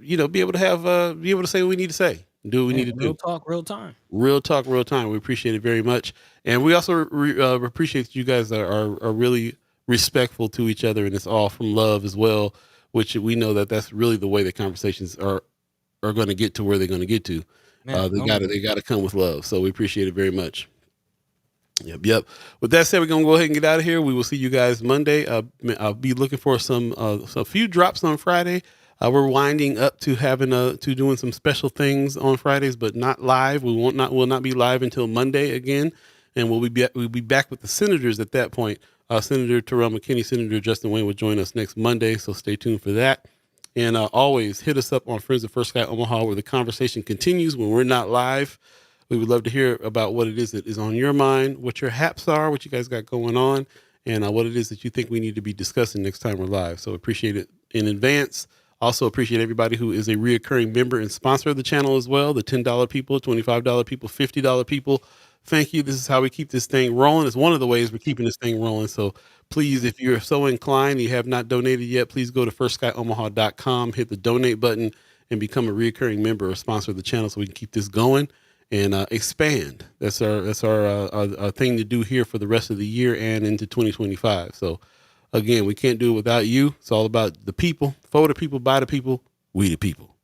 be able to say what we need to say. Do what we need to do. Real talk, real time. Real talk, real time. We appreciate it very much. And we also appreciate that you guys are really respectful to each other, and it's all from love as well, which we know that's really the way that conversations are going to get to where they're going to get to. They got to come with love. So we appreciate it very much. Yep. With that said, we're going to go ahead and get out of here. We will see you guys Monday. I'll be looking for a few drops on Friday. We're winding up to doing some special things on Fridays, but not live. We'll not be live until Monday again, and we'll be back with the senators at that point. Senator Terrell McKinney, Senator Justin Wayne will join us next Monday, so stay tuned for that. And always hit us up on Friends of First Sky Omaha, where the conversation continues when we're not live. We would love to hear about what it is that is on your mind, what your haps are, what you guys got going on, and what it is that you think we need to be discussing next time we're live. So appreciate it in advance. Also appreciate everybody who is a reoccurring member and sponsor of the channel as well. The $10 people, $25 people, $50 people. Thank you. This is how we keep this thing rolling. It's one of the ways we're keeping this thing rolling. So please, if you're so inclined, you have not donated yet, please go to firstskyOmaha.com, hit the donate button, and become a reoccurring member or sponsor of the channel so we can keep this going and expand. That's our thing to do here for the rest of the year and into 2025. So again, we can't do it without you. It's all about the people, for the people, by the people, we the people.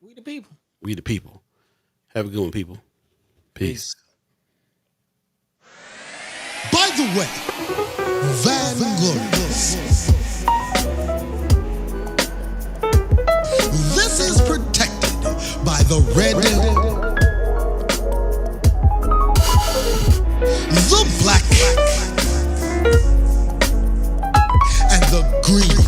We the people. We the people. Have a good one, people. Peace. By the way, Vanglorious, this is protected by the red, the black, and the green.